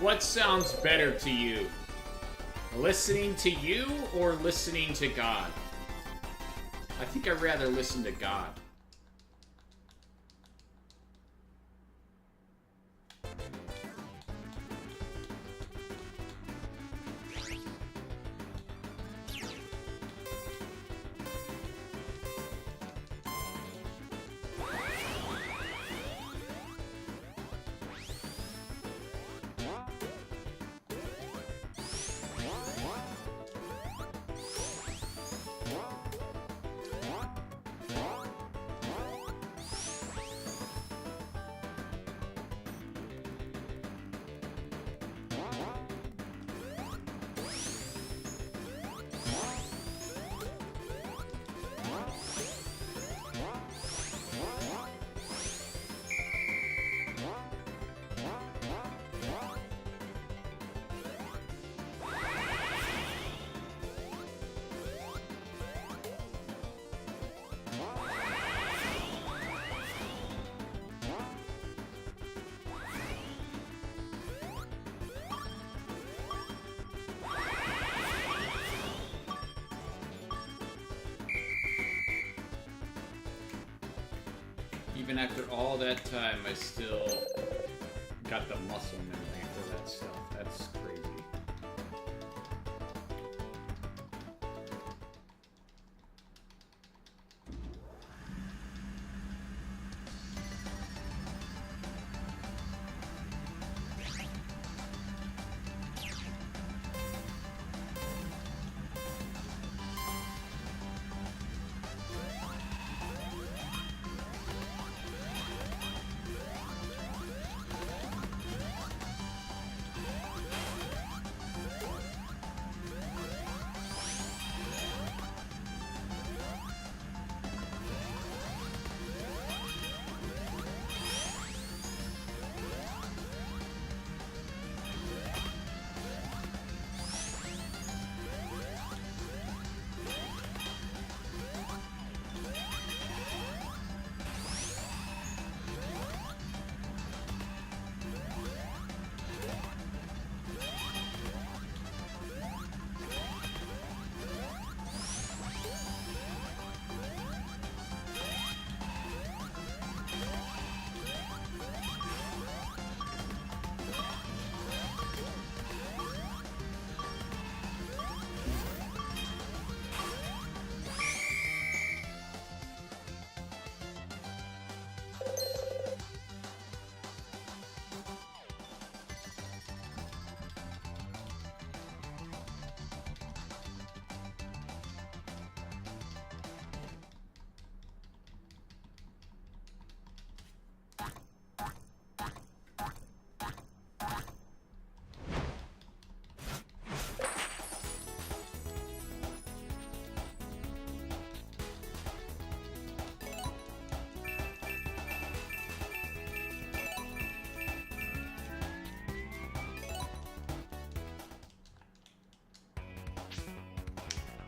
What sounds better to you? Listening to you or listening to God? I think I'd rather listen to God. Even after all that time, I still got the muscle memory for that stuff. That's crazy.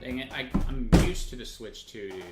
Dang it, I'm used to the Switch too, dude.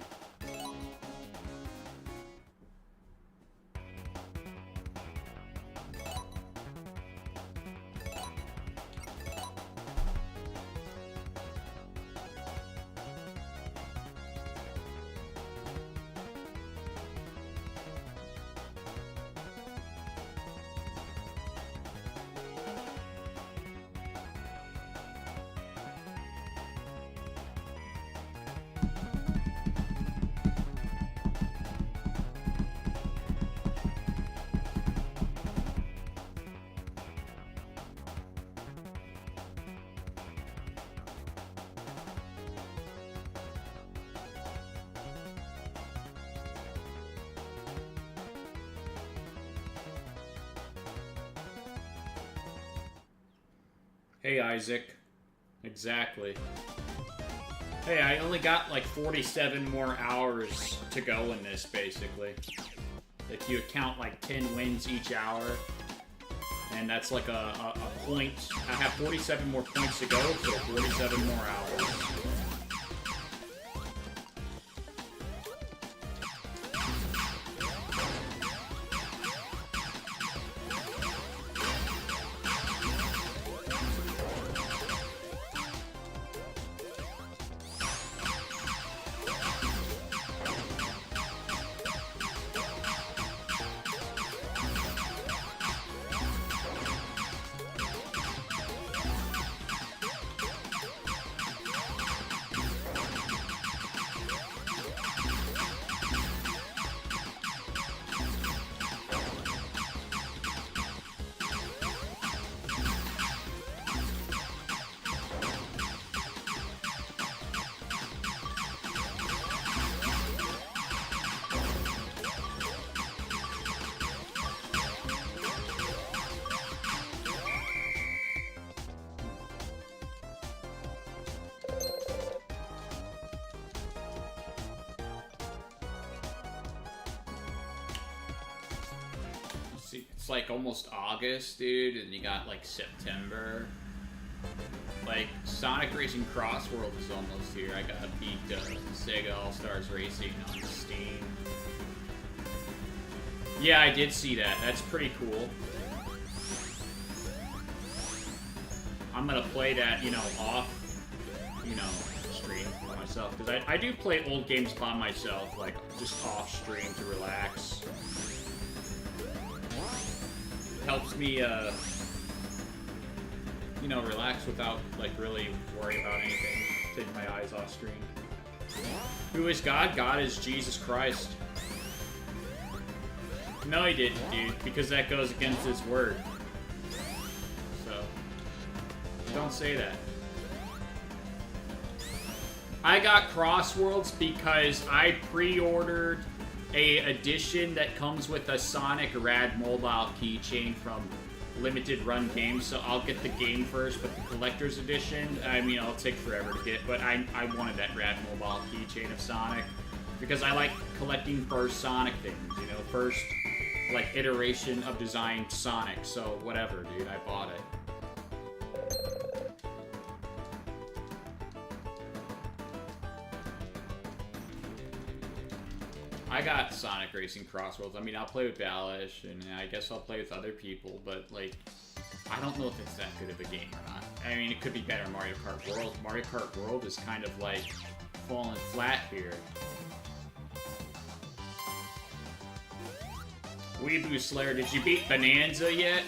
Hey, Isaac. Exactly. Hey, I only got like 47 more hours to go in this, basically. If you count like 10 wins each hour, and that's like a point. I have 47 more points to go, so 47 more hours. It's like almost August, dude, and you got like September. Like, Sonic Racing Cross World is almost here. I gotta beat Sega All-Stars Racing on Steam. Yeah, I did see that. That's pretty cool. I'm gonna play that, you know, off, you know, stream by myself. Because I do play old games by myself, like, just off stream to relax. Helps me, you know, relax without, like, really worrying about anything. Take my eyes off screen. Who is God? God is Jesus Christ. No, he didn't, dude, because that goes against his word. So, don't say that. I got Crossworlds because I pre-ordered a edition that comes with a Sonic Rad mobile keychain from Limited Run Games, so I'll get the game first, but the collector's edition, I mean, it'll take forever to get, but I wanted that Rad mobile keychain of Sonic, because I like collecting first Sonic things, you know, first, like, iteration of designed Sonic, so whatever, dude, I bought it. I got Sonic Racing Crossworlds. I mean, I'll play with Balish, and I guess I'll play with other people, but, like, I don't know if it's that good of a game or not. I mean, it could be better than Mario Kart World. Mario Kart World is kind of, like, falling flat here. Weeboo Slayer, did you beat Bonanza yet?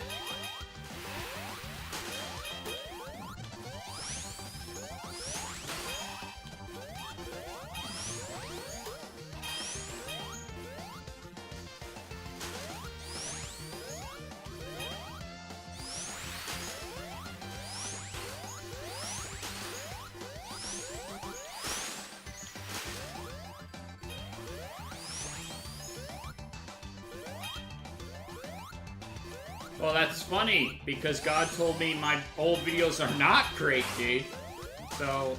Well, that's funny, because God told me my old videos are not great, dude. So,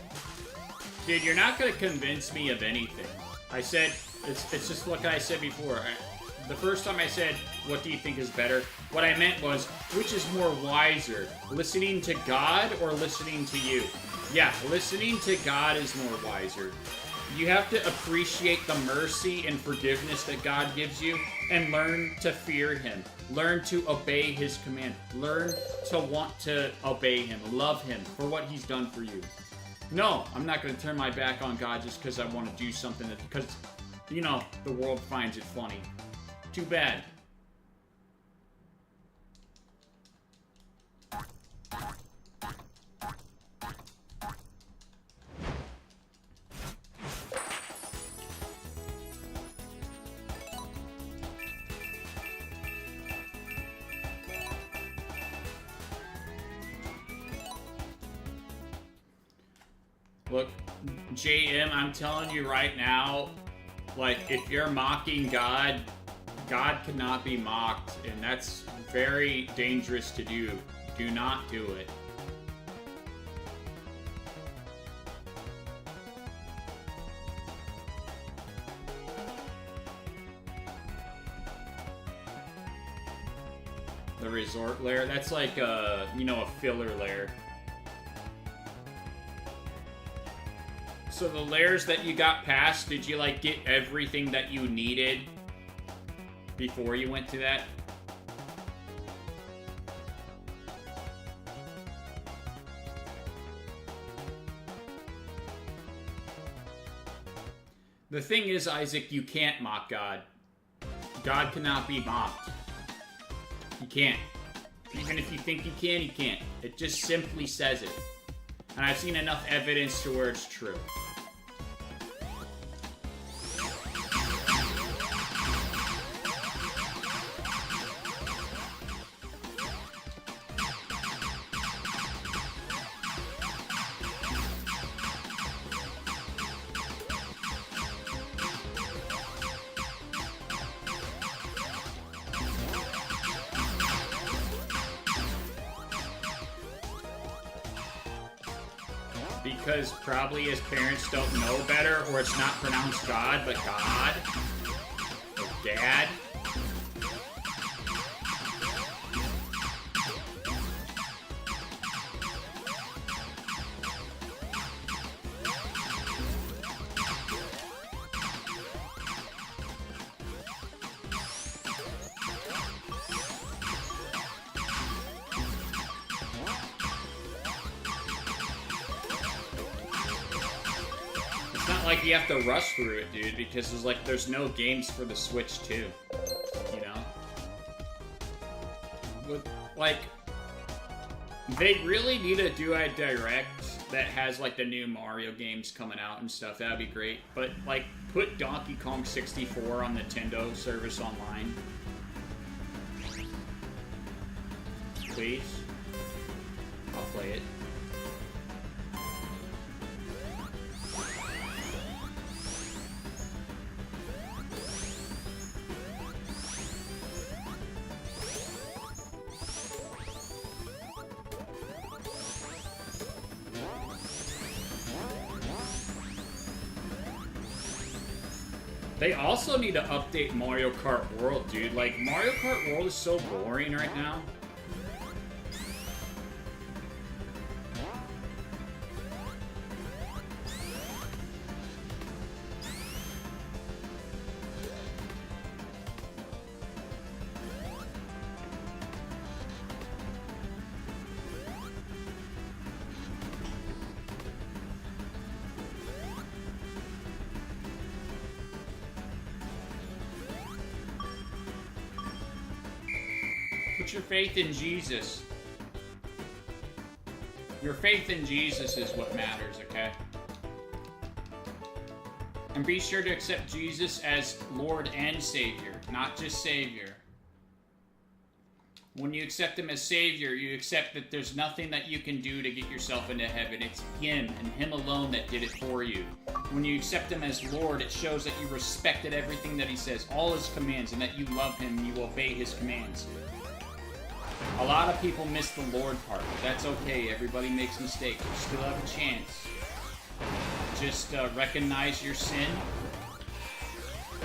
dude, you're not going to convince me of anything. I said, it's just what I said before. The first time I said, what do you think is better? What I meant was, which is more wiser? Listening to God or listening to you? Yeah, listening to God is more wiser. You have to appreciate the mercy and forgiveness that God gives you and learn to fear Him. Learn to obey His command. Learn to want to obey Him, love Him for what He's done for you. No, I'm not going to turn my back on God just because I want to do something that, because, you know, the world finds it funny. Too bad. Look, JM, I'm telling you right now, like, if you're mocking God, God cannot be mocked, and that's very dangerous to do. Do not do it. The resort lair, that's like you know, a filler lair. So the layers that you got past, did you, like, get everything that you needed before you went to that? The thing is, Isaac, you can't mock God. God cannot be mocked. You can't. Even if you think you can, you can't. It just simply says it. And I've seen enough evidence to where it's true. Because probably his parents don't know better, or it's not pronounced God, but God, or Dad. like you have to rush through it, dude, because there's no games for the Switch 2. You know? Like, they really need to do a direct that has, like, the new Mario games coming out and stuff. That'd be great. But, like, put Donkey Kong 64 on Nintendo service online. Please. I'll play it. They also need to update Mario Kart World, dude. Like, Mario Kart World is so boring right now. Put your faith in Jesus. Your faith in Jesus is what matters, okay? And be sure to accept Jesus as Lord and Savior, not just Savior. When you accept Him as Savior, you accept that there's nothing that you can do to get yourself into heaven. It's Him and Him alone that did it for you. When you accept Him as Lord, it shows that you respected everything that He says, all His commands, and that you love Him and you obey His commands. A lot of people miss the Lord part, but that's okay. Everybody makes mistakes. You still have a chance. Just recognize your sin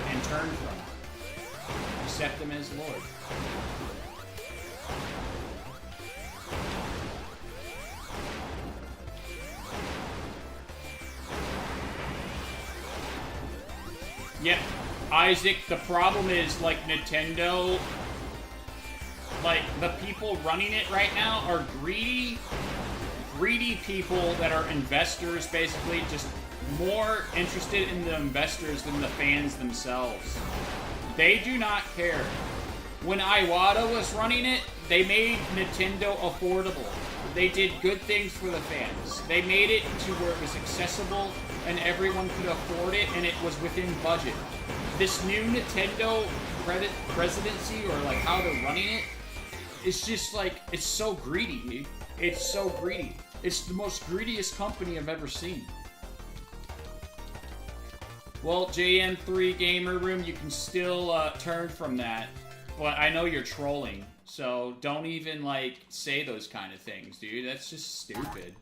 and turn from it. Accept Him as Lord. Yep, Isaac, the problem is, like, Nintendo... Like, the people running it right now are greedy people that are investors, basically, just more interested in the investors than the fans themselves. They do not care. When Iwata was running it, they made Nintendo affordable. They did good things for the fans. They made it to where it was accessible and everyone could afford it and it was within budget. This new Nintendo presidency, or like how they're running it, it's just like, it's so greedy, dude. It's so greedy. It's the most greediest company I've ever seen. Well, JM3 Gamer Room, you can still turn from that. But I know you're trolling, so don't even, like, say those kind of things, dude. That's just stupid.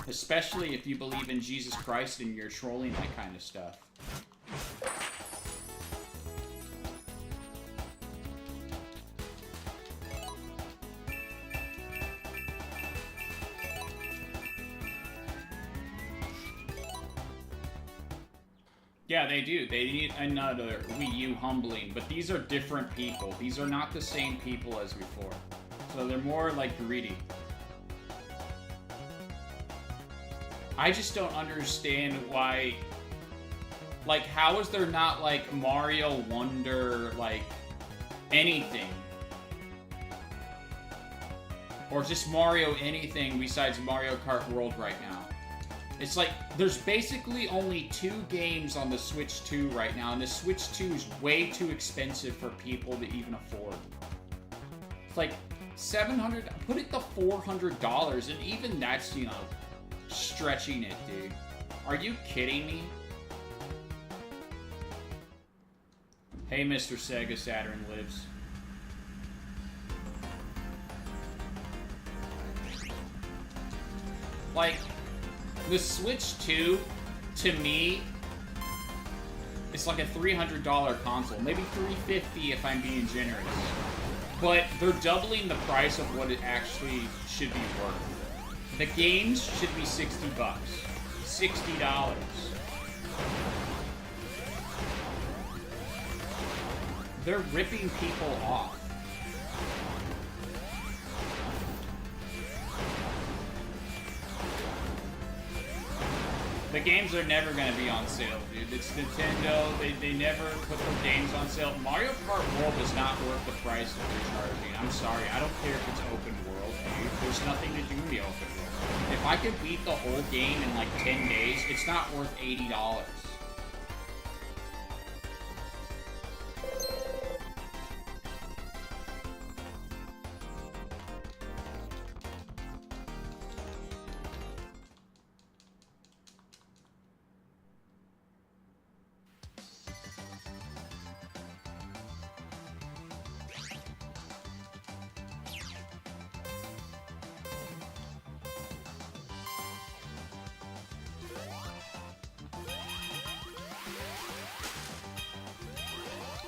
Especially if you believe in Jesus Christ and you're trolling that kind of stuff. Yeah, they do. They need another Wii U humbling, but these are different people. These are not the same people as before. So they're more, like, greedy. I just don't understand why... Like, how is there not, like, Mario Wonder, like, anything? Or just Mario anything besides Mario Kart World right now? It's like, there's basically only 2 games on the Switch 2 right now, and the Switch 2 is way too expensive for people to even afford. It's like, $700, put it to $400, and even that's, you know, stretching it, dude. Are you kidding me? Hey, Mr. Sega Saturn Lives. Like... The Switch 2, to me, it's like a $300 console. Maybe $350 if I'm being generous. But they're doubling the price of what it actually should be worth. The games should be $60. $60. They're ripping people off. The games are never going to be on sale, dude. It's Nintendo. They never put their games on sale. Mario Kart World is not worth the price that they're charging. I'm sorry. I don't care if it's open world, dude. There's nothing to do in the open world. If I could beat the whole game in like 10 days, it's not worth $80.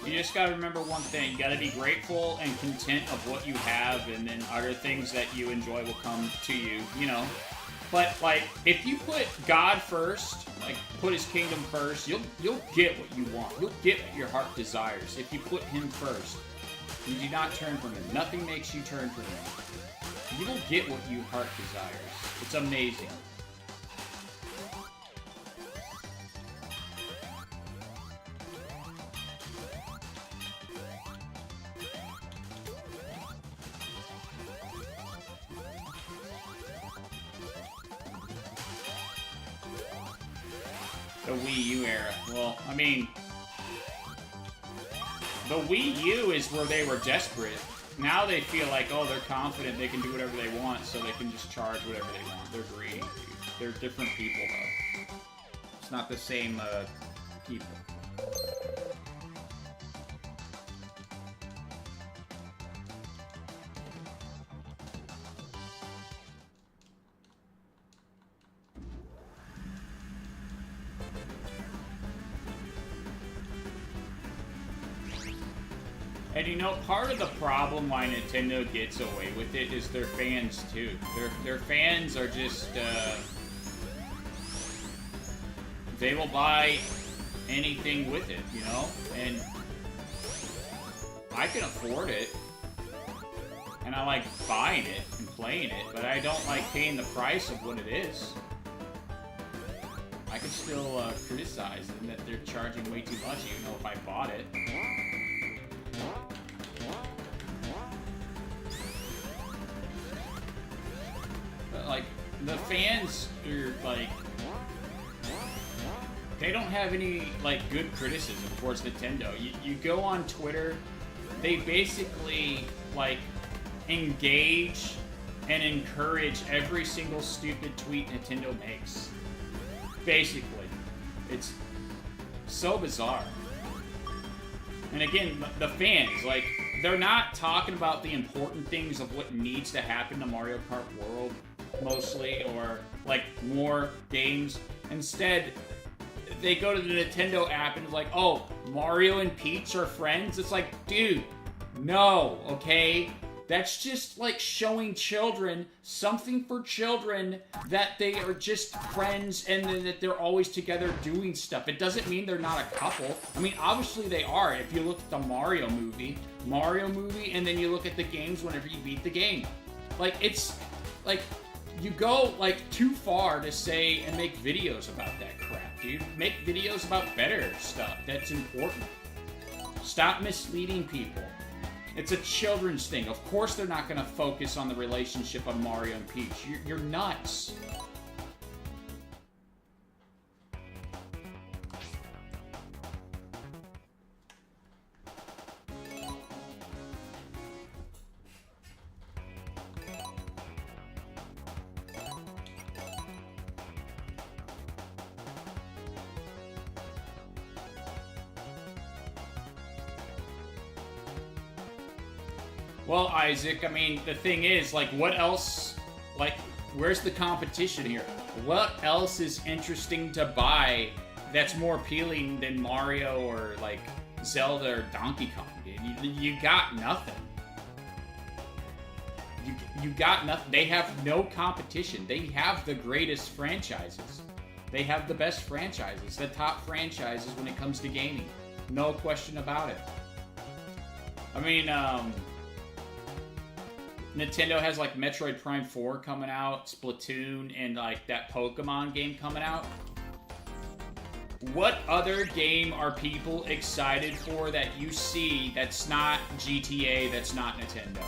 You just gotta remember one thing. You gotta be grateful and content of what you have, and then other things that you enjoy will come to you, you know? But, like, if you put God first, like, put His kingdom first, you'll get what you want. You'll get what your heart desires if you put Him first. You do not turn from Him. Nothing makes you turn from Him. You will get what your heart desires. It's amazing. The Wii U era. Well, I mean, the Wii U is where they were desperate. Now they feel like, oh, they're confident, they can do whatever they want, so they can just charge whatever they want. They're greedy, dude. They're different people, though. It's not the same, people. And you know, part of the problem why Nintendo gets away with it is their fans too. Their fans are just they will buy anything with it, you know? And I can afford it. And I like buying it and playing it, but I don't like paying the price of what it is. I can still criticize them that they're charging way too much, even though if I bought it. But, like, the fans are, like, they don't have any, like, good criticism towards Nintendo. You go on Twitter, they basically, like, engage and encourage every single stupid tweet Nintendo makes. Basically. It's so bizarre. And again, the fans, like, they're not talking about the important things of what needs to happen to Mario Kart World, mostly, or, like, more games. Instead, they go to the Nintendo app and it's like, oh, Mario and Peach are friends? It's like, dude, no, okay? That's just like showing children something for children that they are just friends and then that they're always together doing stuff. It doesn't mean they're not a couple. I mean, obviously they are. If you look at the Mario movie, and then you look at the games whenever you beat the game. Like, it's like, you go like too far to say and make videos about that crap, dude. Make videos about better stuff that's important. Stop misleading people. It's a children's thing. Of course they're not going to focus on the relationship of Mario and Peach. You're nuts. Well, Isaac, I mean, the thing is, like, what else, like, where's the competition here? What else is interesting to buy that's more appealing than Mario or, like, Zelda or Donkey Kong, dude? You got nothing. You got nothing. They have no competition. They have the greatest franchises. They have the best franchises, the top franchises when it comes to gaming. No question about it. I mean, Nintendo has, like, Metroid Prime 4 coming out, Splatoon, and, like, that Pokemon game coming out. What other game are people excited for that you see that's not GTA, that's not Nintendo?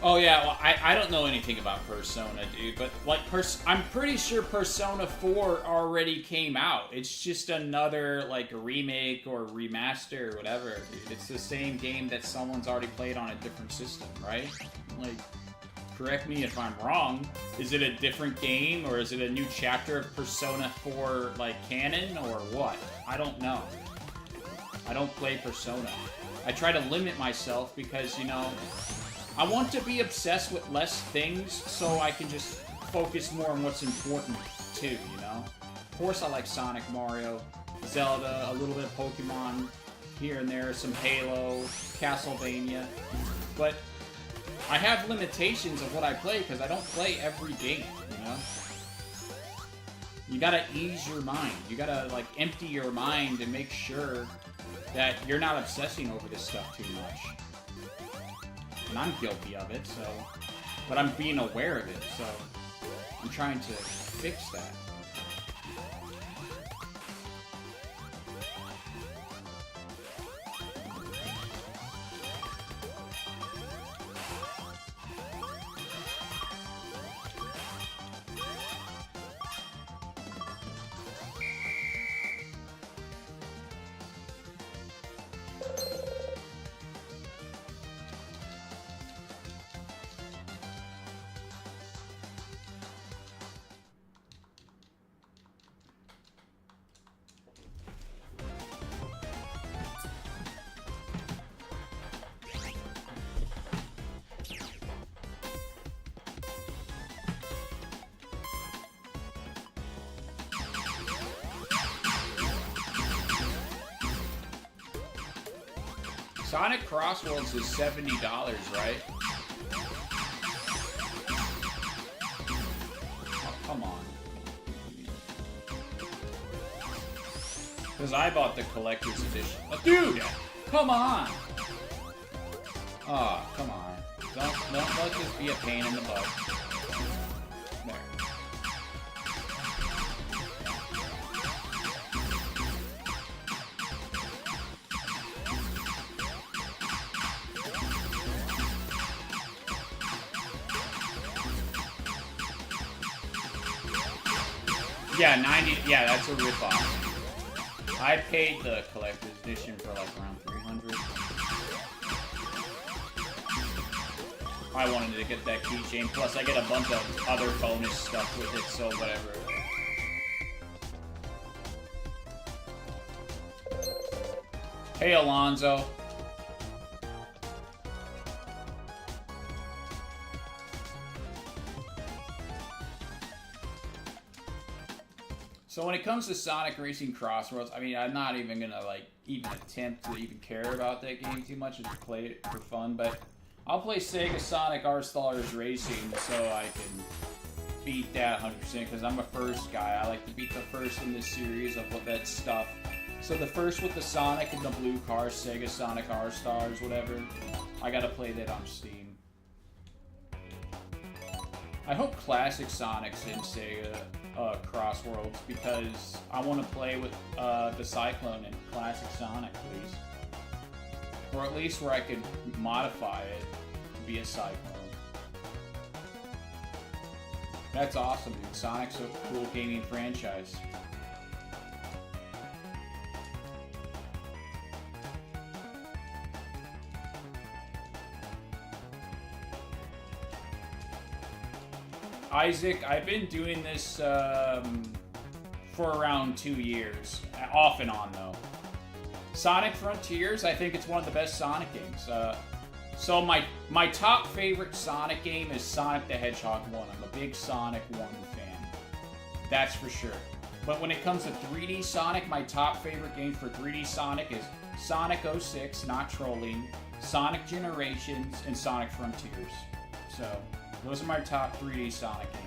Oh yeah, well, I don't know anything about Persona, dude, but like I'm pretty sure Persona 4 already came out. It's just another like remake or remaster or whatever, dude. It's the same game that someone's already played on a different system, right? Like, correct me if I'm wrong. Is it a different game, or is it a new chapter of Persona 4 like canon, or what? I don't know. I don't play Persona. I try to limit myself because, you know, I want to be obsessed with less things so I can just focus more on what's important too, you know? Of course I like Sonic, Mario, Zelda, a little bit of Pokemon, here and there, some Halo, Castlevania, but I have limitations of what I play because I don't play every game, you know? You gotta ease your mind. You gotta, like, empty your mind and make sure that you're not obsessing over this stuff too much. And I'm guilty of it, so... But I'm being aware of it, so... I'm trying to fix that. Sonic Crossworlds is $70, right? Oh, come on. Because I bought the collector's edition. Oh, dude! Come on! Oh, come on. Don't let this be a pain in the butt. There. Yeah, 90, yeah, that's a ripoff. I paid the collector's edition for like around 300. I wanted to get that keychain, plus I get a bunch of other bonus stuff with it, so whatever. Hey, Alonzo. So when it comes to Sonic Racing Crossroads, I mean, I'm not even gonna like even attempt to even care about that game too much, just play it for fun. But I'll play Sega Sonic R-Stars Racing so I can beat that 100% because I'm a first guy. I like to beat the first in this series of what that stuff. So the first with the Sonic and the blue car, Sega Sonic R-Stars, whatever. I gotta play that on Steam. I hope Classic Sonic's in Sega Crossworlds because I want to play with the Cyclone in Classic Sonic, please. Or at least where I could modify it to be a Cyclone. That's awesome, dude. Sonic's a cool gaming franchise. Isaac, I've been doing this for around 2 years. Off and on, though. Sonic Frontiers, I think it's one of the best Sonic games. So my top favorite Sonic game is Sonic the Hedgehog 1. I'm a big Sonic 1 fan. That's for sure. But when it comes to 3D Sonic, my top favorite game for 3D Sonic is Sonic 06, not trolling, Sonic Generations, and Sonic Frontiers. So, those are my top 3D Sonic games.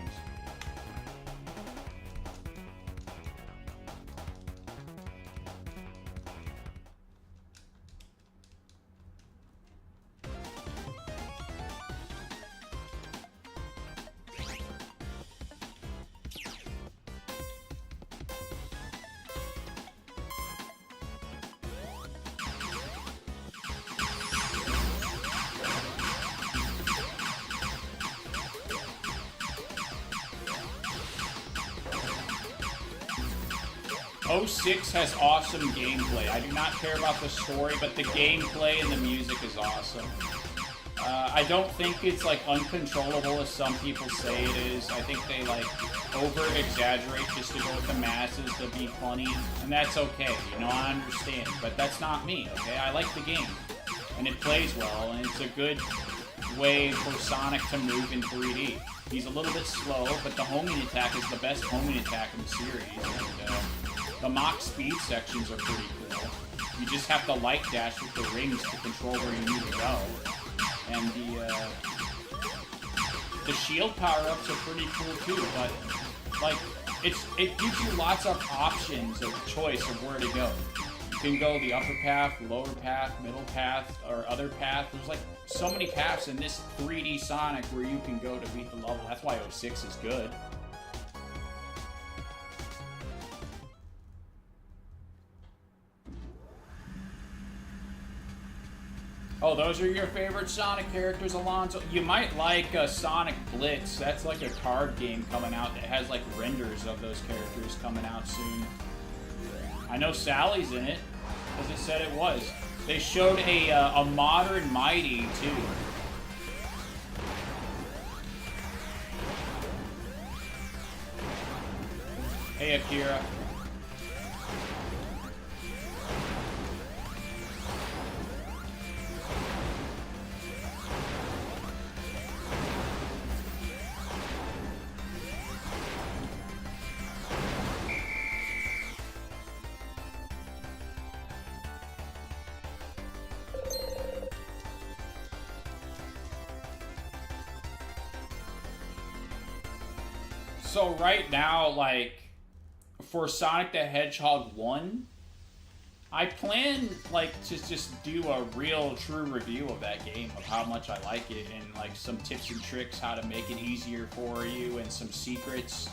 '06 has awesome gameplay. I do not care about the story, but the gameplay and the music is awesome. I don't think it's like uncontrollable as some people say it is. I think they like over-exaggerate just to go with the masses to be funny, and that's okay. You know, I understand, but that's not me, okay? I like the game, and it plays well, and it's a good way for Sonic to move in 3D. He's a little bit slow, but the homing attack is the best homing attack in the series, and the mock speed sections are pretty cool. You just have to light dash with the rings to control where you need to go. And the shield power-ups are pretty cool too, but like it gives you lots of options of choice of where to go. You can go the upper path, lower path, middle path, or other path. There's like so many paths in this 3D Sonic where you can go to beat the level. That's why 06 is good. Oh, those are your favorite Sonic characters, Alonzo? You might like Sonic Blitz. That's like a card game coming out that has like renders of those characters coming out soon. I know Sally's in it, because it said it was. They showed a modern Mighty, too. Hey, Akira. So right now, like, for Sonic the Hedgehog 1, I plan, like, to just do a real, true review of that game, of how much I like it, and, like, some tips and tricks how to make it easier for you, and some secrets.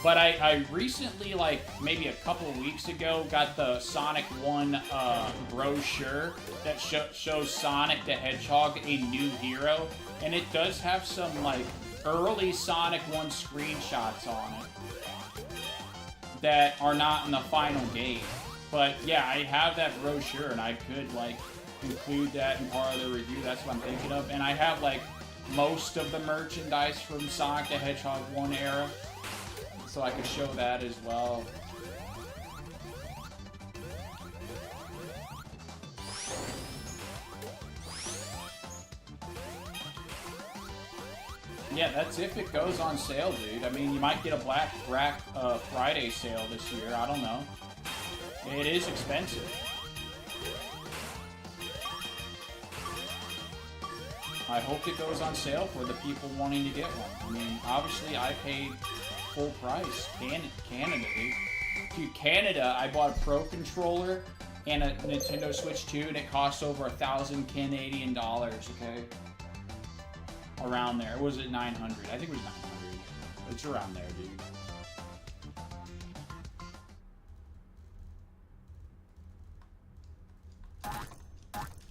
But I recently, like, maybe a couple of weeks ago, got the Sonic 1 brochure that shows Sonic the Hedgehog, a new hero, and it does have some, like, early Sonic 1 screenshots on it that are not in the final game. But yeah, I have that brochure and I could like include that in part of the review. That's what I'm thinking of. And I have like most of the merchandise from Sonic the Hedgehog 1 era, so I could show that as well. Yeah, that's if it goes on sale, dude. I mean, you might get a Black Friday sale this year. I don't know. It is expensive. I hope it goes on sale for the people wanting to get one. I mean, obviously, I paid full price. Canada, dude. Dude, Canada, I bought a Pro Controller and a Nintendo Switch 2, and it cost over 1,000 Canadian dollars, okay? Around there. Was it 900? I think it was 900. It's around there, dude.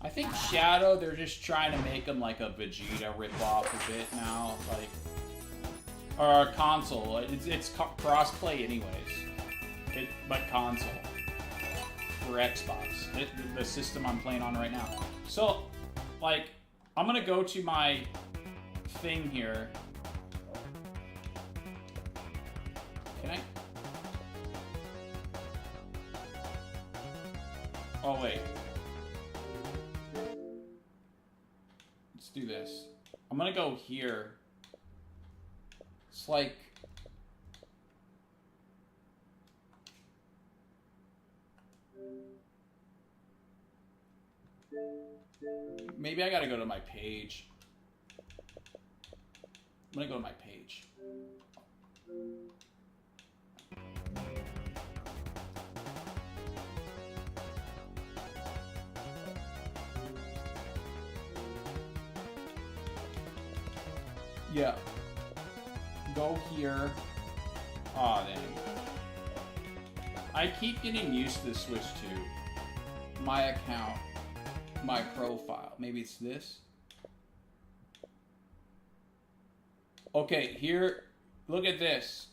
I think Shadow, they're just trying to make him like a Vegeta ripoff a bit now, like, or a console. It's cross-play anyways, but console for Xbox, the system I'm playing on right now. So, like, I'm gonna go to my thing here. Can I? Oh wait. Let's do this. I'm gonna go here. It's like... Maybe I gotta go to my page. I'm gonna go to my page. Yeah. Go here. Aw, dang. I keep getting used to the switch to my account, my profile. Maybe it's this. Okay, here, look at this.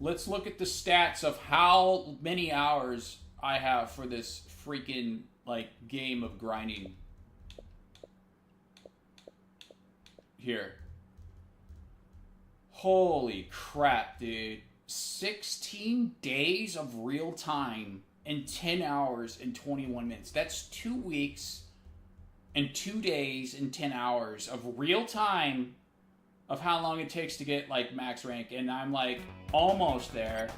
Let's look at the stats of how many hours I have for this freaking, like, game of grinding. Here. Holy crap, dude. 16 days of real time and 10 hours and 21 minutes. That's 2 weeks and 2 days and 10 hours of real time of how long it takes to get, like, max rank. And I'm, like, almost there.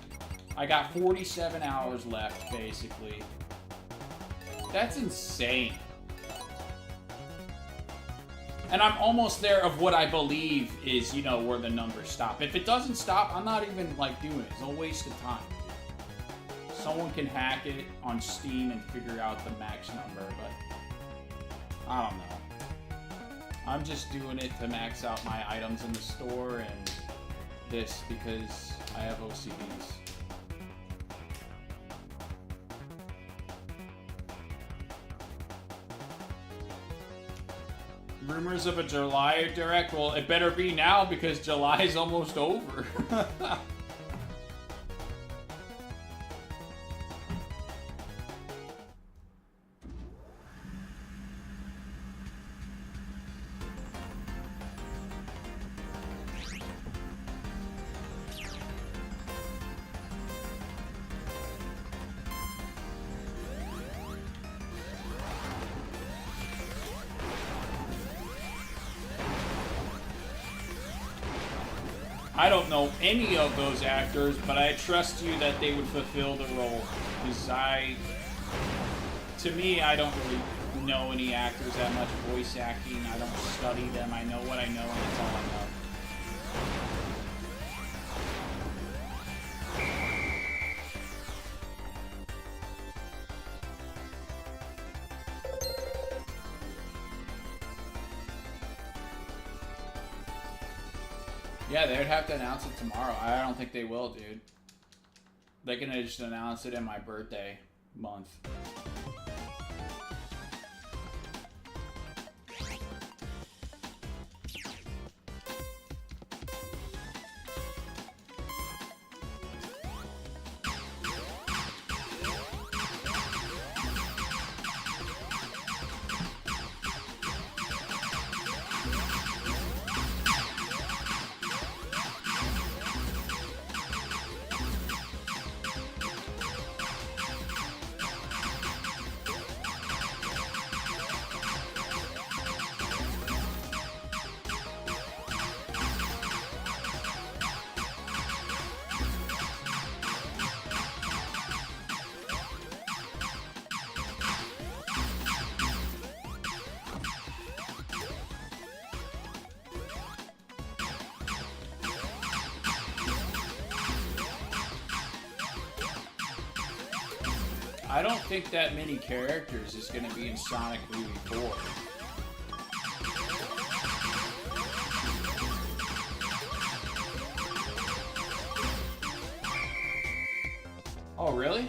I got 47 hours left, basically. That's insane. And I'm almost there of what I believe is, you know, where the numbers stop. If it doesn't stop, I'm not even, like, doing it. It's a waste of time. Someone can hack it on Steam and figure out the max number, but I don't know. I'm just doing it to max out my items in the store and this because I have OCDs. Rumors of a July Direct. Well, it better be now because July is almost over. I don't know any of those actors, but I trust you that they would fulfill the role. Because to me, I don't really know any actors that much voice acting. I don't study them. I know what I know, and that's all I know. Yeah, they would have to announce it tomorrow. I don't think they will, dude. They can just announce it in my birthday month. I don't think that many characters is going to be in Sonic Movie 4. Oh, really?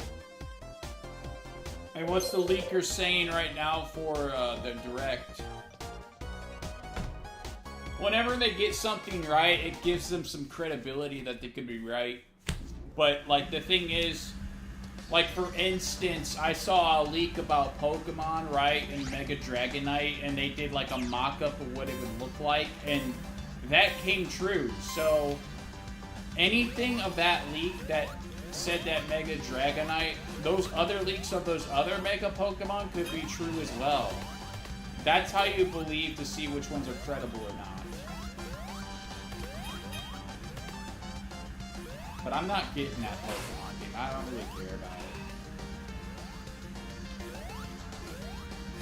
And what's the leaker saying right now for the Direct? Whenever they get something right, it gives them some credibility that they could be right. But, like, the thing is, like, for instance, I saw a leak about Pokemon, right, in Mega Dragonite, and they did, like, a mock-up of what it would look like, and that came true. So, anything of that leak that said that Mega Dragonite, those other leaks of those other Mega Pokemon could be true as well. That's how you believe to see which ones are credible or not. But I'm not getting that Pokemon game. I don't really care about it.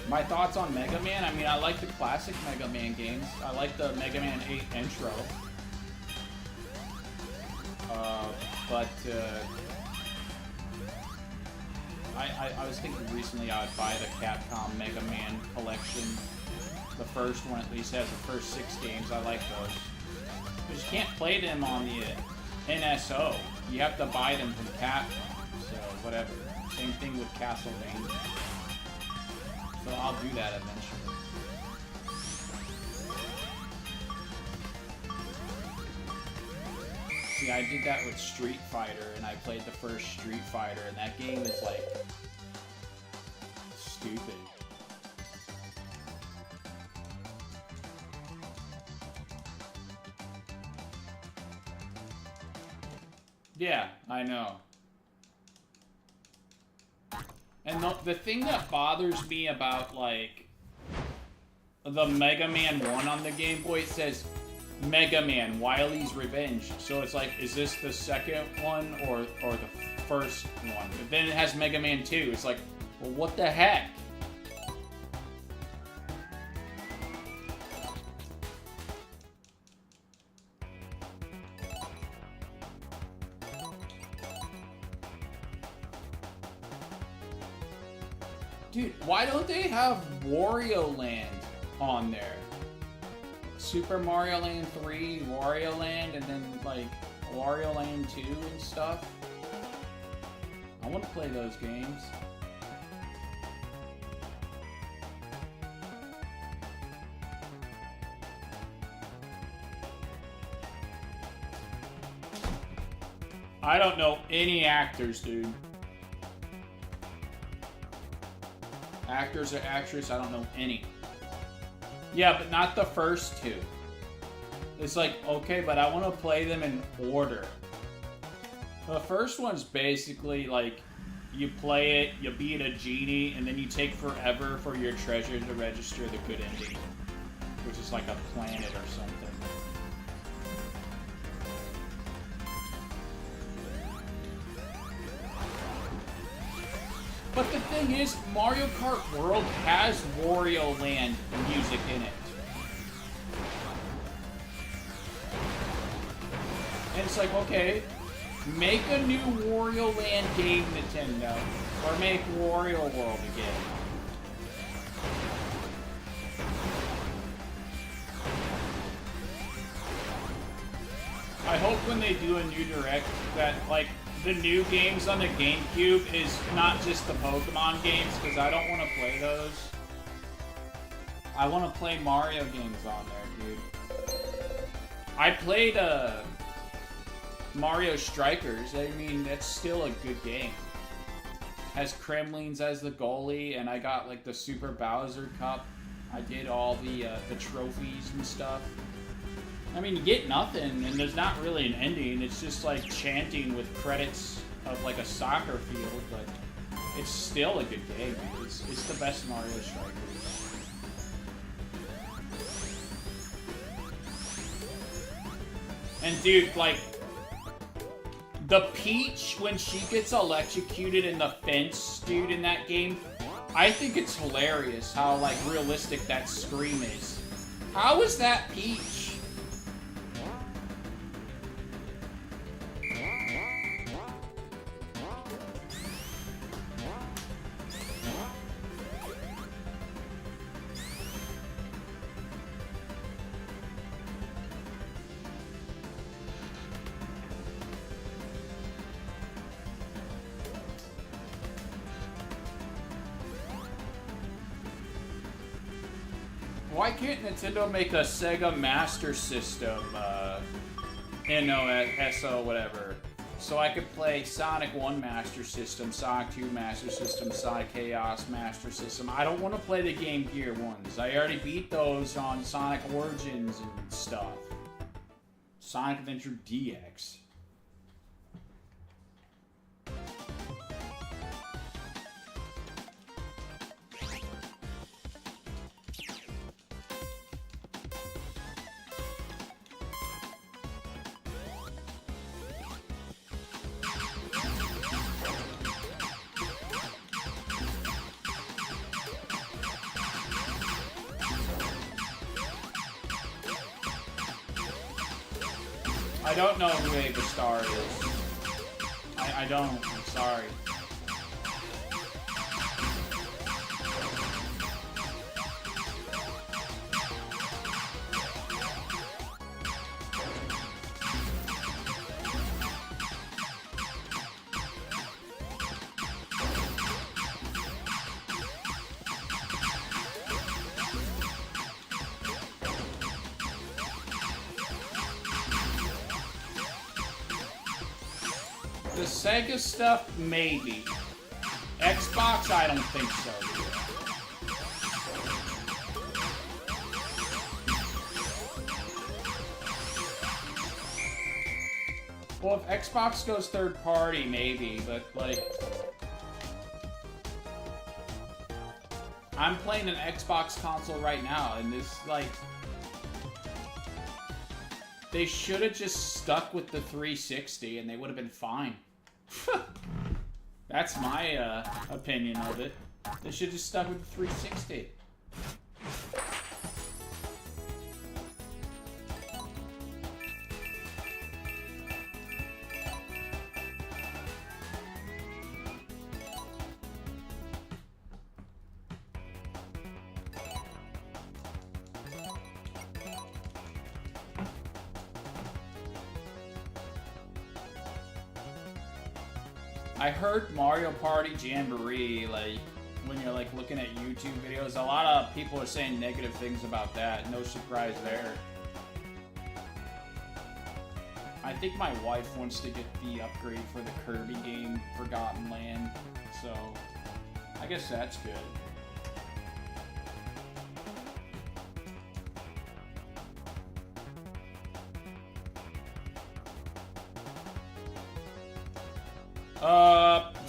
My thoughts on Mega Man? I mean, I like the classic Mega Man games. I like the Mega Man 8 intro. I was thinking recently I would buy the Capcom Mega Man collection. The first one at least has the first 6 games. I like those. But you can't play them on the NSO. You have to buy them from Capcom. So, whatever. Same thing with Castlevania. So I'll do that eventually. See, I did that with Street Fighter, and I played the first Street Fighter, and that game is, like, stupid. Yeah, I know. And the thing that bothers me about, like, the Mega Man 1 on the Game Boy, it says Mega Man, Wily's Revenge. So it's like, is this the second one or the first one? But then it has Mega Man 2. It's like, well, what the heck? Dude, why don't they have Wario Land on there? Super Mario Land 3, Wario Land, and then, like, Wario Land 2 and stuff? I want to play those games. I don't know any actors, dude. Actors or actress, I don't know any. Yeah, but not the first 2. It's like, okay, but I want to play them in order. The first one's basically like, you play it, you beat a genie, and then you take forever for your treasure to register the good ending. Which is like a planet or something. But the thing is, Mario Kart World has Wario Land music in it. And it's like, okay, make a new Wario Land game, Nintendo. Or make Wario World again. I hope when they do a new Direct that, like, the new games on the GameCube is not just the Pokemon games, because I don't want to play those. I want to play Mario games on there, dude. I played Mario Strikers. I mean, that's still a good game. Has Kremlins as the goalie, and I got, like, the Super Bowser Cup. I did all the trophies and stuff. I mean, you get nothing, and there's not really an ending. It's just like chanting with credits of like a soccer field, but it's still a good game. It's the best Mario Strikers. And dude, like, the Peach, when she gets electrocuted in the fence, dude, in that game, I think it's hilarious how, like, realistic that scream is. How is that Peach? Why can't Nintendo make a Sega Master System, NOSO, whatever, so I could play Sonic 1 Master System, Sonic 2 Master System, Sonic Chaos Master System. I don't want to play the Game Gear ones. I already beat those on Sonic Origins and stuff. Sonic Adventure DX. I don't know who Ava Star is. I don't. I'm sorry. The Sega stuff, maybe. Xbox, I don't think so. Well, if Xbox goes third party, maybe, but like... I'm playing an Xbox console right now, and this, like... They should have just stuck with the 360, and they would have been fine. That's my opinion of it. They should have just stuck with the 360. I heard Mario Party Jamboree, like, when you're, like, looking at YouTube videos, a lot of people are saying negative things about that. No surprise there. I think my wife wants to get the upgrade for the Kirby game, Forgotten Land, so I guess that's good.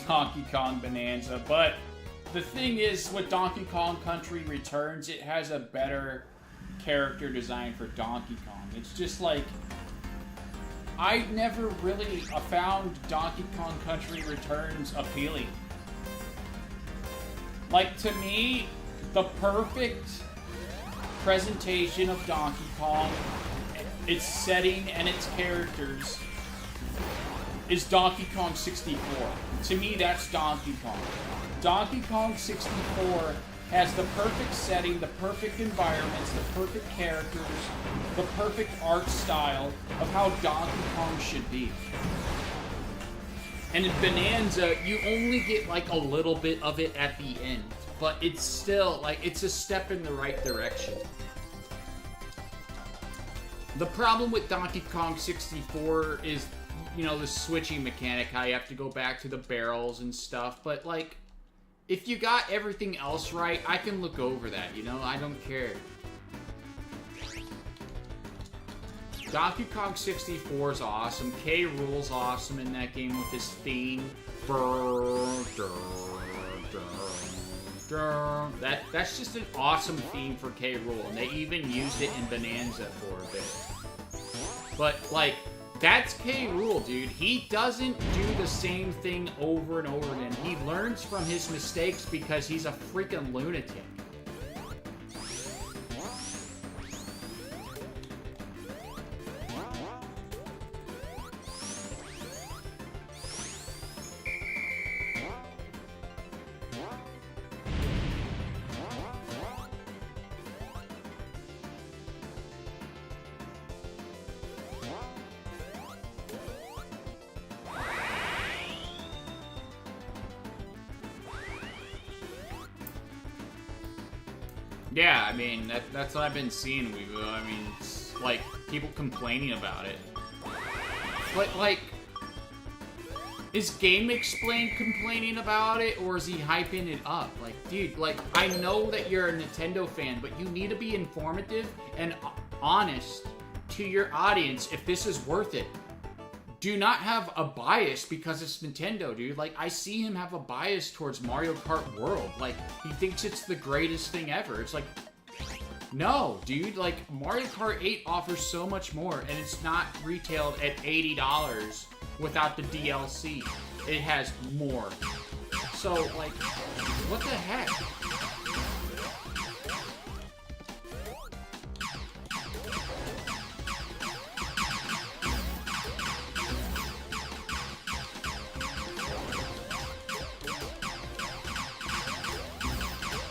Donkey Kong Bonanza, but the thing is, with Donkey Kong Country Returns, it has a better character design for Donkey Kong. It's just like, I never really found Donkey Kong Country Returns appealing. Like, to me, the perfect presentation of Donkey Kong, its setting and its characters, is Donkey Kong 64. To me, that's Donkey Kong. Donkey Kong 64 has the perfect setting, the perfect environments, the perfect characters, the perfect art style of how Donkey Kong should be. And in Bonanza, you only get like a little bit of it at the end, but it's still like, it's a step in the right direction. The problem with Donkey Kong 64 is, you know, the switching mechanic, how you have to go back to the barrels and stuff, but like, if you got everything else right, I can look over that, you know? I don't care. Donkey Kong 64 is awesome. K. Rool's awesome in that game with his theme. That's just an awesome theme for K. Rool, and they even used it in Bonanza for a bit. But, like, that's K. Rool, dude. He doesn't do the same thing over and over again. He learns from his mistakes because he's a freaking lunatic. Yeah, I mean, that's what I've been seeing, Weevo. I mean, it's like, people complaining about it. But, like, is Game Explain complaining about it, or is he hyping it up? Like, dude, like, I know that you're a Nintendo fan, but you need to be informative and honest to your audience if this is worth it. Do not have a bias because it's Nintendo, dude. Like, I see him have a bias towards Mario Kart World. Like, he thinks it's the greatest thing ever. It's like, no, dude. Like, Mario Kart 8 offers so much more, and it's not retailed at $80 without the DLC. It has more. So, like, what the heck?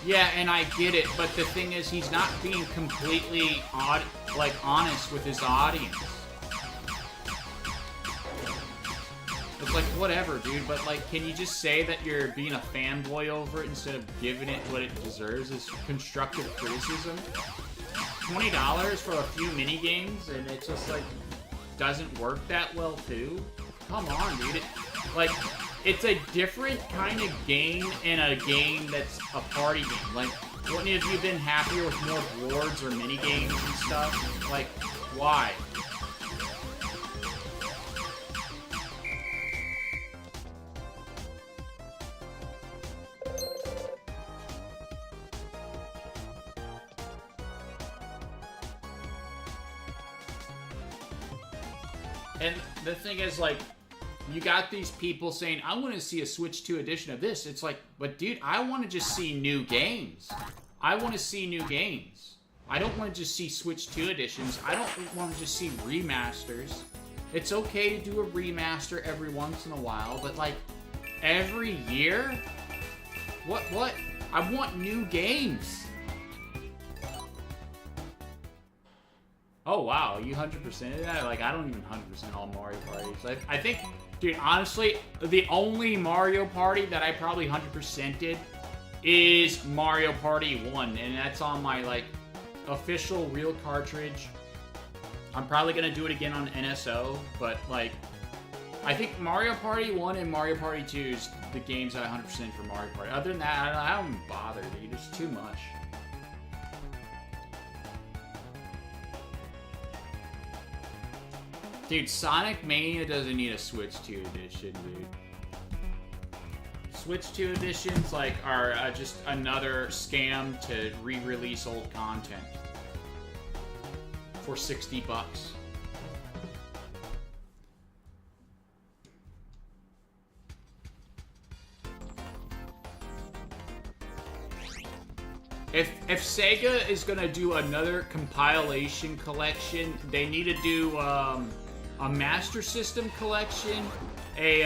Yeah, and I get it, but the thing is, he's not being completely honest with his audience. It's like, whatever, dude, but like, can you just say that you're being a fanboy over it instead of giving it what it deserves as constructive criticism? $20 for a few mini games, and it just like doesn't work that well too. Come on, dude. It's a different kind of game and a game that's a party game. Like, wouldn't you have been happier with more boards or mini games and stuff? Like, why? And the thing is, like, you got these people saying, I want to see a Switch 2 edition of this. It's like, but dude, I want to just see new games. I want to see new games. I don't want to just see Switch 2 editions. I don't want to just see remasters. It's okay to do a remaster every once in a while, but like, every year? What? I want new games. Oh, wow, you 100%ed that? Like, I don't even 100% all Mario Parties. I think, dude, honestly, the only Mario Party that I probably 100% did is Mario Party 1, and that's on my, like, official real cartridge. I'm probably going to do it again on NSO, but, like, I think Mario Party 1 and Mario Party 2 is the games that I 100% for Mario Party. Other than that, I don't bother, dude. It's too much. Dude, Sonic Mania doesn't need a Switch 2 edition, dude. Switch 2 editions, like, are just another scam to re-release old content for $60. If Sega is gonna do another compilation collection, they need to do a Master System collection, a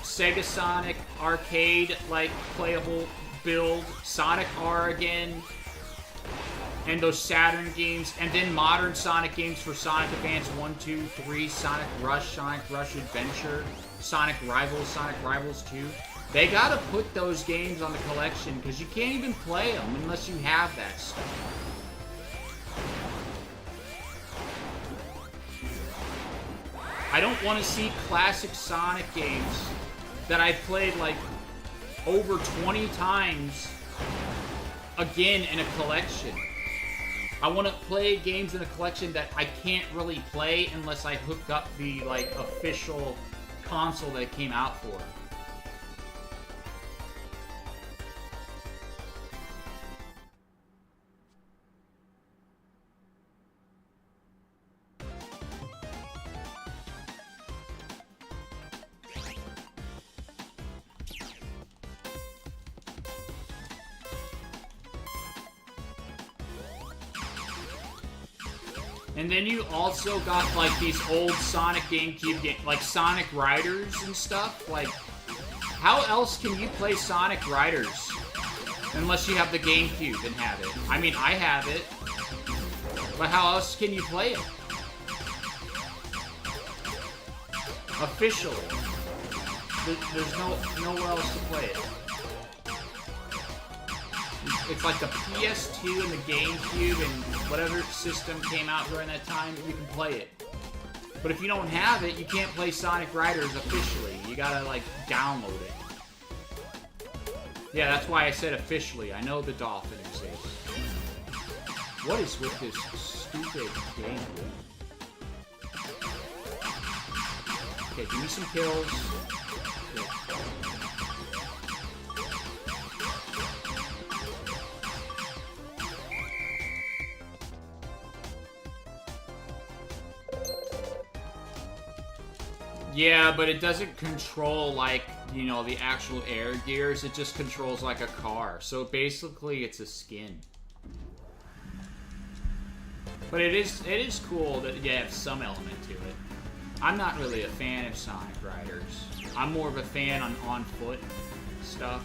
Sega Sonic arcade like playable build, Sonic R again, and those Saturn games, and then modern Sonic games for Sonic Advance 1, 2, 3, Sonic Rush Adventure, Sonic Rivals 2. They gotta put those games on the collection, because you can't even play them unless you have that stuff. I don't want to see classic Sonic games that I played like over 20 times again in a collection. I want to play games in a collection that I can't really play unless I hook up the like official console that it came out for. And then you also got, like, these old Sonic GameCube games, like Sonic Riders and stuff. Like, how else can you play Sonic Riders unless you have the GameCube and have it? I mean, I have it, but how else can you play it? Officially. There's nowhere else to play it. It's like the PS2 and the GameCube and whatever system came out during that time, you can play it. But if you don't have it, you can't play Sonic Riders officially. You gotta, like, download it. Yeah, that's why I said officially. I know the dolphin exists. What is with this stupid game? Okay, give me some kills. Good. Yeah, but it doesn't control, like, you know, the actual air gears. It just controls like a car. So basically, it's a skin. But it is cool that you have some element to it. I'm not really a fan of Sonic Riders. I'm more of a fan on foot stuff.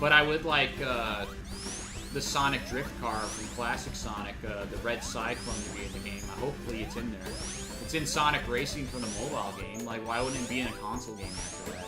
But I would like the Sonic Drift car from Classic Sonic, the Red Cyclone, to be in the game. Hopefully it's in there. It's in Sonic Racing from the mobile game. Like, why wouldn't it be in a console game after that?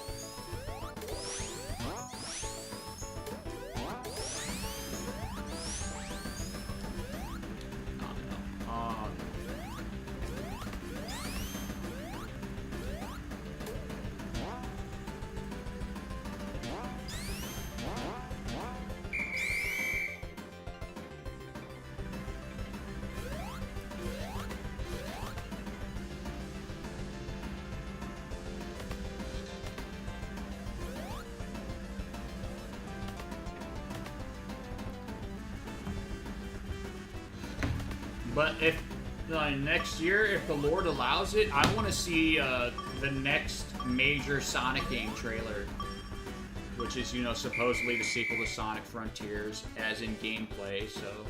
But if next year, if the Lord allows it, I want to see the next major Sonic game trailer, which is, you know, supposedly the sequel to Sonic Frontiers, as in gameplay. So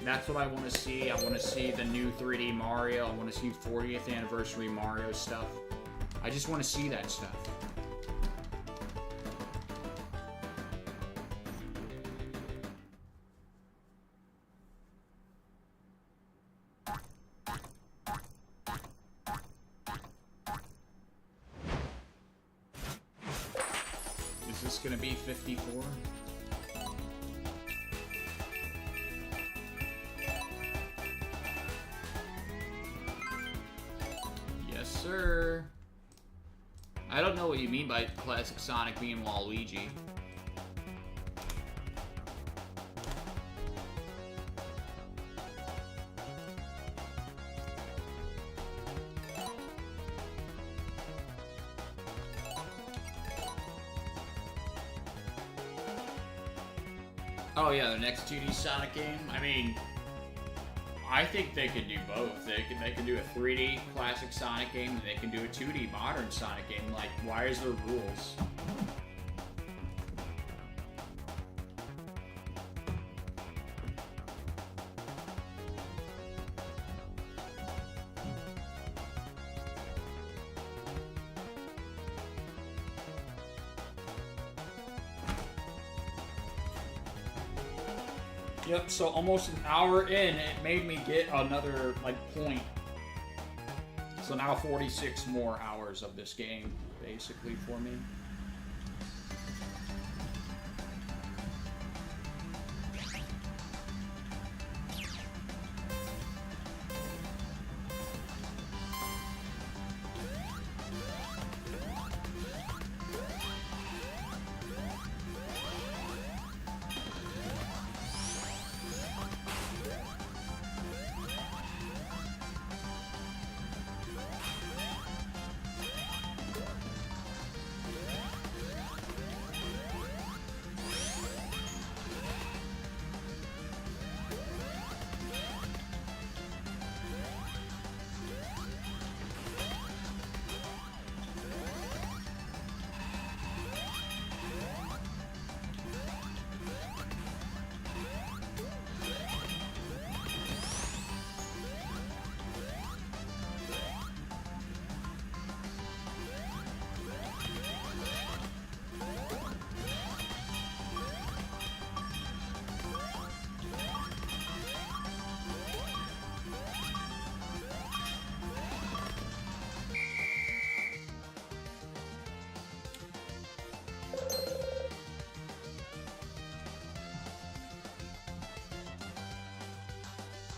that's what I want to see. I want to see the new 3D Mario. I want to see 40th anniversary Mario stuff. I just want to see that stuff. Is this gonna be 54? Yes, sir. I don't know what you mean by classic Sonic being Waluigi. Oh yeah, the next 2D Sonic game. I mean, I think they could do both. They can do a 3D classic Sonic game, and they can do a 2D modern Sonic game. Like, why is there rules? Yep, so almost an hour in, it made me get another, like, point. So now 46 more hours of this game, basically, for me.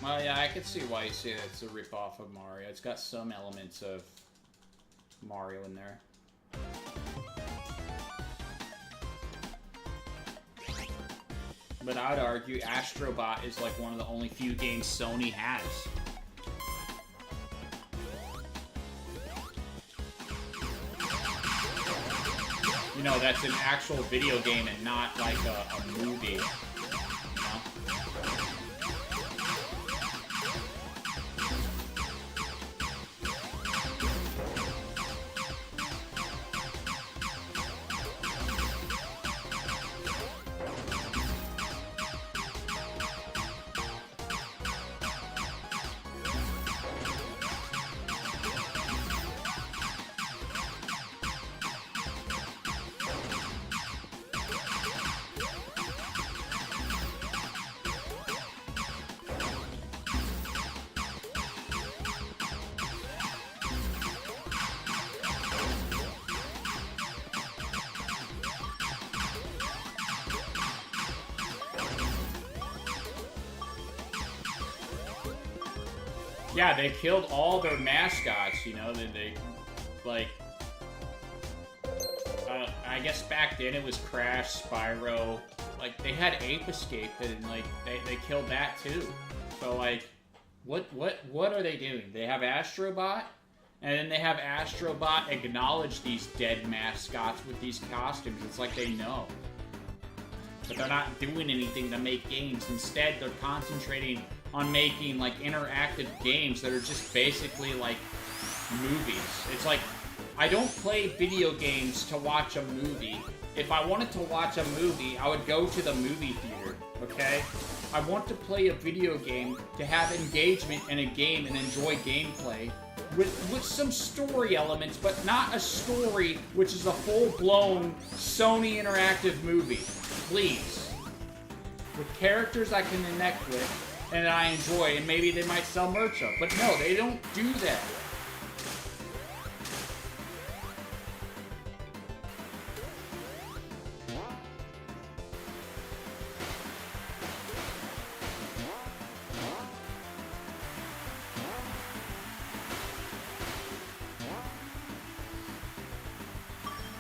Well, yeah, I could see why you say that it's a ripoff of Mario. It's got some elements of Mario in there. But I would argue Astrobot is like one of the only few games Sony has. You know, that's an actual video game and not like a movie. You know? Yeah, they killed all their mascots, you know, they like, I guess back then it was Crash, Spyro, like, they had Ape Escape, and, like, they killed that, too. So, like, what are they doing? They have Astrobot, and then they have Astrobot acknowledge these dead mascots with these costumes. It's like they know. But they're not doing anything to make games. Instead, they're concentrating on making, like, interactive games that are just basically, like, movies. It's like, I don't play video games to watch a movie. If I wanted to watch a movie, I would go to the movie theater, okay? I want to play a video game to have engagement in a game and enjoy gameplay with some story elements, but not a story which is a full-blown Sony interactive movie. Please. With characters I can connect with and I enjoy, and maybe they might sell merch of. But no, they don't do that.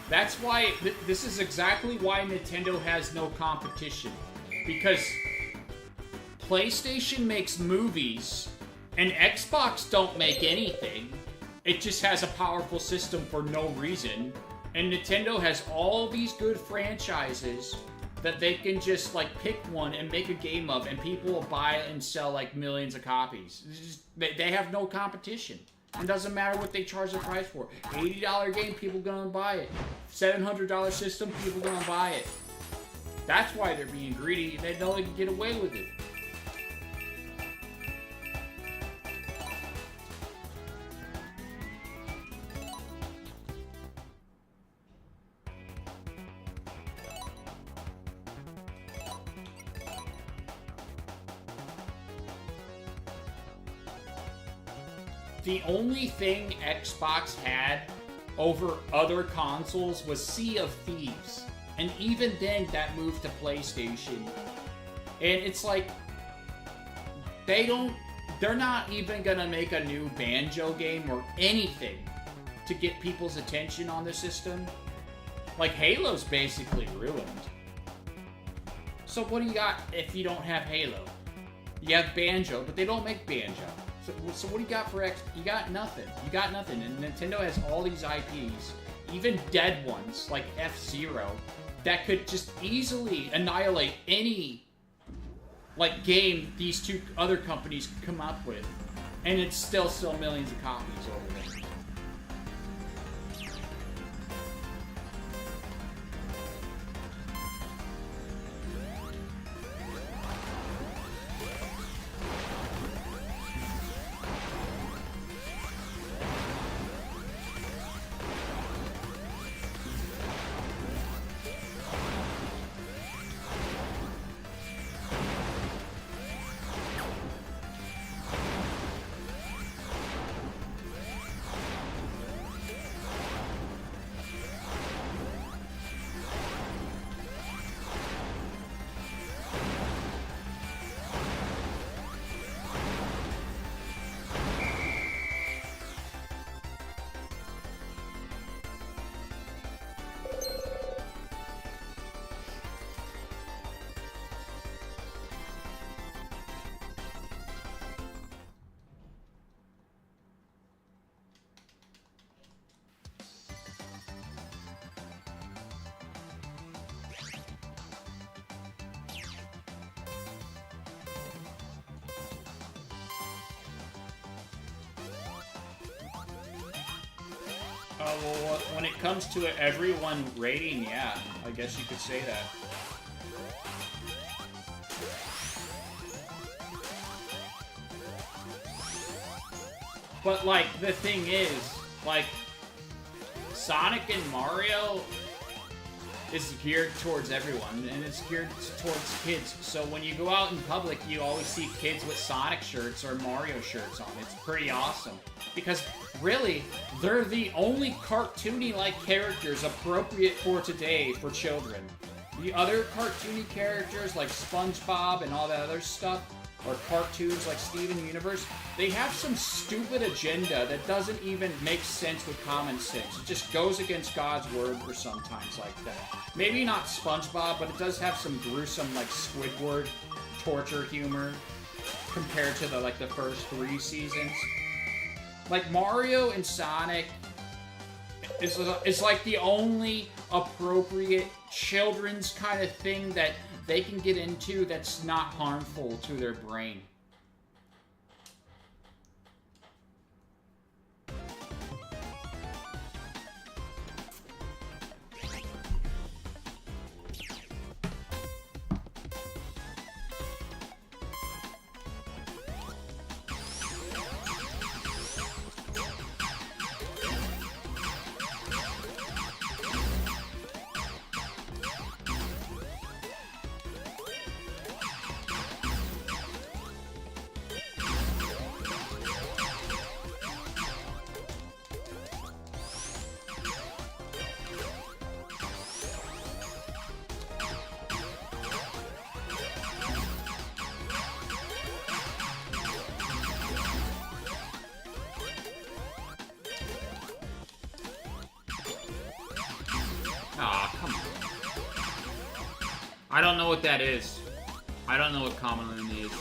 That's why, this is exactly why Nintendo has no competition. Because PlayStation makes movies, and Xbox don't make anything. It just has a powerful system for no reason. And Nintendo has all these good franchises that they can just, like, pick one and make a game of, and people will buy it and sell, like, millions of copies. They have no competition. It doesn't matter what they charge the price for. $80 game, people gonna buy it. $700 system, people gonna buy it. That's why they're being greedy. They know they can get away with it. The only thing Xbox had over other consoles was Sea of Thieves. And even then, that moved to PlayStation. And it's like, they're not even gonna make a new Banjo game or anything to get people's attention on the system. Like, Halo's basically ruined. So what do you got if you don't have Halo? You have Banjo, but they don't make Banjo. So what do you got for X? You got nothing. You got nothing. And Nintendo has all these IPs, even dead ones like F-Zero, that could just easily annihilate any, like, game these two other companies come up with, and it's still sell millions of copies over there. Well, when it comes to everyone rating, yeah, I guess you could say that. But, like, the thing is, like, Sonic and Mario is geared towards everyone, and it's geared towards kids. So when you go out in public, you always see kids with Sonic shirts or Mario shirts on. It's pretty awesome. Because, really, they're the only cartoony-like characters appropriate for today for children. The other cartoony characters, like SpongeBob and all that other stuff, or cartoons like Steven Universe, they have some stupid agenda that doesn't even make sense with common sense. It just goes against God's word for sometimes like that. Maybe not SpongeBob, but it does have some gruesome, like, Squidward torture humor compared to the first 3 seasons. Like, Mario and Sonic is like the only appropriate children's kind of thing that they can get into that's not harmful to their brain. Aw, come on. I don't know what that is. I don't know what Common Loon is.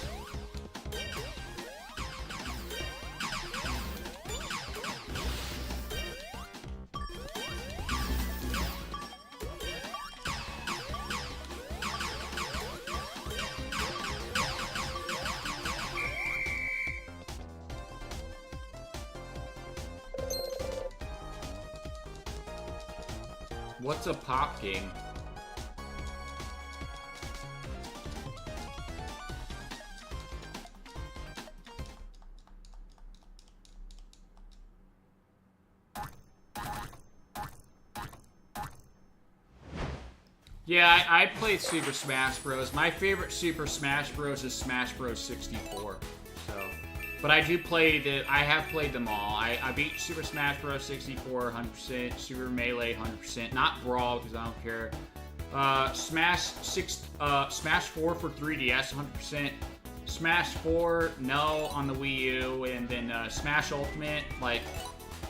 What's a pop game? Yeah, I played Super Smash Bros. My favorite Super Smash Bros. Is Smash Bros. 64. So, but I do play I have played them all. I beat Super Smash Bros. 64 100%, Super Melee 100%, not Brawl because I don't care. Smash 4 for 3DS 100%. Smash 4 no on the Wii U, and then Smash Ultimate, like,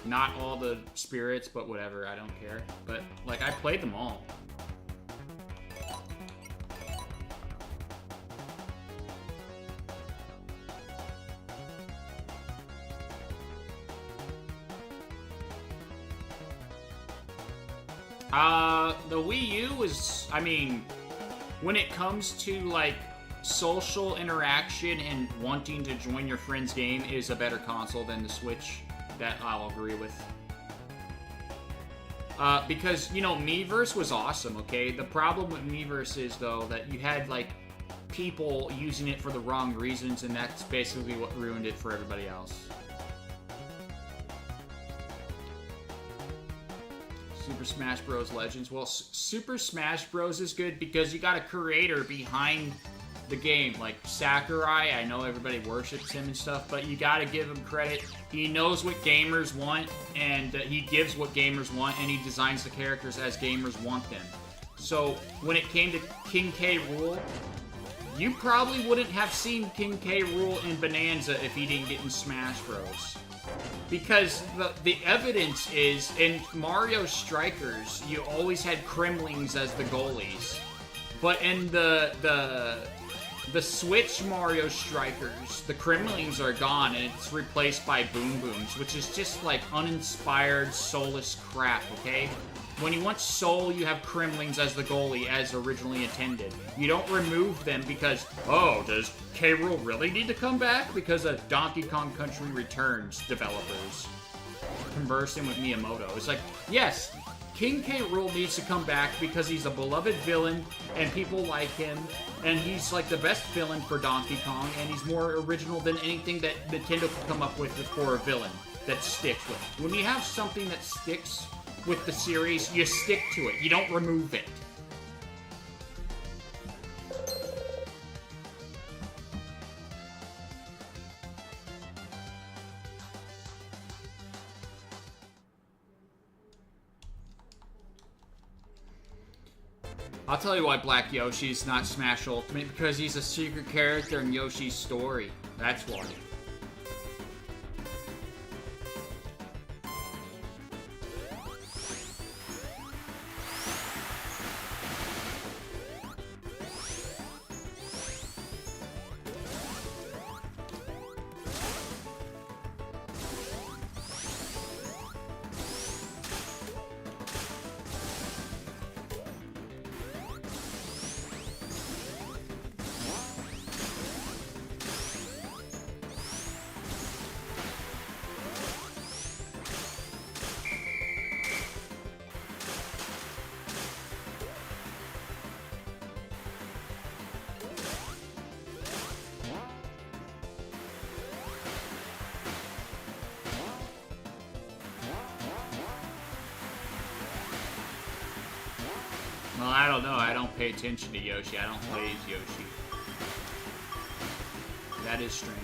not all the spirits, but whatever, I don't care. But like, I played them all. The Wii U is, I mean, when it comes to, like, social interaction and wanting to join your friend's game, is a better console than the Switch. That I'll agree with. Because, you know, Miiverse was awesome, okay? The problem with Miiverse is, though, that you had, like, people using it for the wrong reasons, and that's basically what ruined it for everybody else. Super Smash Bros. Legends. Well, Super Smash Bros. Is good because you got a creator behind the game. Like Sakurai, I know everybody worships him and stuff, but you gotta give him credit. He knows what gamers want, and he gives what gamers want, and he designs the characters as gamers want them. So, when it came to King K. Rool, you probably wouldn't have seen King K. Rool in Bonanza if he didn't get in Smash Bros. Because the evidence is, in Mario Strikers, you always had Kremlings as the goalies. But in the Switch Mario Strikers, the Kremlings are gone, and it's replaced by Boom Booms, which is just, like, uninspired, soulless crap, okay? When you want soul, you have Kremlings as the goalie, as originally intended. You don't remove them because, oh, does K. Rool really need to come back? Because of Donkey Kong Country Returns developers conversing with Miyamoto. It's like, yes, King K. Rool needs to come back because he's a beloved villain and people like him, and he's like the best villain for Donkey Kong, and he's more original than anything that Nintendo could come up with for a villain that sticks with. When you have something that sticks with the series, you stick to it. You don't remove it. I'll tell you why Black Yoshi's not Smash Ultimate, because he's a secret character in Yoshi's story. That's why. Well, I don't know. I don't pay attention to Yoshi. I don't play as Yoshi. That is strange.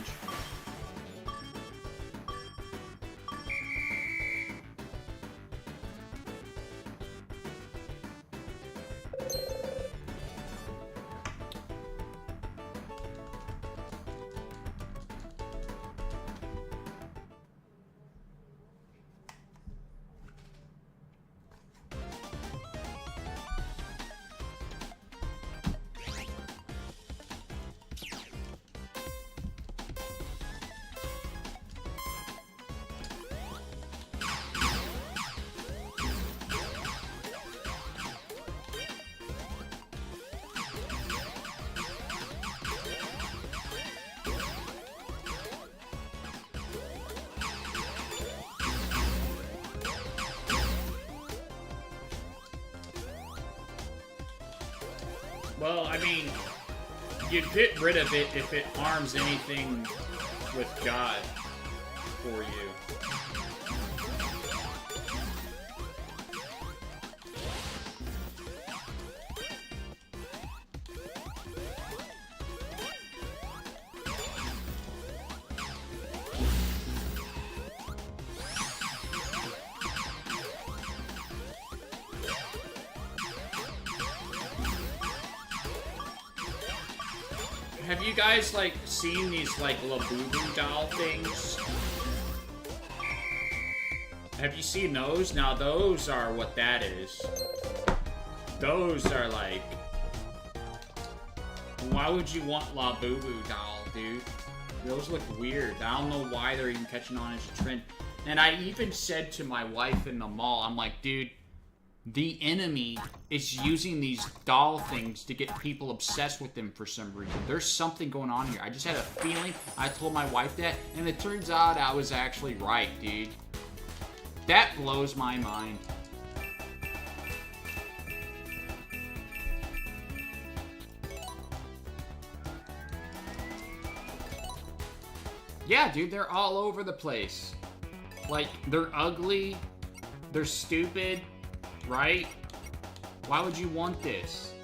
Well, I mean, you'd get rid of it if it harms anything with God for you. Have you guys, like, seen these, like, Labubu doll things? Have you seen those? Now, those are what that is. Those are, like... Why would you want Labubu doll, dude? Those look weird. I don't know why they're even catching on as a trend. And I even said to my wife in the mall, I'm like, dude... The enemy is using these doll things to get people obsessed with them for some reason. There's something going on here. I just had a feeling. I told my wife that, and it turns out I was actually right, dude. That blows my mind. Yeah, dude, they're all over the place. Like, they're ugly. They're stupid. Right? Why would you want this?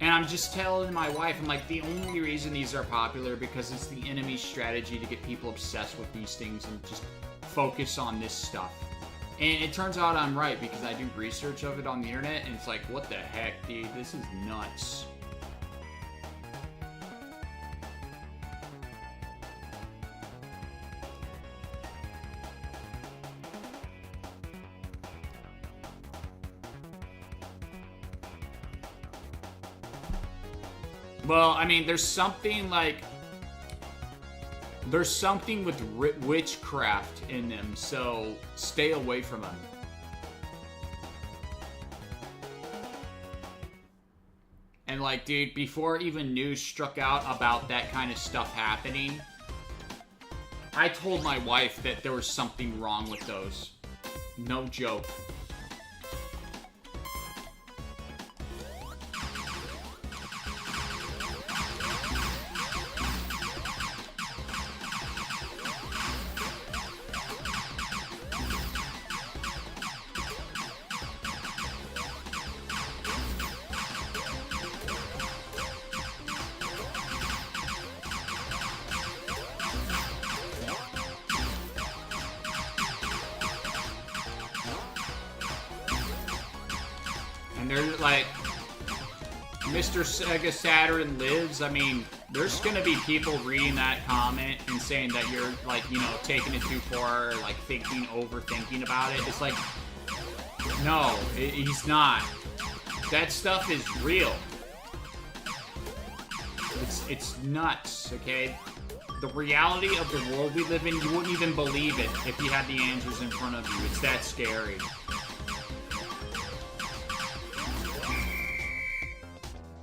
And I'm just telling my wife, I'm like, the only reason these are popular because it's the enemy's strategy to get people obsessed with these things and just focus on this stuff. And it turns out I'm right because I do research of it on the internet and it's like, what the heck, dude? This is nuts. Well, I mean, there's something like... There's something with witchcraft in them, so stay away from them. And like, dude, before even news struck out about that kind of stuff happening, I told my wife that there was something wrong with those. No joke. And they're like, Mr. Sega Saturn lives, I mean, there's gonna be people reading that comment and saying that you're, like, you know, taking it too far, or, like, overthinking about it. It's like, no, he's not. That stuff is real. It's nuts, okay? The reality of the world we live in, you wouldn't even believe it if you had the answers in front of you. It's that scary.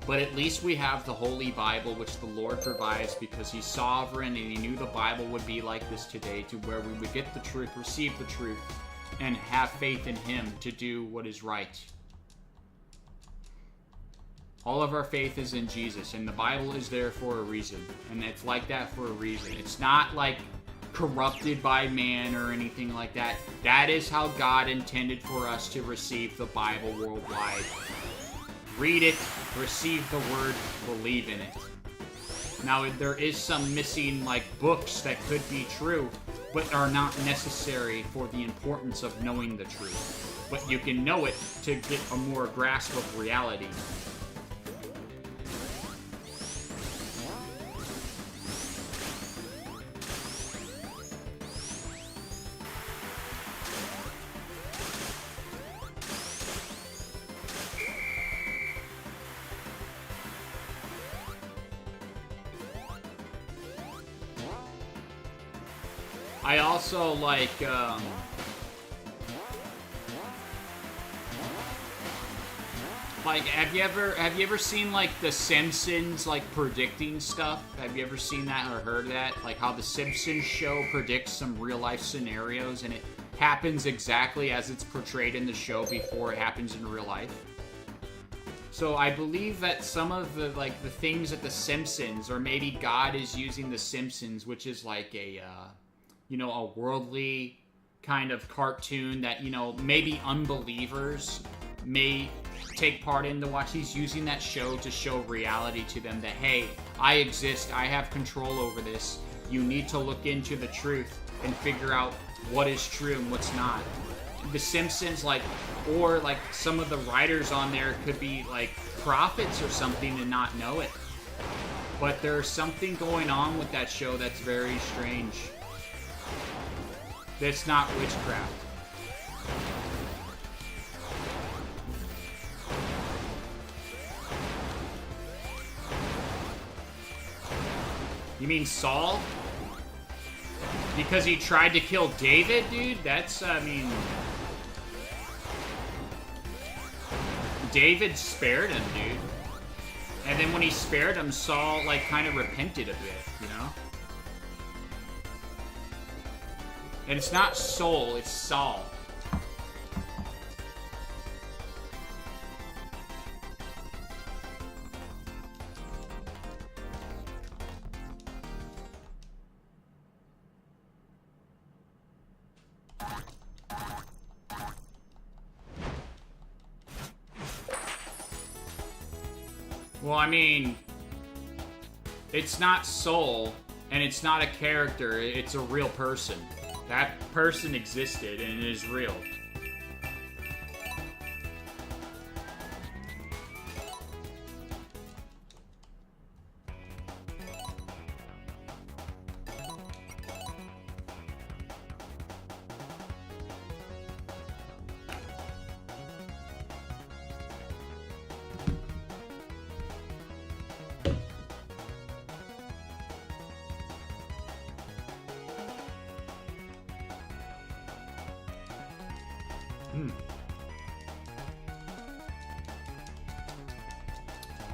But at least we have the Holy Bible, which the Lord provides because He's sovereign and He knew the Bible would be like this today, to where we would get the truth, receive the truth, and have faith in Him to do what is right. All of our faith is in Jesus, and the Bible is there for a reason. And it's like that for a reason. It's not like corrupted by man or anything like that. That is how God intended for us to receive the Bible worldwide. Read it, receive the word, believe in it. Now, there is some missing, like, books that could be true, but are not necessary for the importance of knowing the truth. But you can know it to get a more grasp of reality. I also like, have you ever seen, like, The Simpsons, like, predicting stuff? Have you ever seen that or heard that? Like, how The Simpsons show predicts some real-life scenarios, and it happens exactly as it's portrayed in the show before it happens in real life? So I believe that some of the, like, the things that The Simpsons, or maybe God is using The Simpsons, which is like a, you know, a worldly kind of cartoon that, you know, maybe unbelievers may take part in to watch. He's using that show to show reality to them that, hey, I exist, I have control over this. You need to look into the truth and figure out what is true and what's not. The Simpsons, like, or like some of the writers on there could be like prophets or something and not know it. But there's something going on with that show that's very strange. That's not witchcraft. You mean Saul? Because he tried to kill David, dude? That's, I mean... David spared him, dude. And then when he spared him, Saul, like, kind of repented a bit, you know? And it's not Soul, it's Saul. Well, I mean, it's not Soul, and it's not a character, it's a real person. That person existed and is real.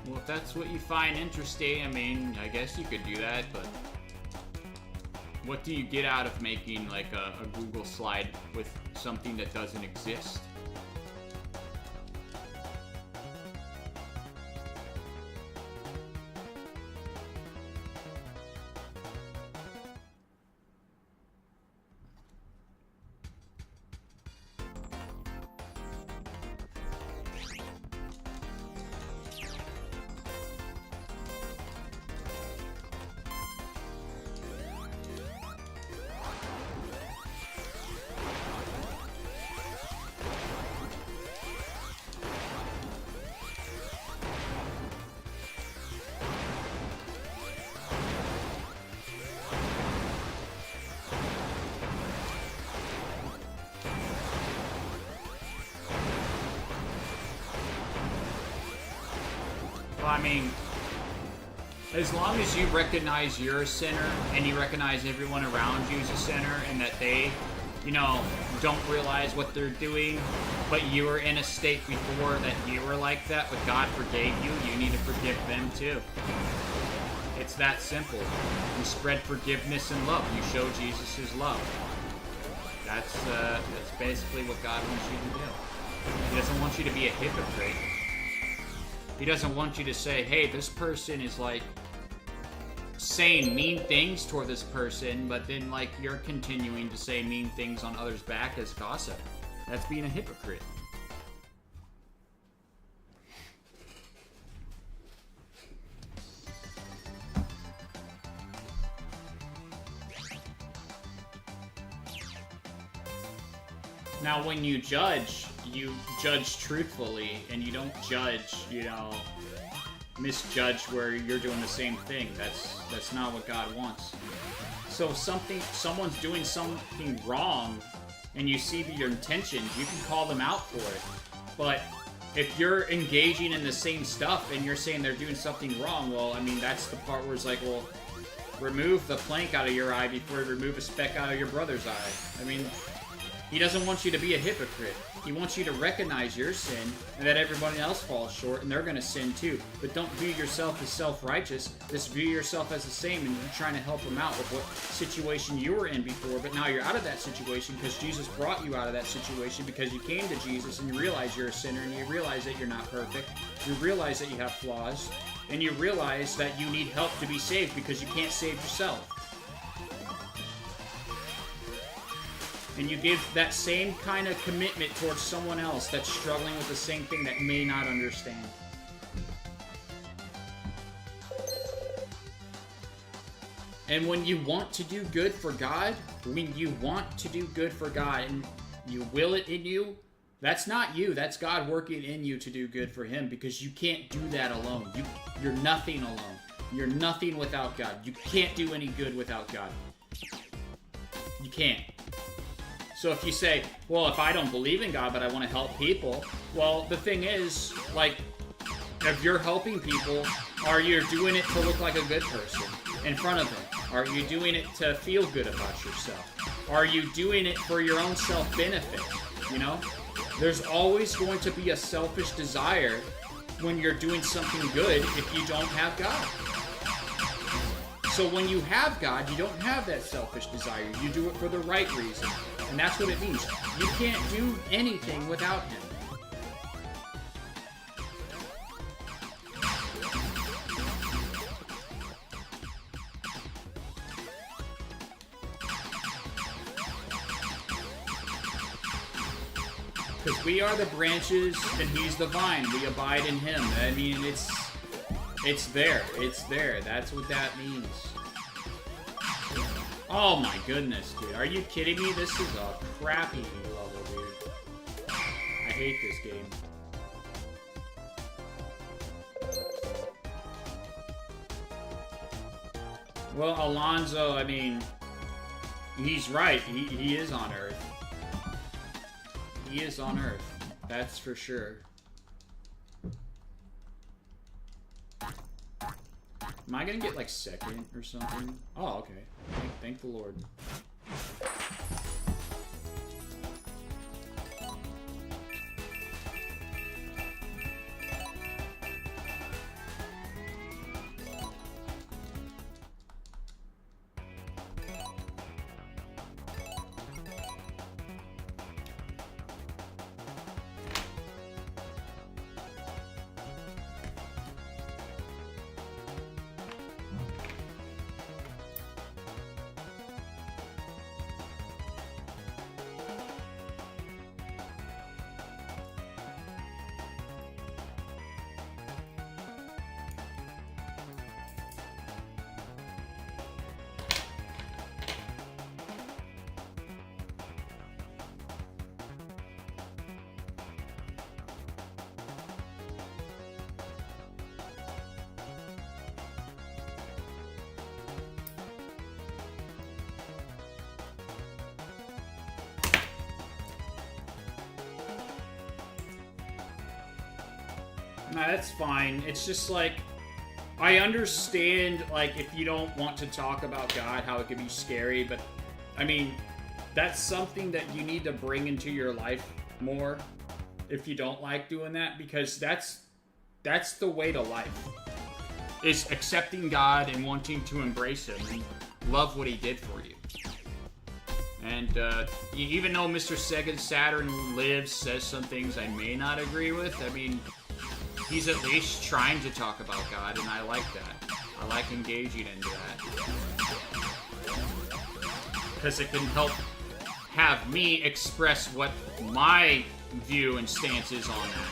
Well, if that's what you find interesting, I mean, I guess you could do that, but what do you get out of making, like, a Google slide with something that doesn't exist? I mean, as long as you recognize you're a sinner and you recognize everyone around you is a sinner and that they, you know, don't realize what they're doing, but you were in a state before that you were like that, but God forgave you, you need to forgive them too. It's that simple. You spread forgiveness and love. You show Jesus' love. That's basically what God wants you to do. He doesn't want you to be a hypocrite. He doesn't want you to say, hey, this person is like saying mean things toward this person, but then like you're continuing to say mean things on others' back as gossip. That's being a hypocrite. Now, when you judge truthfully, and you don't judge, you know, misjudge where you're doing the same thing. That's not what God wants. So if someone's doing something wrong, and you see your intentions, you can call them out for it. But if you're engaging in the same stuff and you're saying they're doing something wrong, well, I mean, that's the part where it's like, well, remove the plank out of your eye before you remove a speck out of your brother's eye. I mean, he doesn't want you to be a hypocrite. He wants you to recognize your sin and that everybody else falls short and they're going to sin too. But don't view yourself as self-righteous. Just view yourself as the same and you're trying to help them out with what situation you were in before. But now you're out of that situation because Jesus brought you out of that situation because you came to Jesus and you realize you're a sinner and you realize that you're not perfect. You realize that you have flaws and you realize that you need help to be saved because you can't save yourself. And you give that same kind of commitment towards someone else that's struggling with the same thing that may not understand. And when you want to do good for God, when you want to do good for God and you will it in you, that's not you. That's God working in you to do good for Him because you can't do that alone. You're nothing alone. You're nothing without God. You can't do any good without God. You can't. So if you say, well, if I don't believe in God, but I want to help people, well, the thing is, like, if you're helping people, are you doing it to look like a good person in front of them? Are you doing it to feel good about yourself? Are you doing it for your own self-benefit? You know? There's always going to be a selfish desire when you're doing something good if you don't have God. So when you have God, you don't have that selfish desire. You do it for the right reason. And that's what it means. You can't do anything without Him. Because we are the branches and He's the vine. We abide in Him. I mean, it's there. It's there. That's what that means. Oh my goodness, dude. Are you kidding me? This is a crappy level, dude. I hate this game. Well, Alonzo, I mean, he's right. He is on Earth. He is on Earth. That's for sure. Am I gonna get like second or something? Oh, okay. Thank the Lord. Nah, that's fine. It's just like, I understand, like, if you don't want to talk about God, how it can be scary, but, I mean, that's something that you need to bring into your life more if you don't like doing that, because that's the way to life, is accepting God and wanting to embrace Him and love what He did for you. And even though Mr. Sega Saturn Lives says some things I may not agree with, I mean, he's at least trying to talk about God, and I like that. I like engaging into that. Because it can help have me express what my view and stance is on that.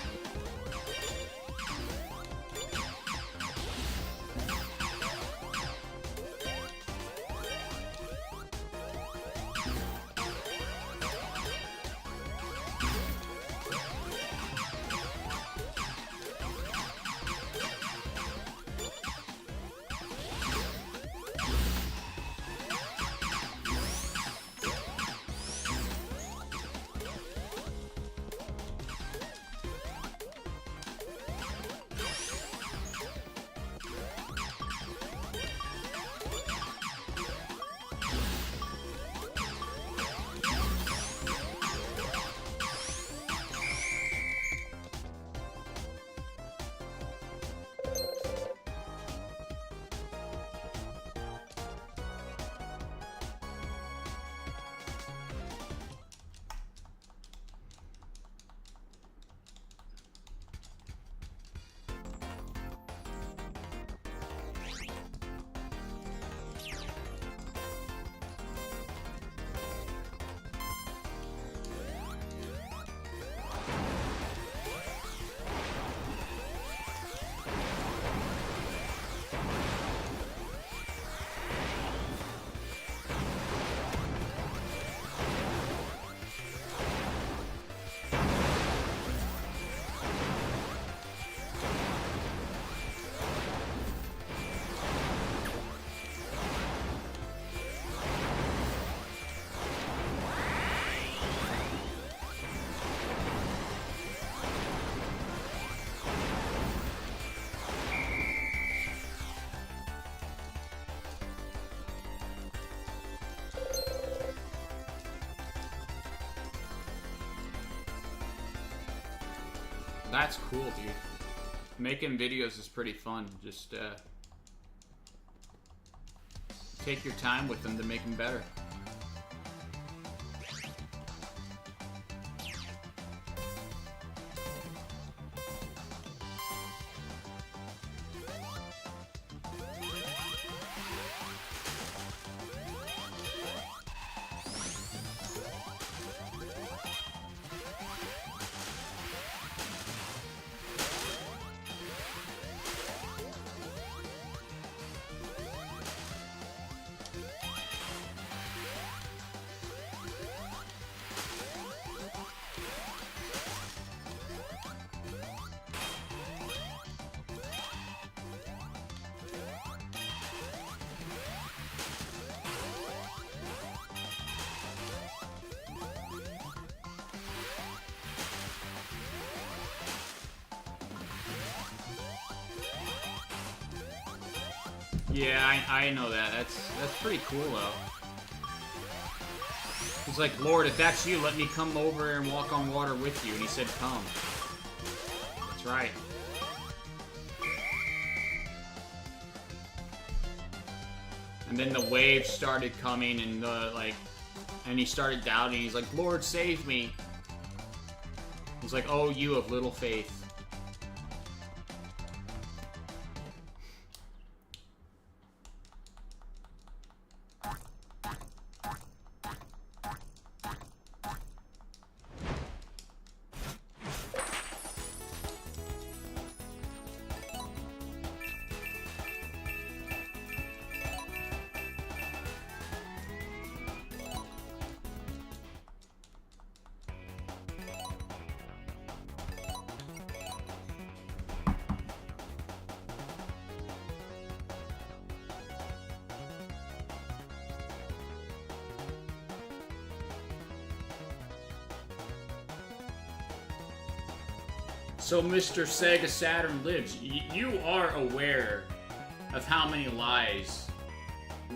That's cool, dude. Making videos is pretty fun. Just take your time with them to make them better. Yeah, I know that. That's pretty cool, though. He's like, Lord, if that's you, let me come over and walk on water with you. And he said, come. That's right. And then the waves started coming, and and he started doubting. He's like, Lord, save me. He's like, oh, you of little faith. So, Mr. Sega Saturn Lives, you are aware of how many lies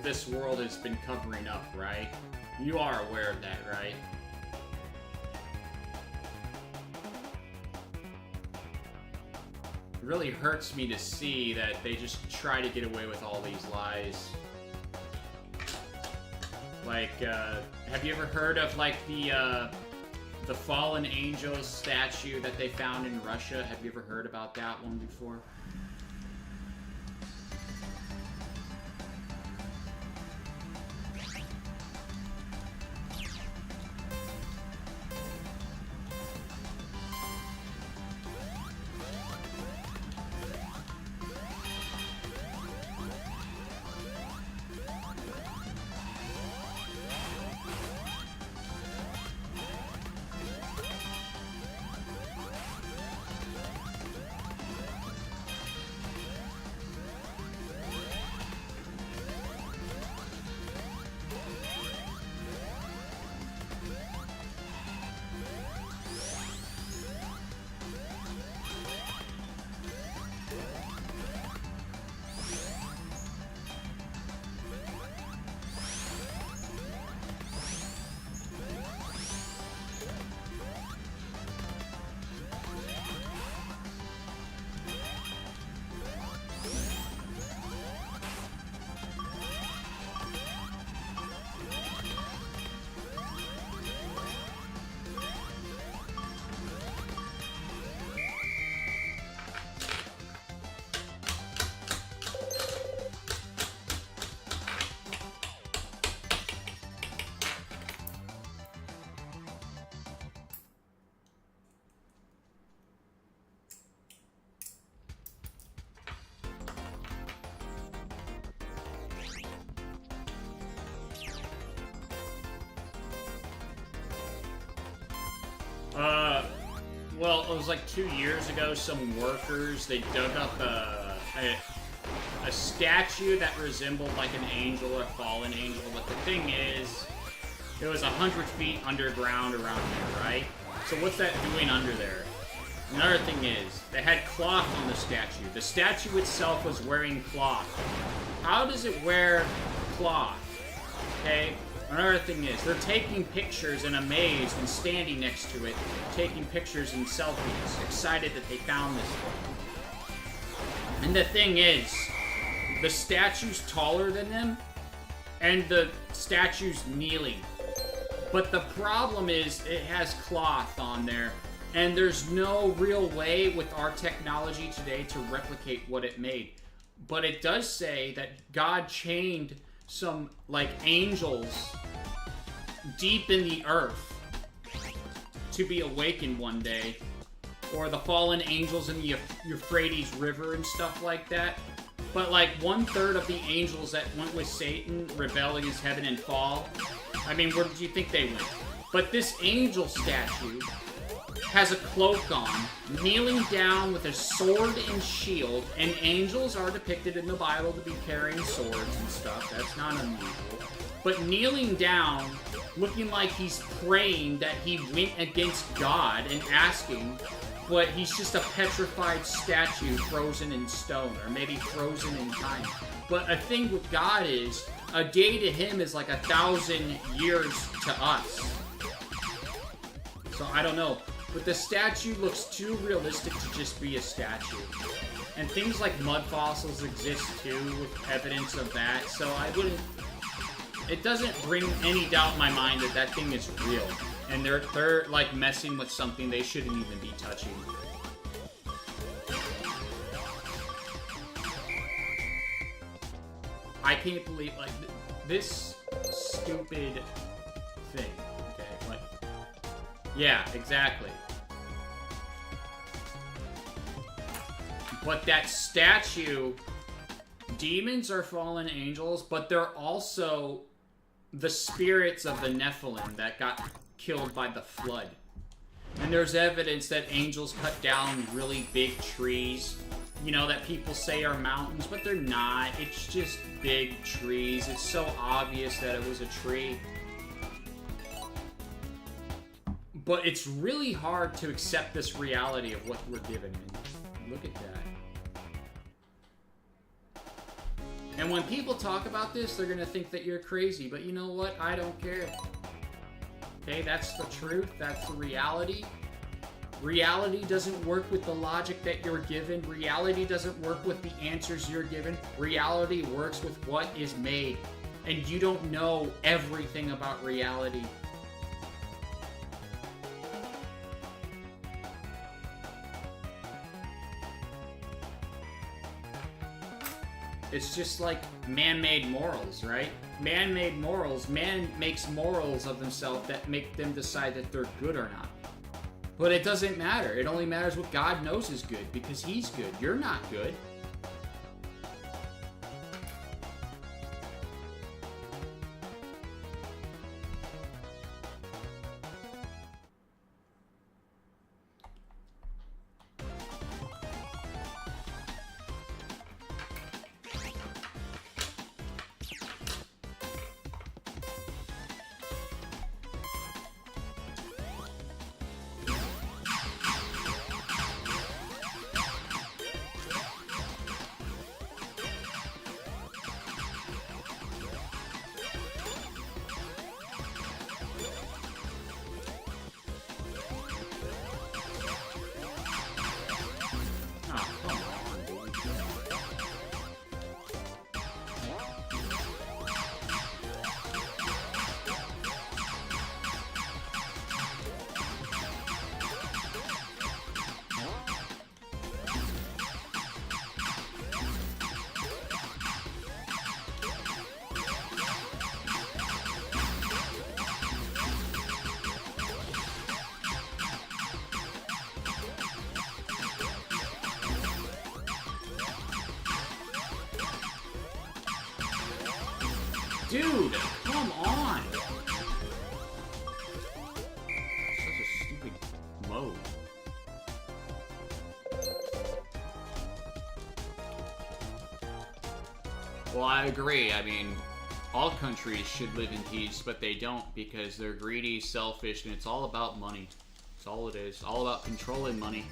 this world has been covering up, right? You are aware of that, right? It really hurts me to see that they just try to get away with all these lies. Like, have you ever heard of, like, the fallen angels statue that they found in Russia? Have you ever heard about that one before? Well, it was like 2 years ago, some workers, they dug up a statue that resembled like an angel or a fallen angel, but the thing is, it was 100 feet underground around here, right? So what's that doing under there? Another thing is, they had cloth on the statue. The statue itself was wearing cloth. How does it wear cloth? Okay? Another thing is, they're taking pictures and amazed and standing next to it, taking pictures and selfies, excited that they found this thing. And the thing is, the statue's taller than them, and the statue's kneeling. But the problem is, it has cloth on there, and there's no real way with our technology today to replicate what it made. But it does say that God chained some, like, angels deep in the earth to be awakened one day, or the fallen angels in the Euphrates River and stuff like that. But like 1/3 of the angels that went with Satan, rebel against heaven and fall, I mean, where did you think they went? But this angel statue has a cloak on, kneeling down with a sword and shield, and angels are depicted in the Bible to be carrying swords and stuff. That's not unusual. But kneeling down, looking like he's praying that he went against God and asking, but he's just a petrified statue frozen in stone, or maybe frozen in time. But a thing with God is, a day to him is like 1,000 years to us. So I don't know. But the statue looks too realistic to just be a statue. And things like mud fossils exist too, with evidence of that, so I wouldn't... It doesn't bring any doubt in my mind that that thing is real. And they're like messing with something they shouldn't even be touching. I can't believe, like, this stupid thing. Okay, like... Yeah, exactly. But that statue, demons are fallen angels, but they're also the spirits of the Nephilim that got killed by the flood. And there's evidence that angels cut down really big trees, you know, that people say are mountains, but they're not. It's just big trees. It's so obvious that it was a tree. But it's really hard to accept this reality of what we're given. Look at that. And when people talk about this, they're gonna think that you're crazy. But you know what? I don't care. Okay, that's the truth. That's the reality. Reality doesn't work with the logic that you're given. Reality doesn't work with the answers you're given. Reality works with what is made. And you don't know everything about reality. It's just like man-made morals, right? Man-made morals. Man makes morals of themselves that make them decide that they're good or not. But it doesn't matter. It only matters what God knows is good, because He's good. You're not good. Dude, come on! Such a stupid mode. Well, I agree. I mean, all countries should live in peace, but they don't because they're greedy, selfish, and it's all about money. That's all it is. All about controlling money.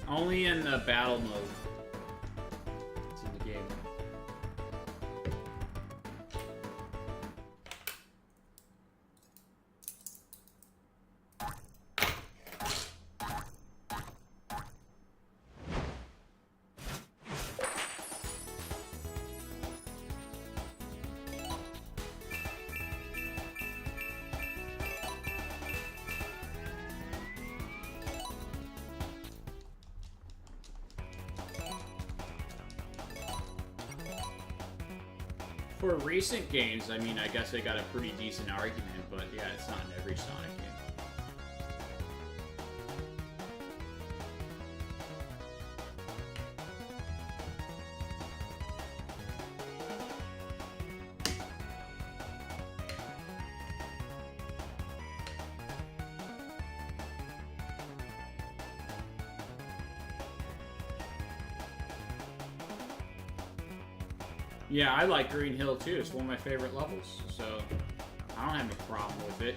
Only in the battle mode. It's in the game. For recent games, I mean, I guess I got a pretty decent argument, but yeah, it's not in every Sonic game. Yeah, I like Green Hill too. It's one of my favorite levels, so I don't have a problem with it.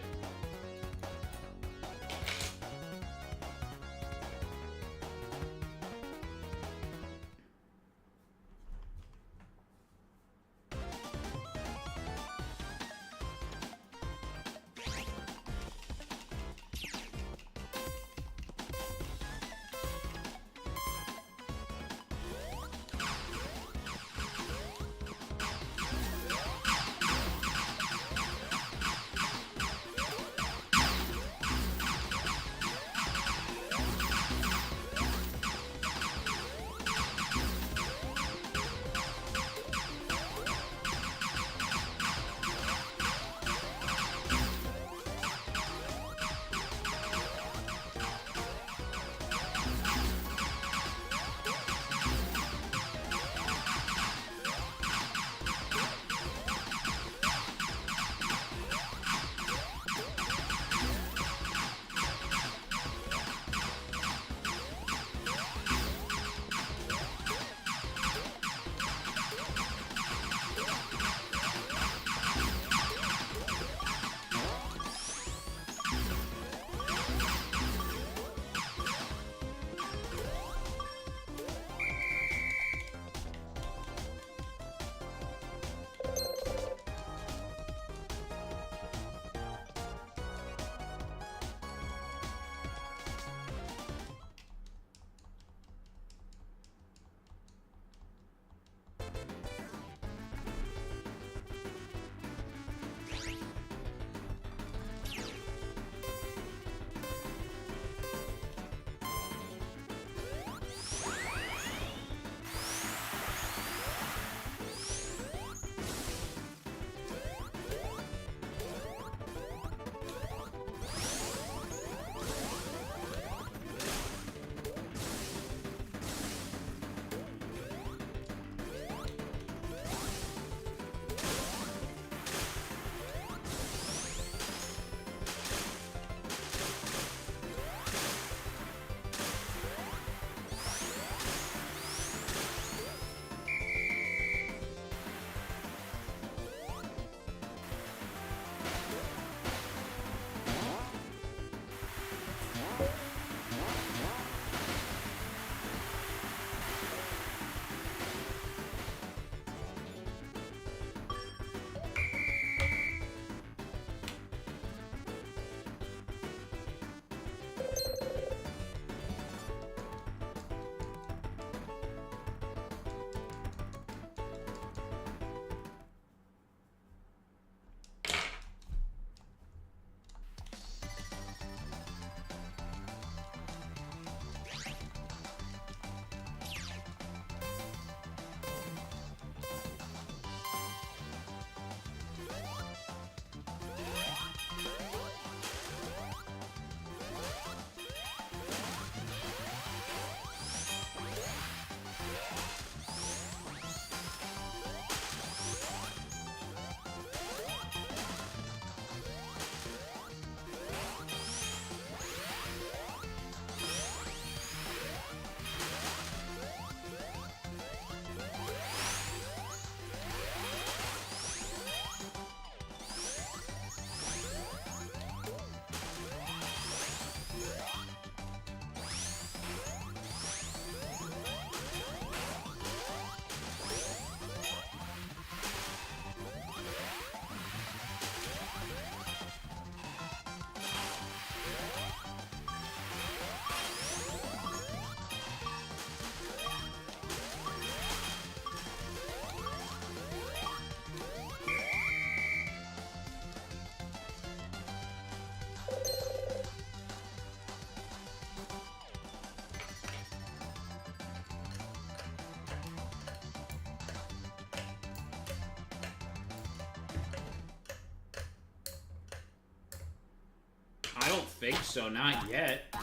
I don't think so, not yet.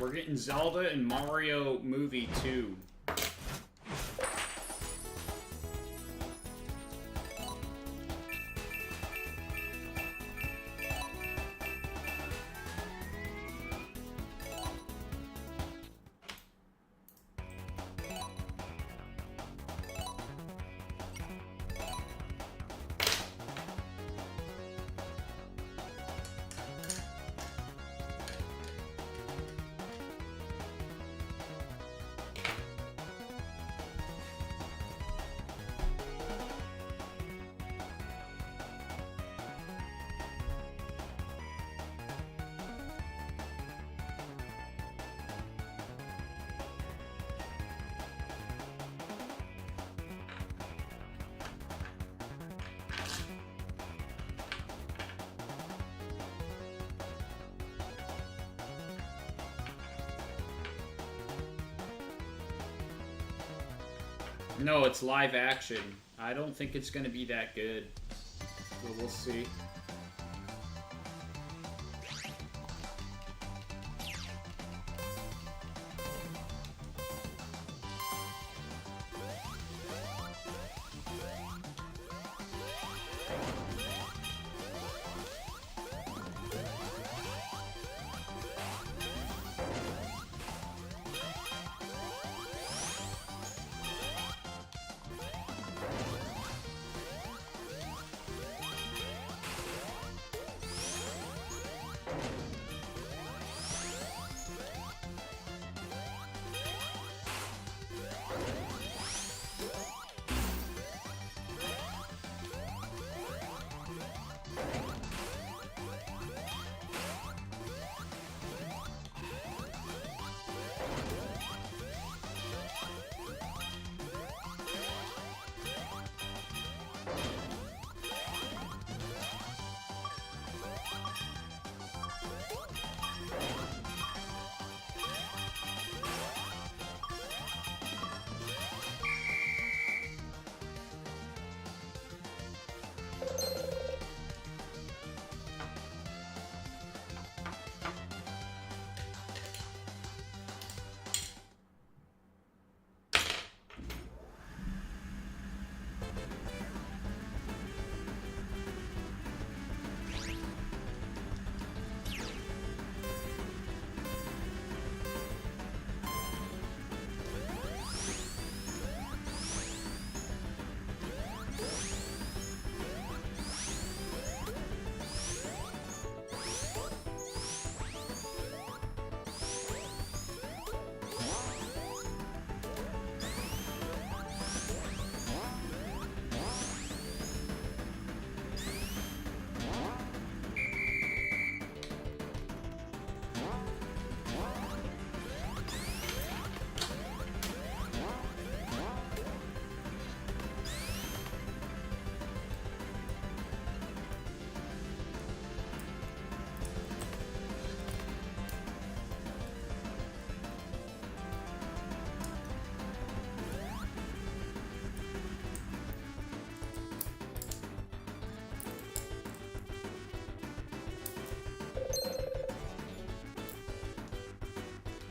We're getting Zelda and Mario Movie 2. No, it's live action. I don't think it's going to be that good. But we'll see.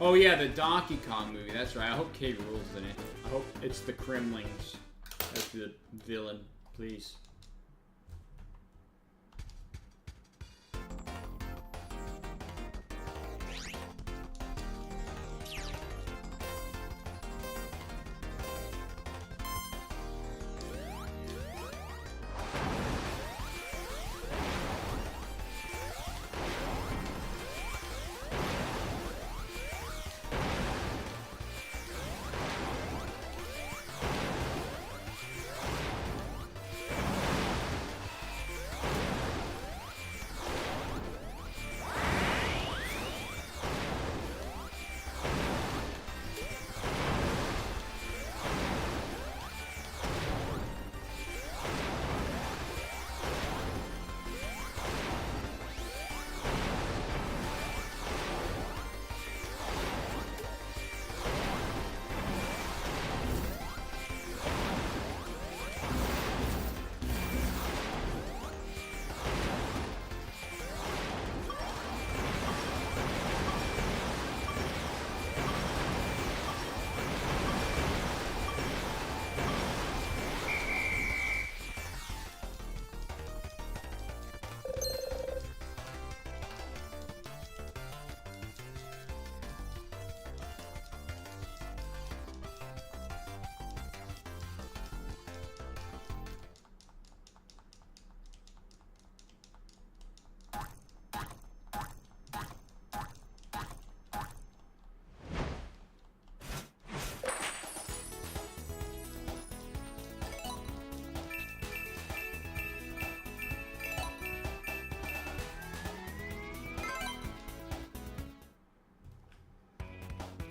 Oh yeah, the Donkey Kong movie. That's right. I hope K. Rool's in it. I hope it's the Kremlings as the villain, please.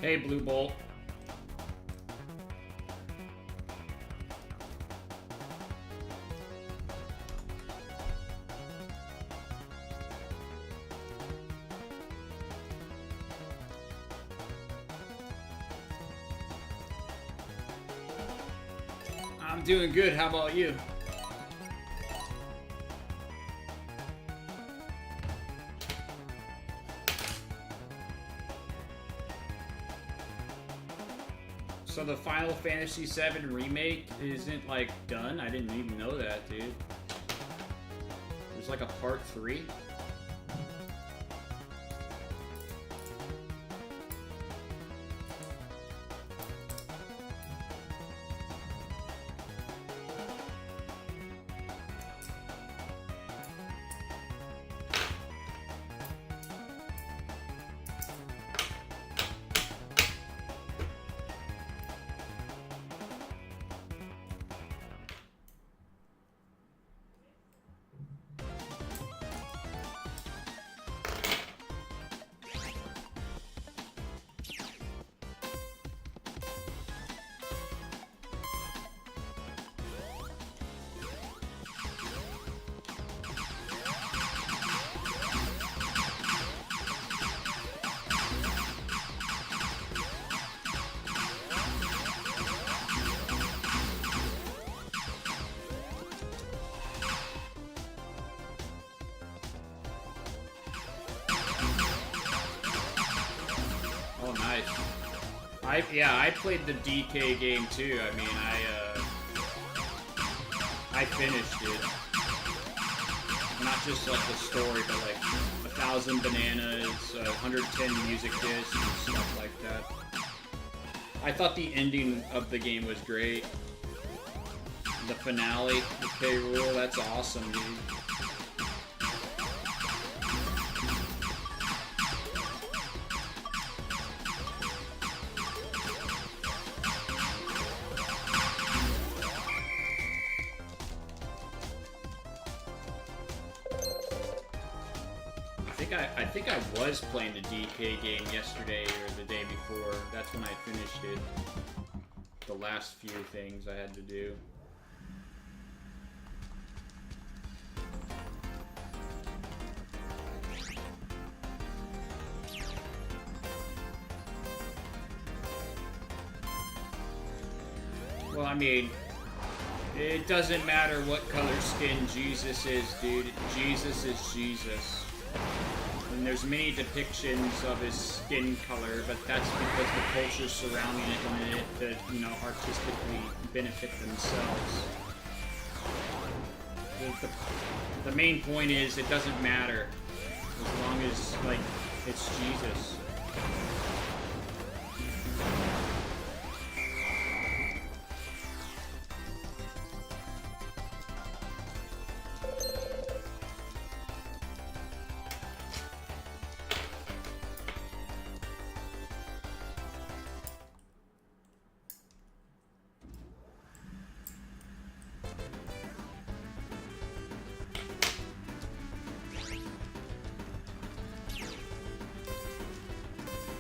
Hey, Blue Bolt. I'm doing good. How about you? So the Final Fantasy VII Remake isn't, like, done? I didn't even know that, dude. There's, like, a part 3? Yeah, I played the DK game too. I mean, I finished it. Not just like the story, but like 1,000 bananas, 110 music discs, and stuff like that. I thought the ending of the game was great. The finale, the K. Rool, that's awesome, dude. I think I was playing the DK game yesterday or the day before. That's when I finished it. The last few things I had to do. Well, I mean, it doesn't matter what color skin Jesus is, dude. Jesus is Jesus. And there's many depictions of his skin color, but that's because the culture surrounding it wanted it to, you know, artistically benefit themselves. The main point is it doesn't matter as long as, like, it's Jesus.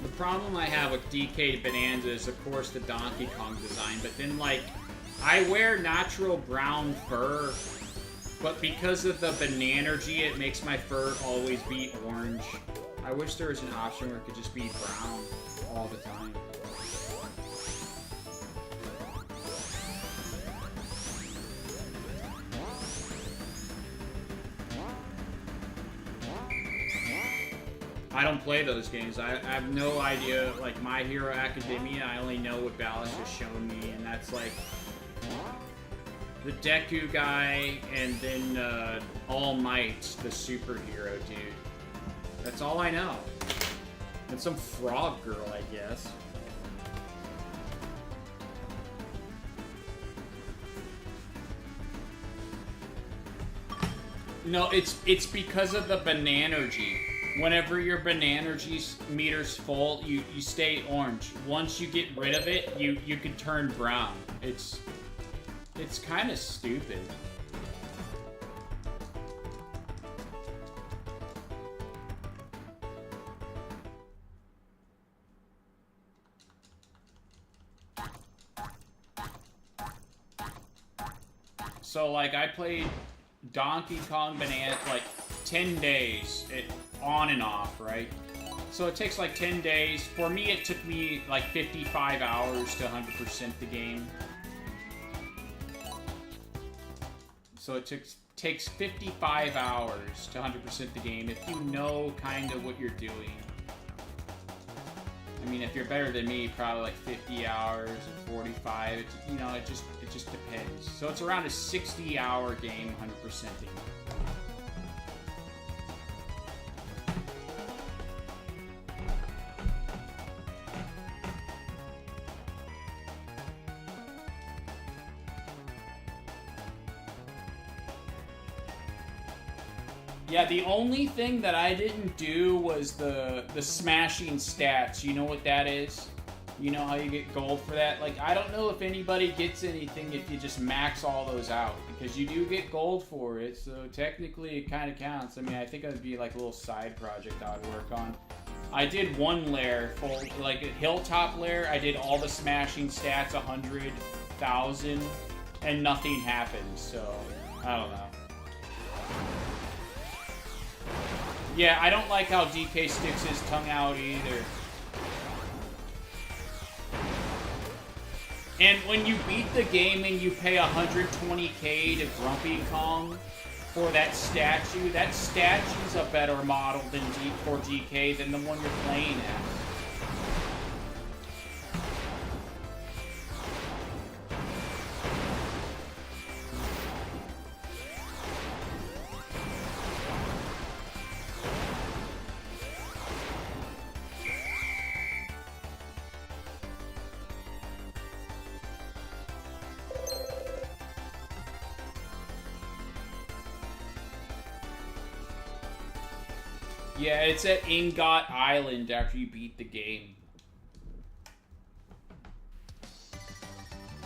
The problem I have with DK Bonanza is, of course, the Donkey Kong design, but then, like, I wear natural brown fur, but because of the Bananergy, it makes my fur always be orange. I wish there was an option where it could just be brown all the time. I don't play those games. I have no idea. Like, My Hero Academia, I only know what Ballas has shown me, and that's like the Deku guy, and then All Might, the superhero dude. That's all I know. And some frog girl, I guess. No, it's because of the Bananergy. Whenever your Bananergy meter's full, you stay orange. Once you get rid of it, you can turn brown. It's kind of stupid. So, like, I played Donkey Kong Banana, like, 10 days, on and off, right? So it takes, like, 10 days. For me, it took me, like, 55 hours to 100% the game. So it takes 55 hours to 100% the game if you know kind of what you're doing. I mean, if you're better than me, probably like 50 hours or 45. You know, it just depends. So it's around a 60-hour game, 100%ing. Yeah, the only thing that I didn't do was the smashing stats. You know what that is? You know how you get gold for that? Like, I don't know if anybody gets anything if you just max all those out, because you do get gold for it, so technically it kind of counts. I mean, I think it would be like a little side project I would work on. I did one lair, full, like a hilltop lair, I did all the smashing stats, 100,000, and nothing happened, so I don't know. Yeah, I don't like how DK sticks his tongue out either. And when you beat the game and you pay 120k to Grumpy Kong for that statue's a better model for DK than the one you're playing at. Yeah, it's at Ingot Island after you beat the game.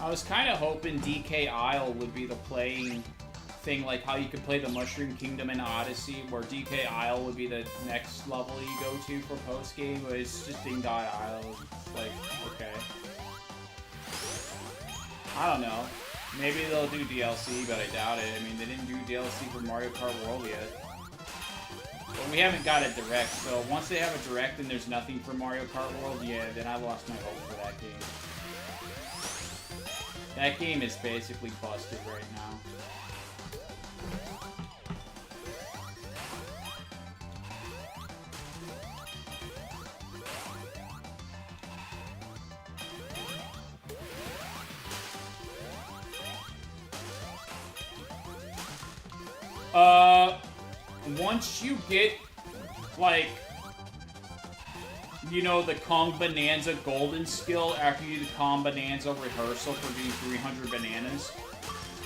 I was kind of hoping DK Isle would be the playing thing, like how you could play the Mushroom Kingdom in Odyssey, where DK Isle would be the next level you go to for post-game, but it's just Ingot Isle. It's like, okay. I don't know. Maybe they'll do DLC, but I doubt it. I mean, they didn't do DLC for Mario Kart World yet. But we haven't got a direct, so once they have a direct and there's nothing for Mario Kart World, yeah, then I lost my hope for that game. That game is basically busted right now. Once you get, like, you know, the Kong Bonanza golden skill after you do the Kong Bonanza rehearsal for getting 300 bananas,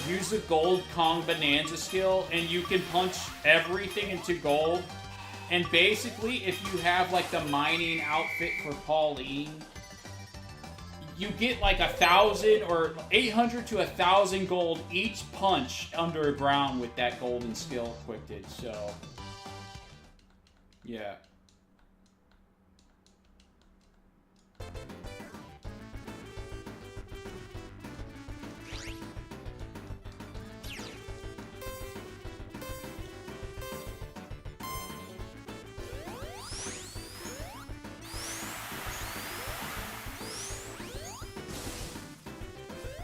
use the gold Kong Bonanza skill and you can punch everything into gold. And basically, if you have, like, the mining outfit for Pauline, you get like 1,000 or 800 to 1,000 gold each punch underground with that golden skill equipped. So, yeah.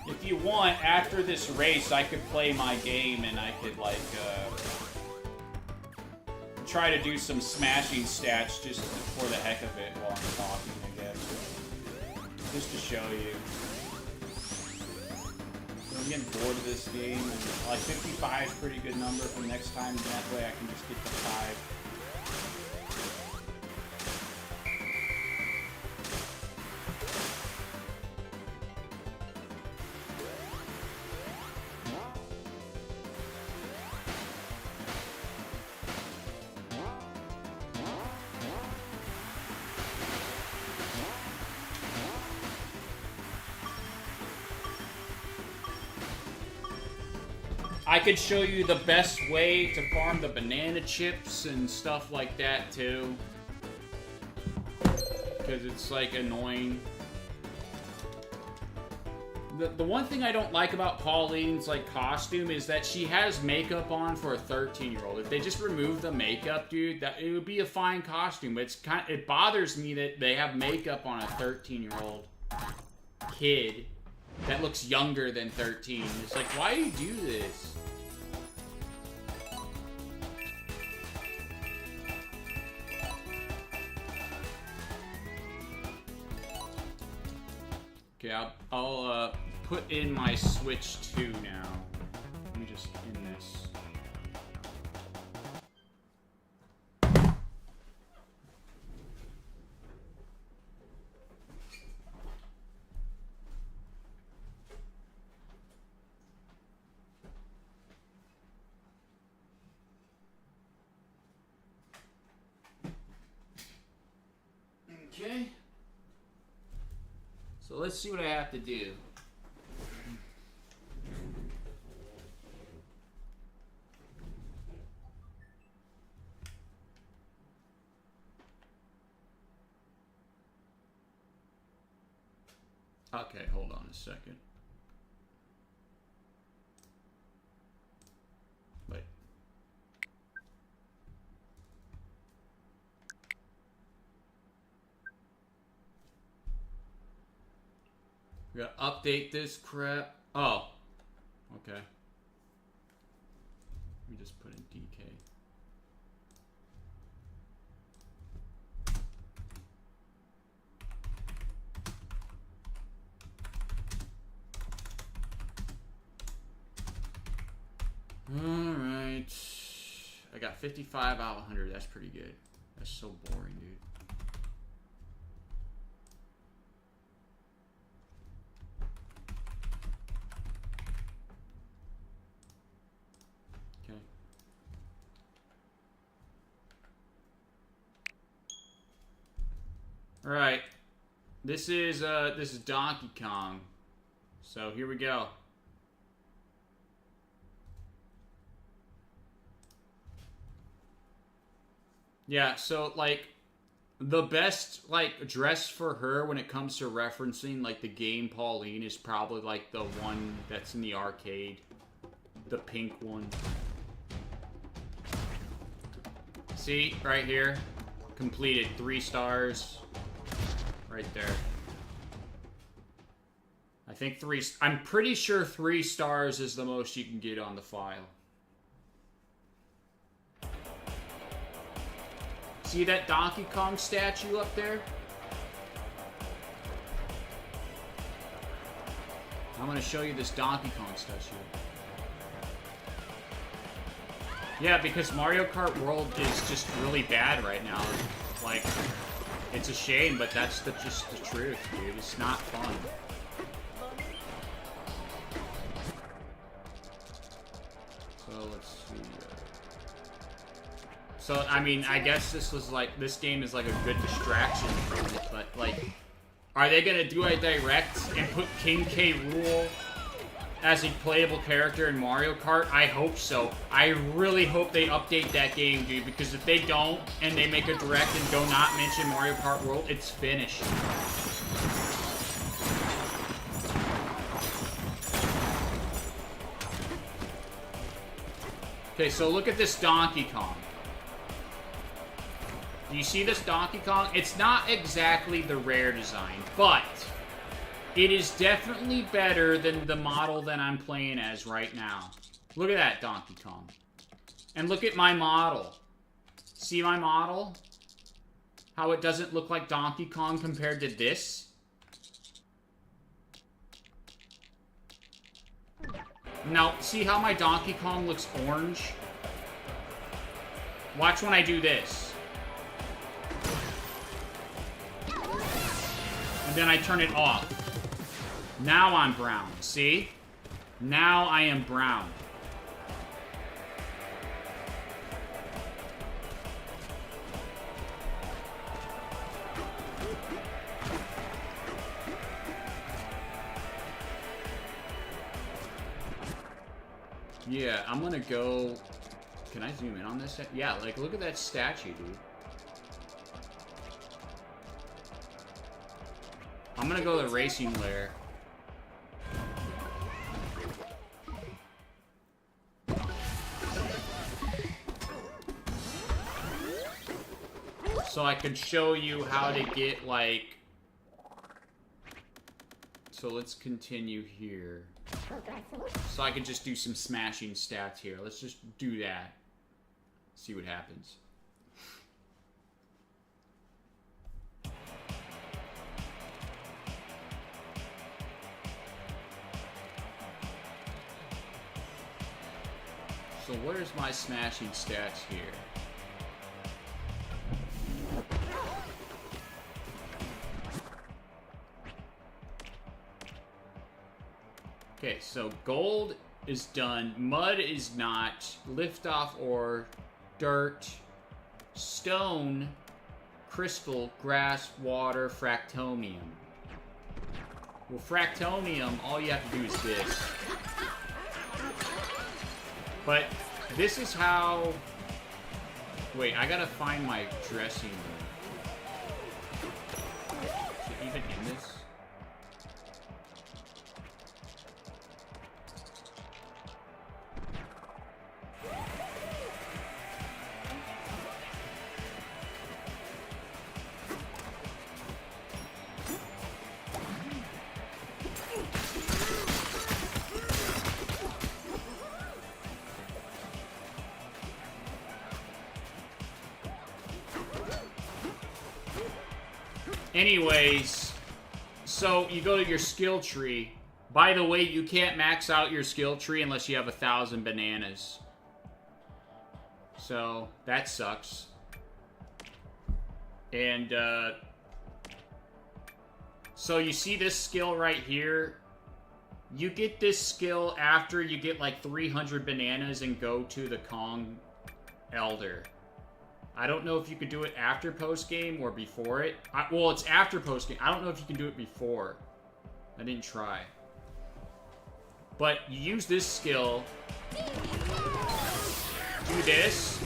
If you want, after this race, I could play my game and I could, like, try to do some smashing stats just for the heck of it while I'm talking, I guess. Just to show you. So I'm getting bored of this game. And, like, 55 is a pretty good number for next time. That way I can just get the 5. I could show you the best way to farm the banana chips and stuff like that too. Because it's like annoying. The one thing I don't like about Pauline's like costume is that she has makeup on for a 13-year-old. If they just remove the makeup, dude, that it would be a fine costume. But it bothers me that they have makeup on a 13-year-old kid that looks younger than 13. It's like, why do you do this? Okay, I'll put in my Switch 2 now. Let me just in this. Okay. So let's see what I have to do. Okay, hold on a second. Wait. We gotta update this crap. Oh. Okay. Let me just put in DK. Alright. I got 55 out of 100. That's pretty good. That's so boring, dude. Okay. Alright. This is Donkey Kong. So here we go. Yeah, so, like, the best, like, dress for her when it comes to referencing, like, the game Pauline is probably, like, the one that's in the arcade. The pink one. See? Right here. Completed. 3 stars. Right there. I think 3... I'm pretty sure 3 stars is the most you can get on the file. See that Donkey Kong statue up there? I'm gonna show you this Donkey Kong statue. Yeah, because Mario Kart World is just really bad right now. Like, it's a shame, but that's just the truth, dude. It's not fun. So let's see. So, I mean, I guess this game is like a good distraction from it, but, like, are they gonna do a direct and put King K. Rool as a playable character in Mario Kart? I hope so. I really hope they update that game, dude, because if they don't, and they make a direct and do not mention Mario Kart World, it's finished. Okay, so look at this Donkey Kong. Do you see this Donkey Kong? It's not exactly the rare design, but it is definitely better than the model that I'm playing as right now. Look at that Donkey Kong. And look at my model. See my model? How it doesn't look like Donkey Kong compared to this? Now, see how my Donkey Kong looks orange? Watch when I do this. And then I turn it off. Now I'm brown. See? Now I am brown. Yeah, I'm gonna go... Can I zoom in on this? Yeah, like, look at that statue, dude. I'm gonna go to the racing layer. so I could show you how to get, like... So let's continue here. So I could just do some smashing stats here. Let's just do that. See what happens. So where's my smashing stats here? Okay, so gold is done. Mud is not. Liftoff ore, dirt, stone, crystal, grass, water, fractomium. Well, fractomium, all you have to do is this. But this is how... Wait, I gotta find my dressing room. Is it even in this? Anyways, so you go to your skill tree. By the way, you can't max out your skill tree unless you have 1,000 bananas. So, that sucks. And, so you see this skill right here? You get this skill after you get like 300 bananas and go to the Kong Elder. I don't know if you could do it after post-game or before it. Well, it's after post-game. I don't know if you can do it before. I didn't try. But you use this skill. Do this.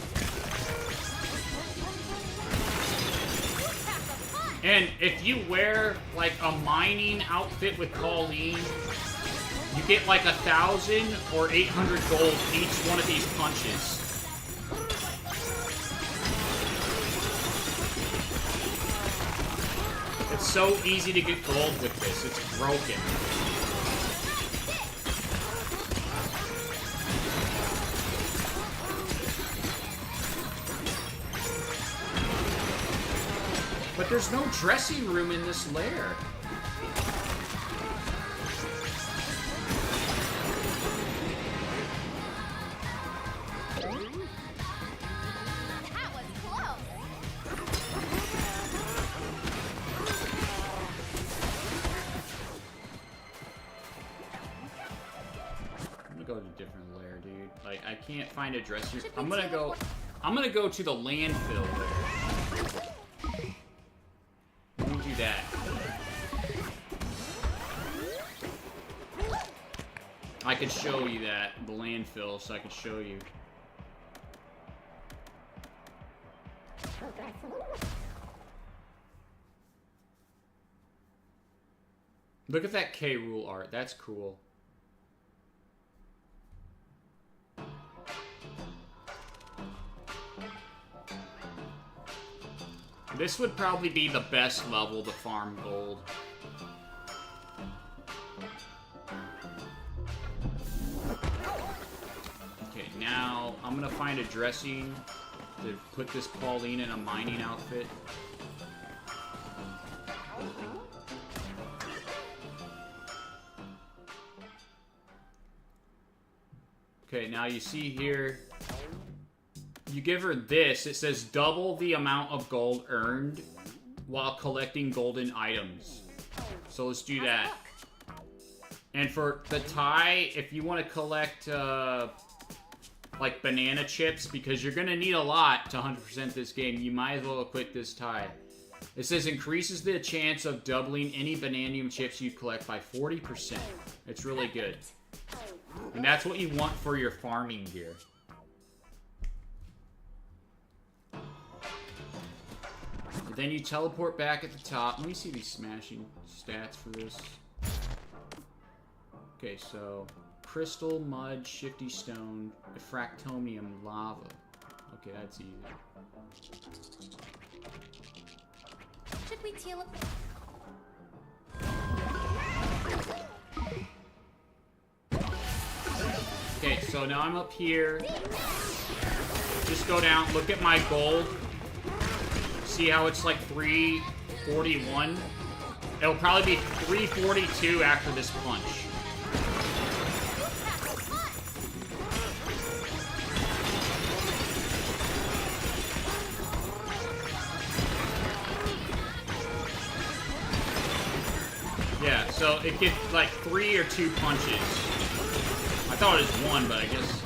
And if you wear, like, a mining outfit with Pauline, you get, like, 1,000 or 800 gold each one of these punches. It's so easy to get gold with this. It's broken. But there's no dressing room in this lair. I can't find a dressing room. I'm gonna go to the landfill there. Let me do that. I could show you that, the landfill, so I could show you. Look at that K. Rool art. That's cool. This would probably be the best level to farm gold. Okay, now I'm gonna find a dressing to put this Pauline in a mining outfit. Okay, now you see here, you give her this. It says double the amount of gold earned while collecting golden items. So let's do that. And for the tie, if you want to collect, like, banana chips, because you're going to need a lot to 100% this game, you might as well equip this tie. It says increases the chance of doubling any bananium chips you collect by 40%. It's really good. And that's what you want for your farming gear. And then you teleport back at the top. Let me see these smashing stats for this. Okay, so crystal, mud, shifty stone, fractomium, lava. Okay, that's easy. we teal up? Okay, so now I'm up here. Just go down, look at my gold. See how it's like 341? It'll probably be 342 after this punch. Yeah, so it gets like 3 or 2 punches. I thought it was 1, but I guess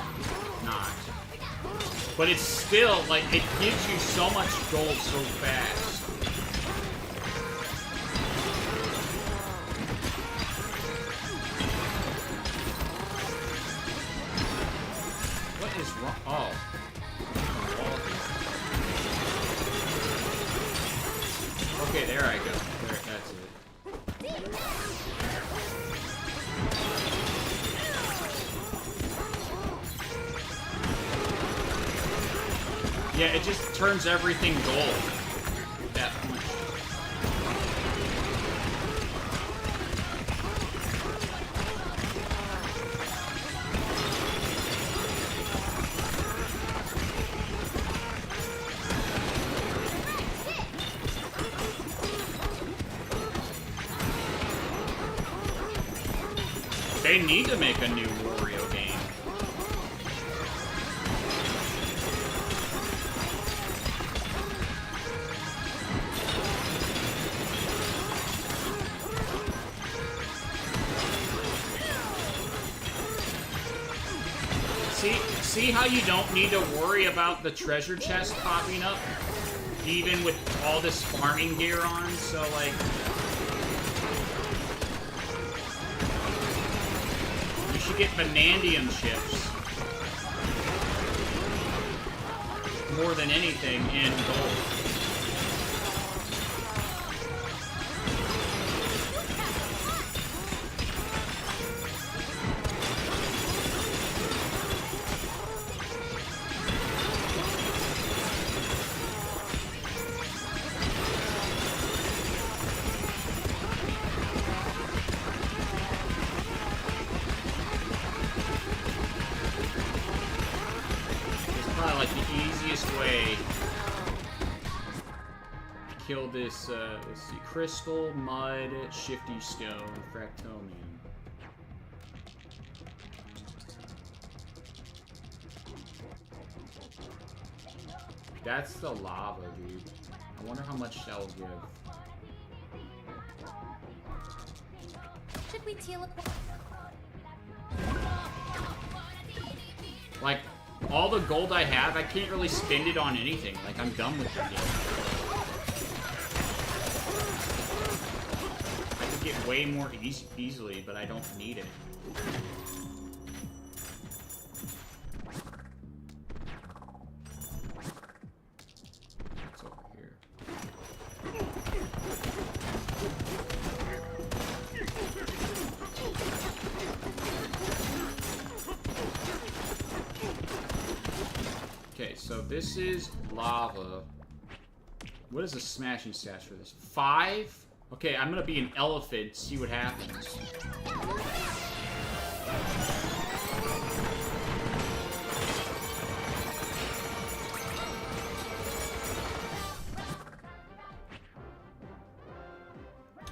not. But it's still, like, it gives you so much gold so fast. What is wrong? Oh. Okay, there I go. There, that's it. Yeah, it just turns everything gold. That point. They need to make a new Wario game. See how you don't need to worry about the treasure chest popping up? Even with all this farming gear on, so like... You should get vanadium chips. More than anything in gold. Kill this, let's see, crystal, mud, shifty stone, fractomium. That's the lava, dude. I wonder how much that'll give. Should we teal up? Like, all the gold I have, I can't really spend it on anything. Like, I'm done with the game. Get way more easily, but I don't need it. It's over here. Okay, so this is lava. What is the smashing stats for this? 5? Okay, I'm gonna be an elephant, see what happens.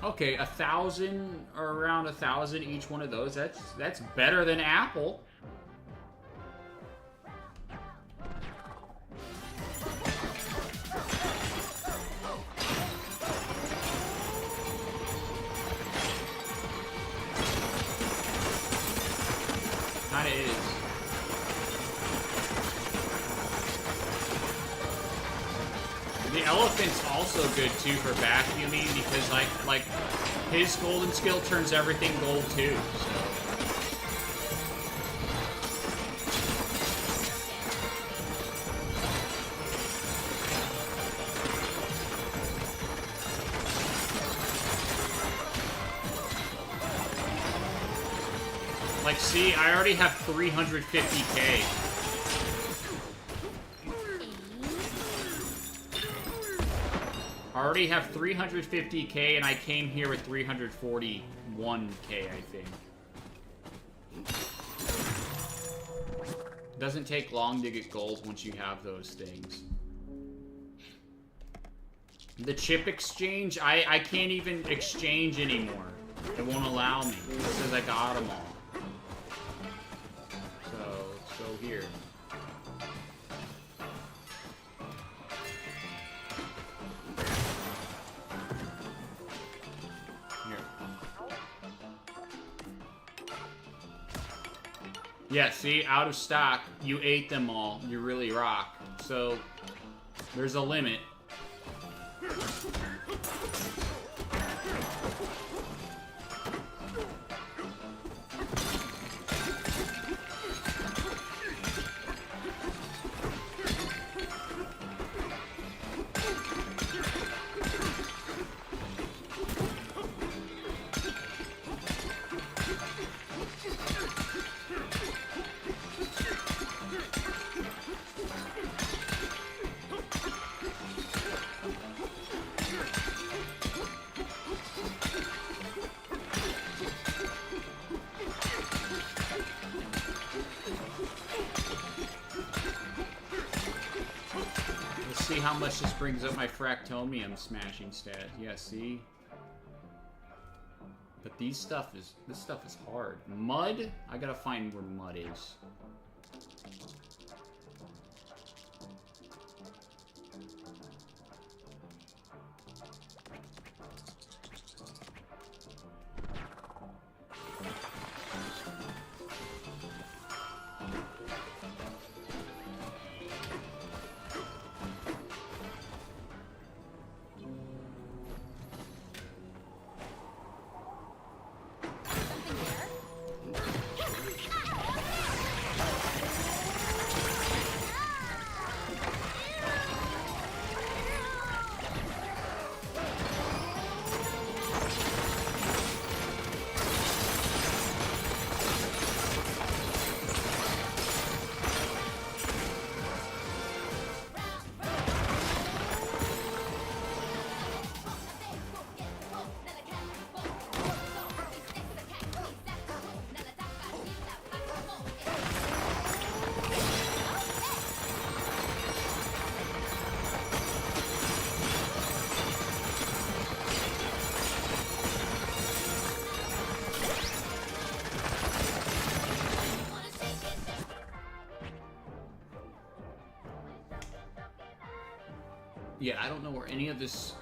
Okay, 1,000 or around 1,000 each one of those. That's better than Apple. Kinda is. The elephant's also good too for vacuuming because like his golden skill turns everything gold too. So. Like, see, I already have 350k. already have 350k, and I came here with 341k, I think. Doesn't take long to get gold once you have those things. The chip exchange, I can't even exchange anymore. It won't allow me. It says I got them all. So, let's go here. Yeah, see, out of stock, you ate them all. You really rock. So, there's a limit. How much this brings up my fractomium smashing stat. Yeah, see? But this stuff is hard. Mud? I gotta find where mud is. Yeah, I don't know where any of this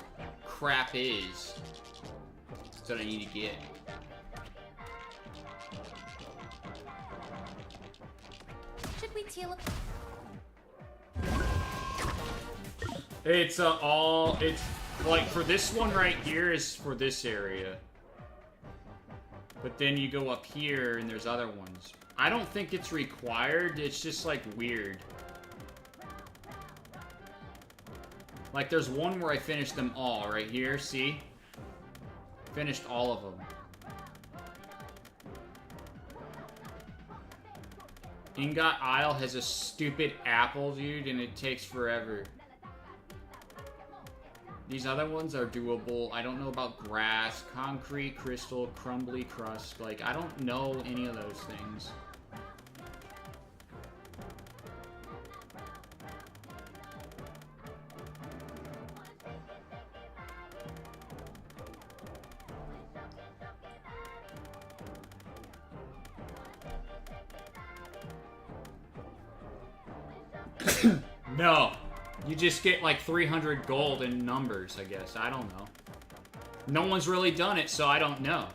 crap is that I need to get. Should we teal up? It's like for this one right here is for this area. But then you go up here and there's other ones. I don't think it's required, it's just like weird. Like, there's one where I finished them all, right here, see? Finished all of them. Ingot Isle has a stupid apple, dude, and it takes forever. These other ones are doable. I don't know about grass, concrete, crystal, crumbly crust. Like, I don't know any of those things. No. You just get like 300 gold in numbers, I guess. I don't know. No one's really done it, so I don't know.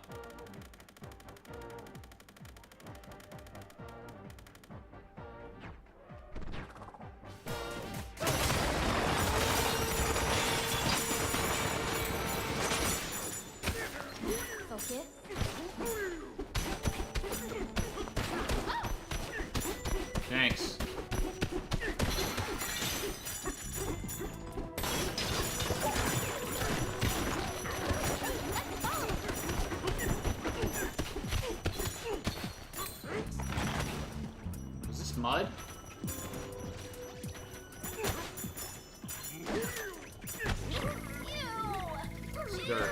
Focus. Thanks. Is this mud? dirt.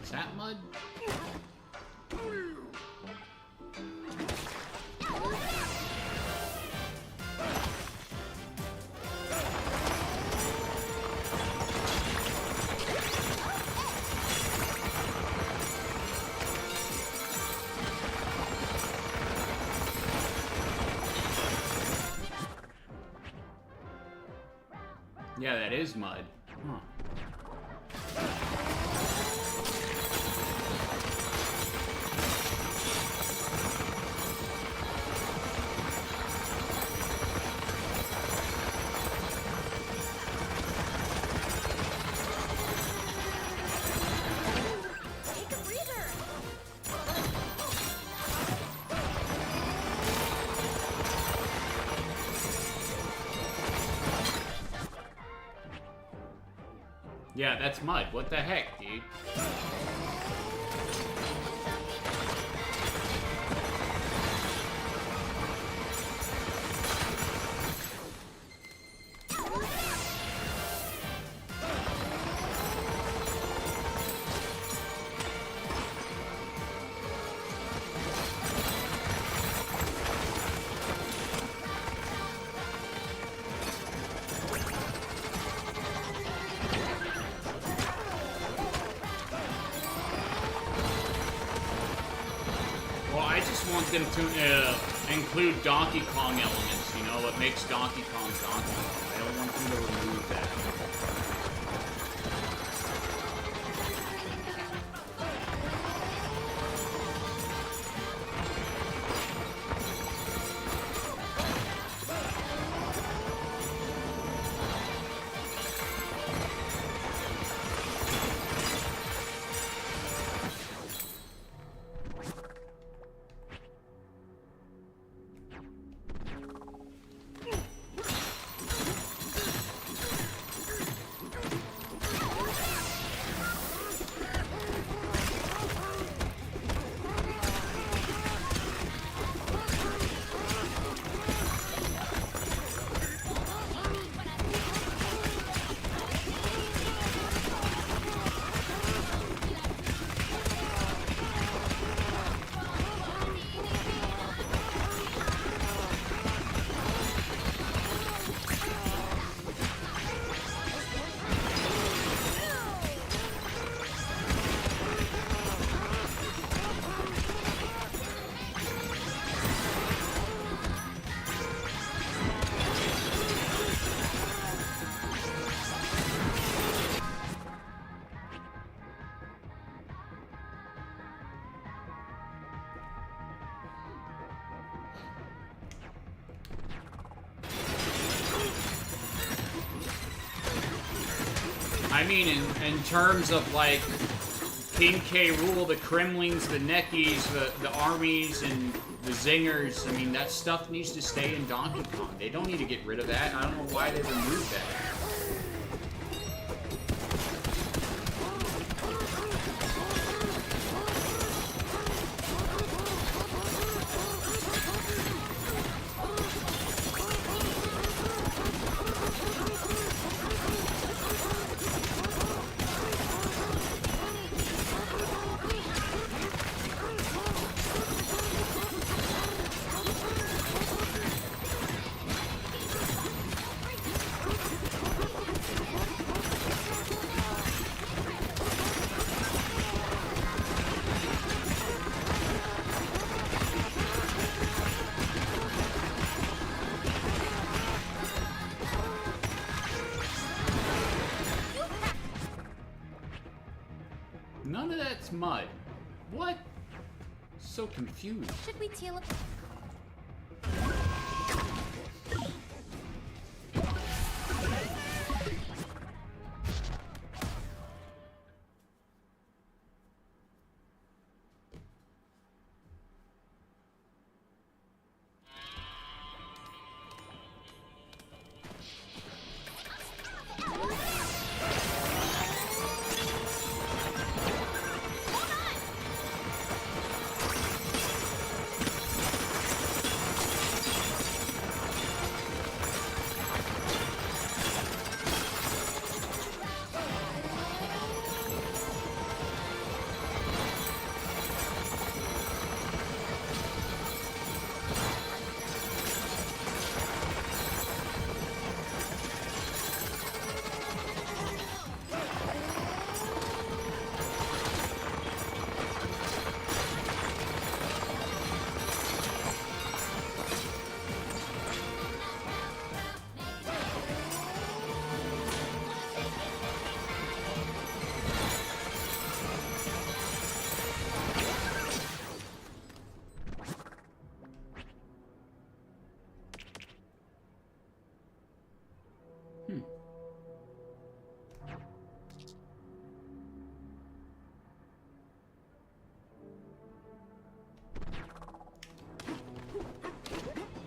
Is that mud? Yeah, that is mud. Huh. Take a breather. Yeah, that's mud. What the heck, dude? Want them to include Donkey Kong elements, you know, what makes Donkey Kong Donkey Kong. I don't want them to remove that. I mean, in terms of, like, King K. Rool, the Kremlings, the Neckies, the armies, and the Zingers, I mean, that stuff needs to stay in Donkey Kong. They don't need to get rid of that. I don't know why they removed that. that's mud. What? So confused. Should we teleport?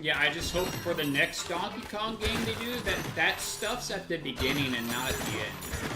Yeah, I just hope for the next Donkey Kong game they do that stuff's at the beginning and not at the end.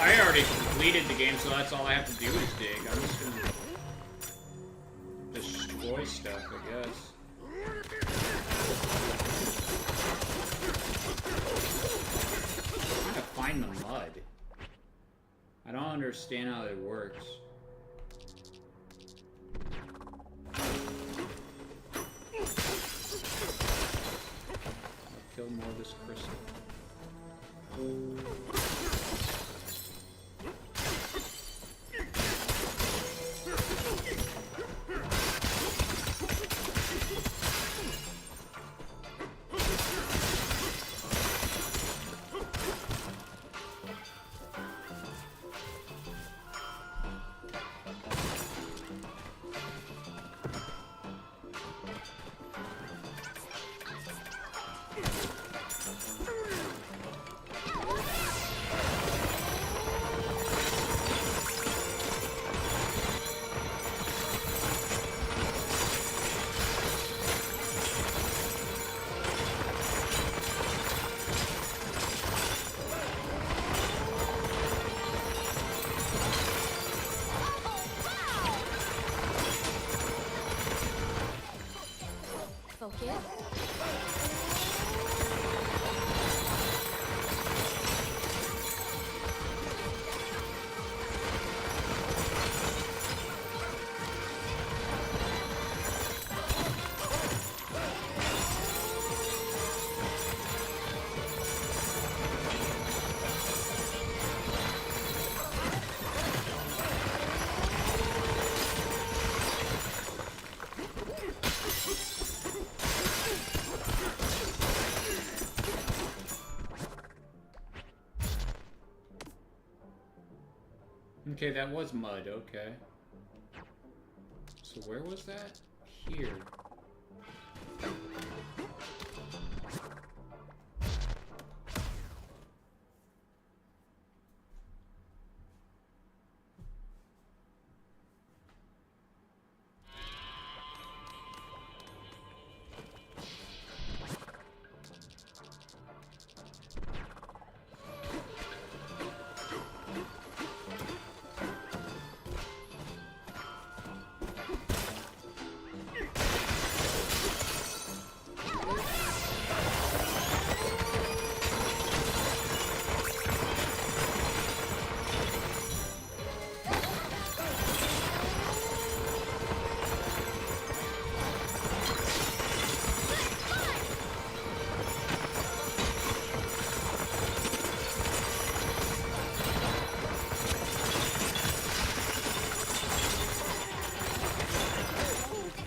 I already completed the game, so that's all I have to do is dig. I'm just gonna destroy stuff, I guess. I'm trying to find the mud. I don't understand how it works. I'll kill more of this crystal. Okay, that was mud, okay. So where was that? Here.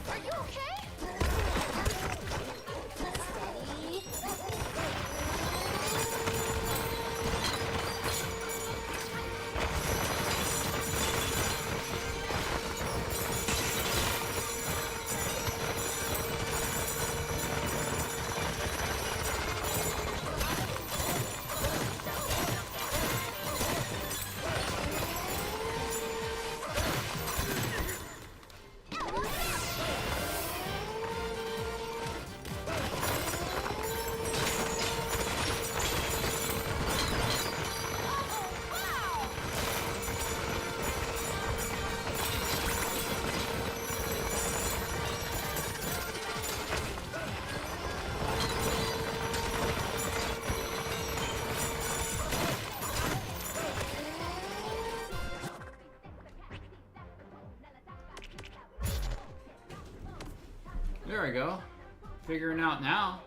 Are you okay? Steady. There we go. Figuring out now.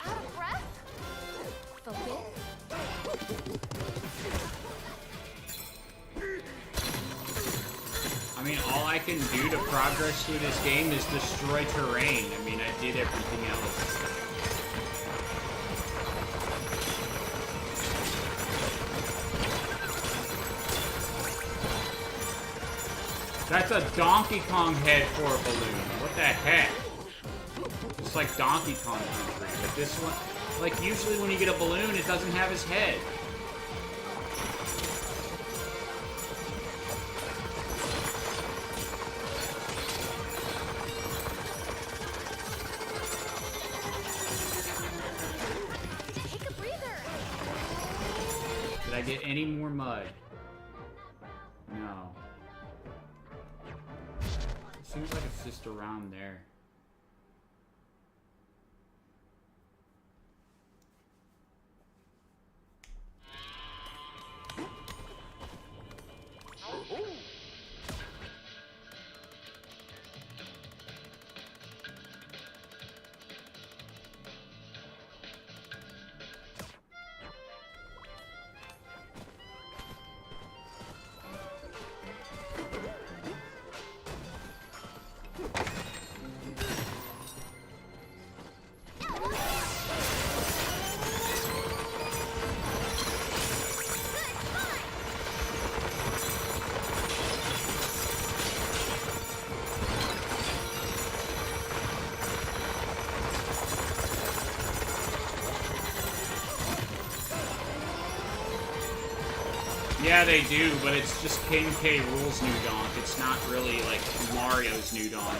Out of breath? Focus. I mean, all I can do to progress through this game is destroy terrain. I mean, I did everything else. That's a Donkey Kong head for a balloon. What the heck? It's like Donkey Kong Country, but this one, like usually when you get a balloon, it doesn't have his head. Take a breather. Did I get any more mud? No. It seems like it's just around there. Yeah, they do, but it's just King K. Rool's New Donk. It's not really like Mario's New Donk.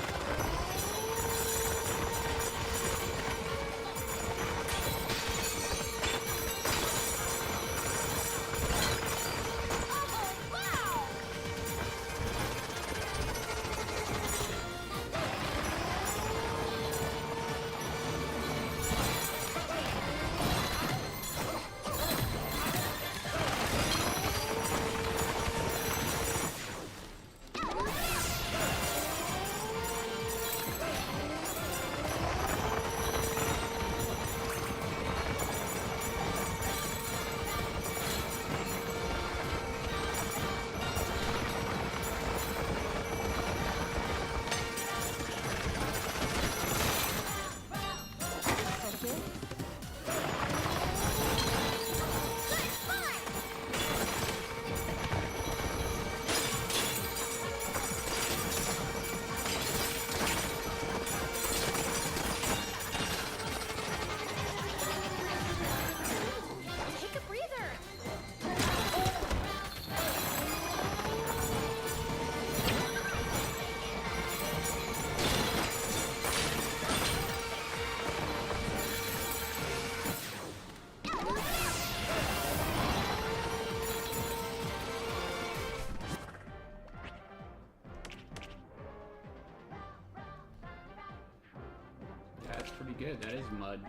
Pretty good. That is mud.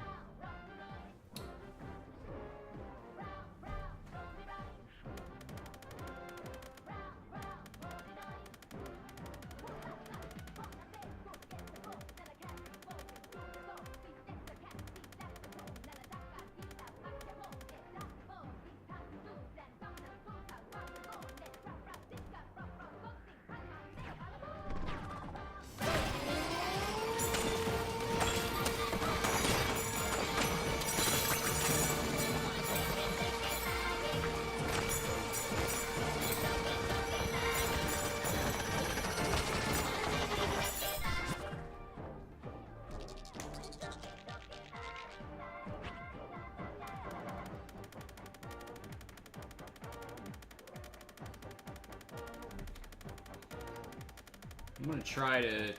I'm gonna try to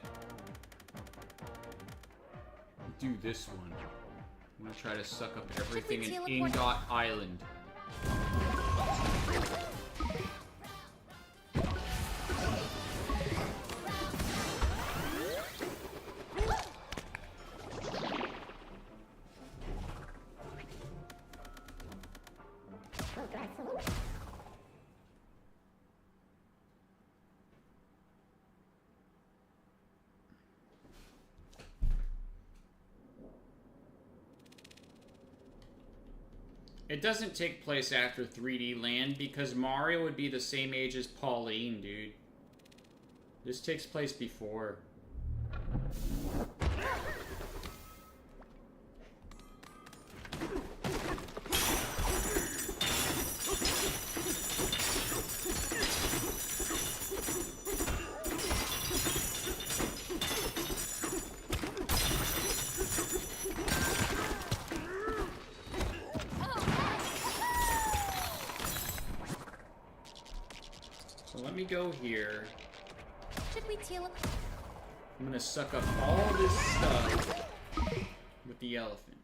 do this one. I'm gonna try to suck up everything in Ingot Island. It doesn't take place after 3D Land because Mario would be the same age as Pauline, dude. This takes place before. Let me go here. Should we teleport? I'm gonna suck up all this stuff with the elephant.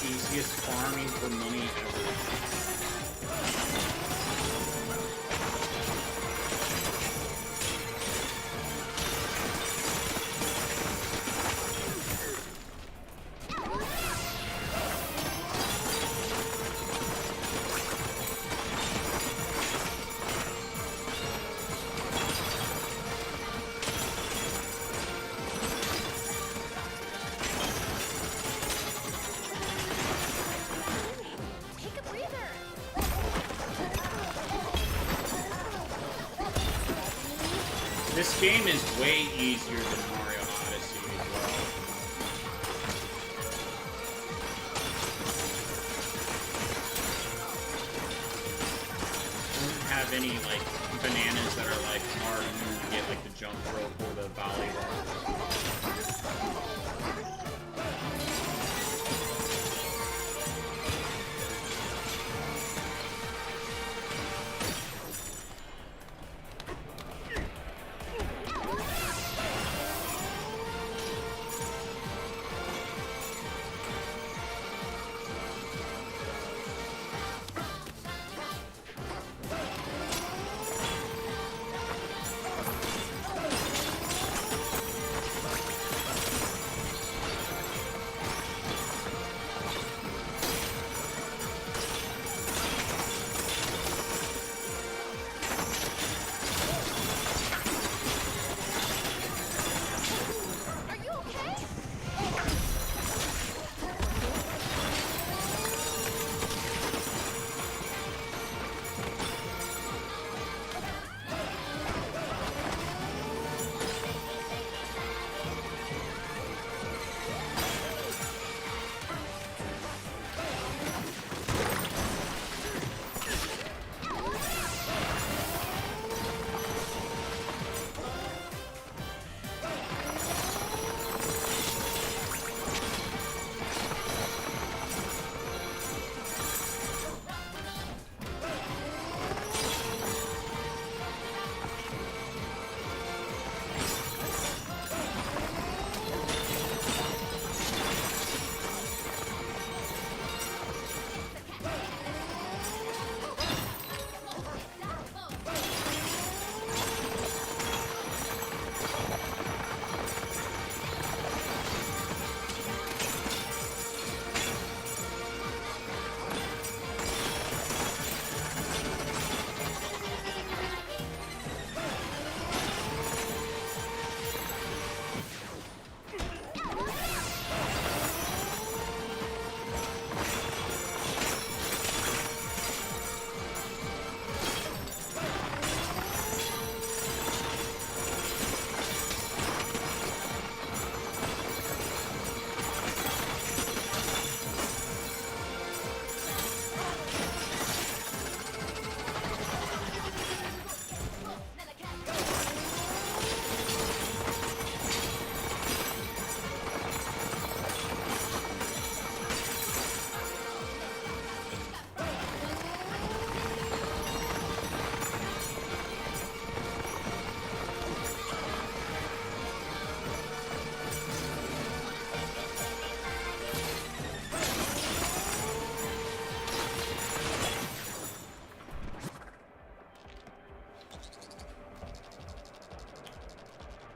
Easiest farming for money ever. This game is way easier than Mario Odyssey as well. Doesn't have any like bananas that are like hard and you get like the jump rope or the volleyball.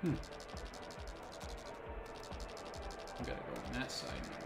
I gotta go on that side now.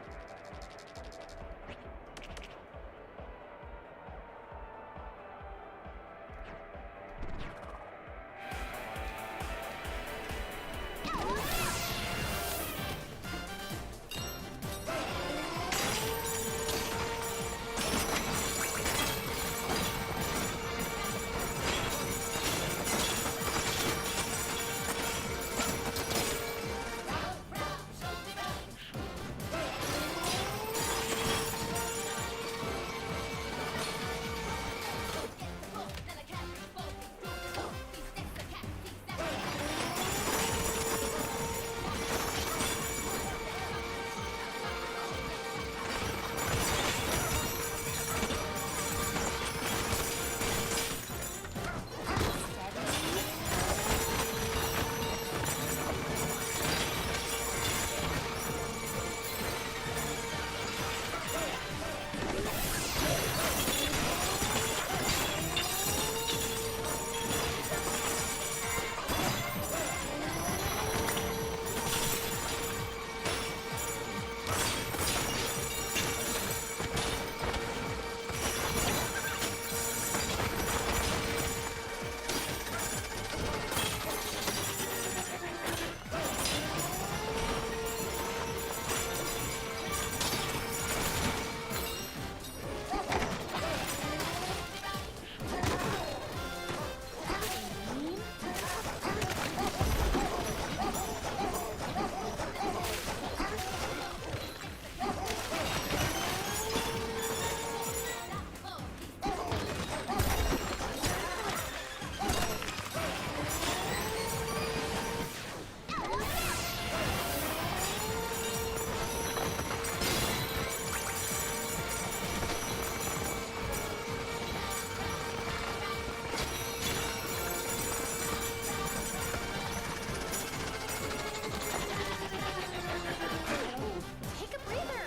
Take a breather.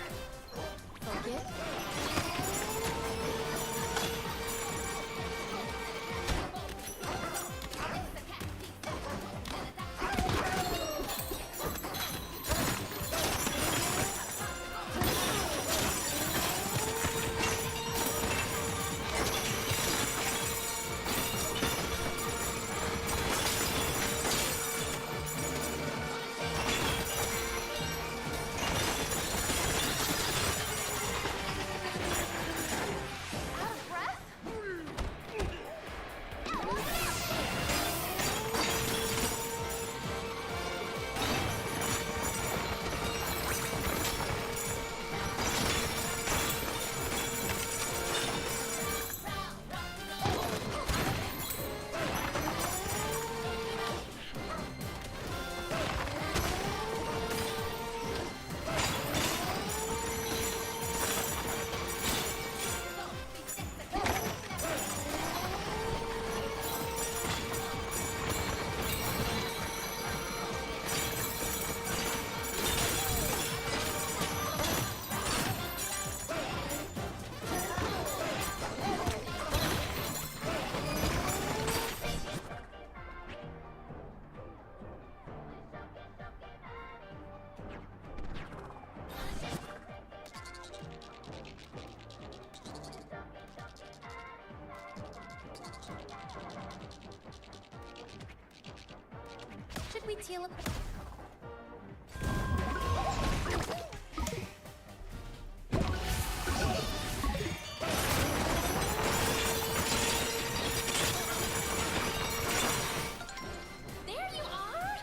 Focus. Out of breath? Should we teleport? There you are!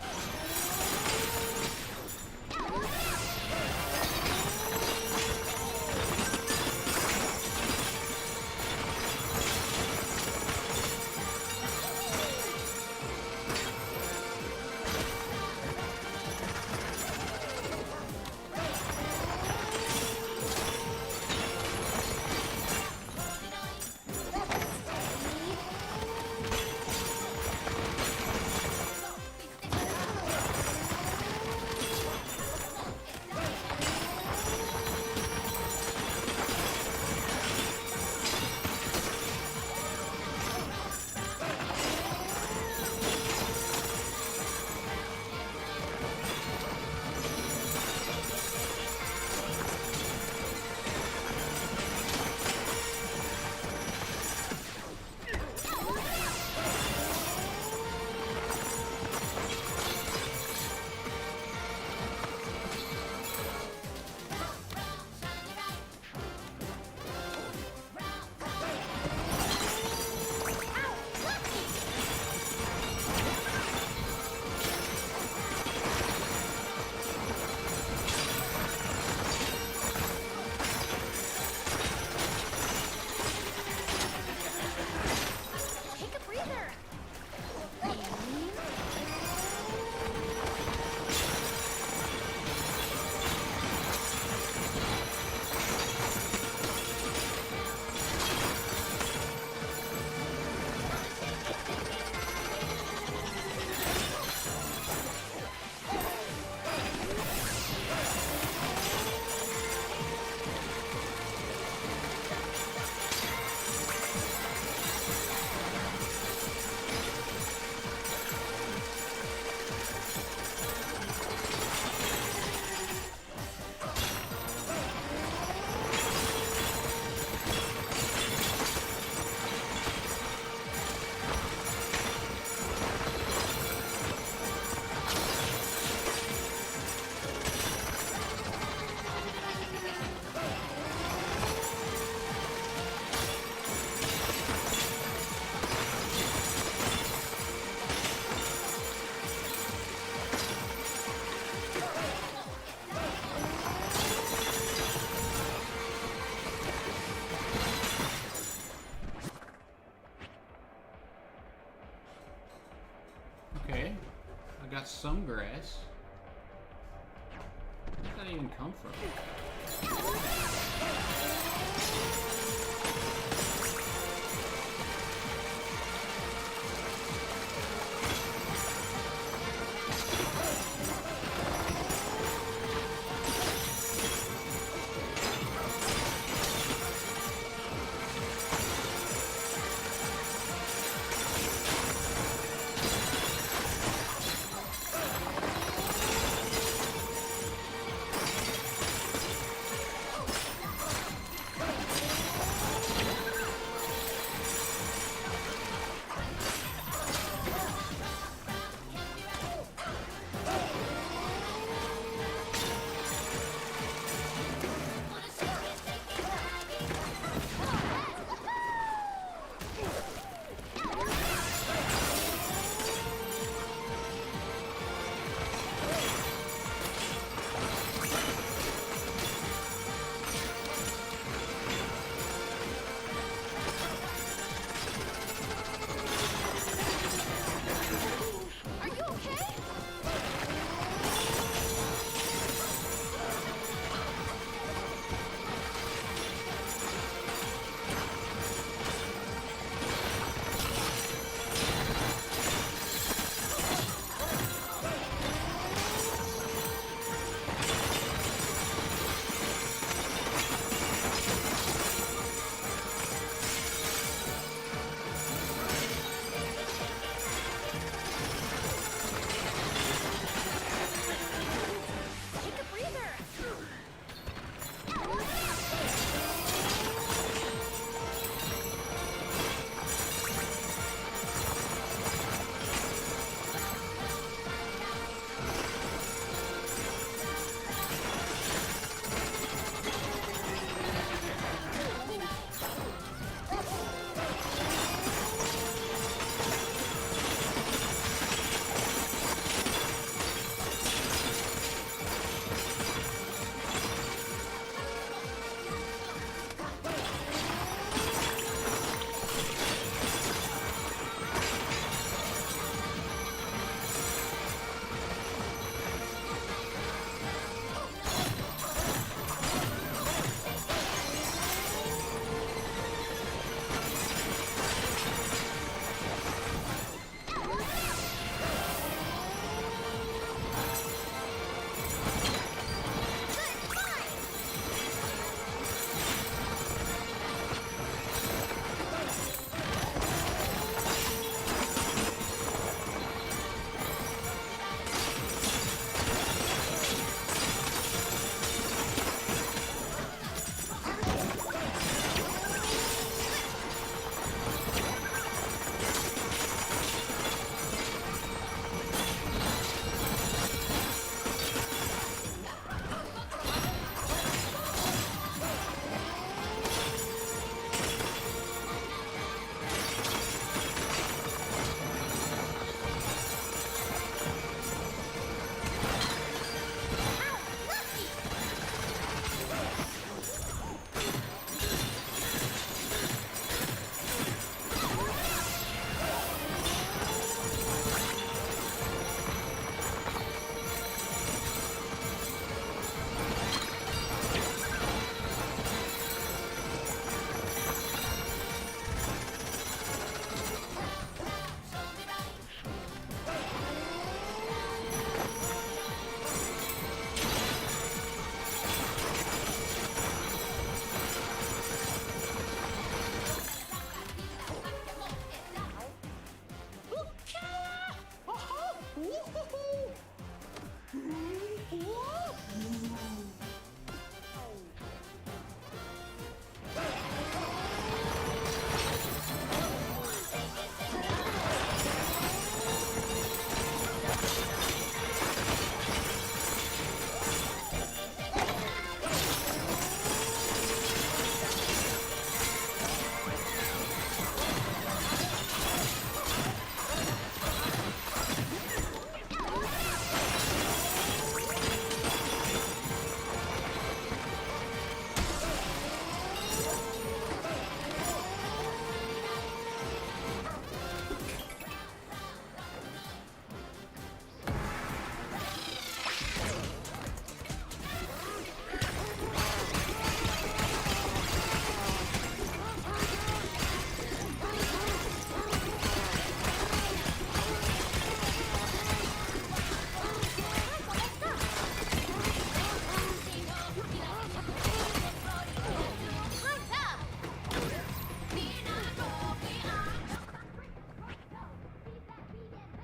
Okay. I got some grass. Where did that even come from?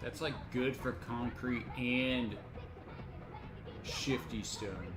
That's like good for concrete and shifty stone.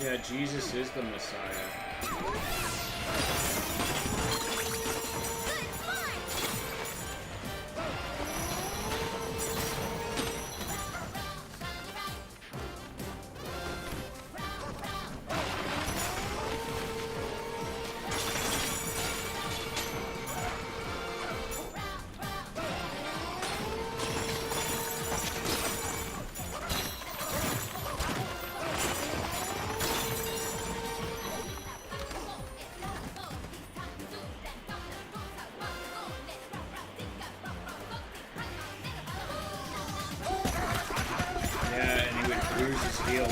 Yeah, Jesus is the Messiah. Yeah, and he would bruise his heel.